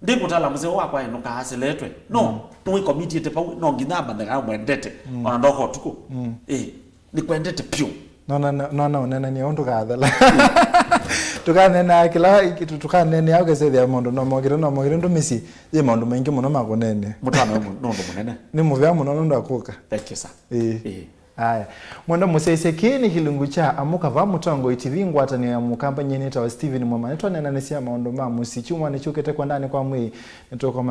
ndi kutala mzee wako eno ka haseletwe no tuwe committed pa no ngina banda mwendete ona ndoko tuko ni kwendete pio no nena ni ondo kadhala tukanena kila tukanene yao kese ya mondo no mogire ndo misi ye mondo mengi muno makonene mutano ndo munene ni muvya muno ndo akuka. Thank you sir. Haya, mwenda musesekeni kilungu cha amuka va mutongo TV ngwatani ya mukamba nyeneta wa Steven Mwema. Neto nena nesia maondo mamu si chuma ni chukete kwa ndani kwa mwi. Neto kwa